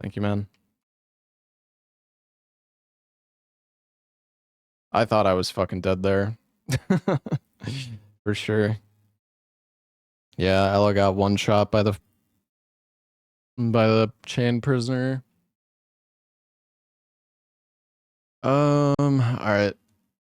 Thank you, man. I thought I was fucking dead there. For sure. Yeah, Ella got one shot by the chain prisoner. Alright.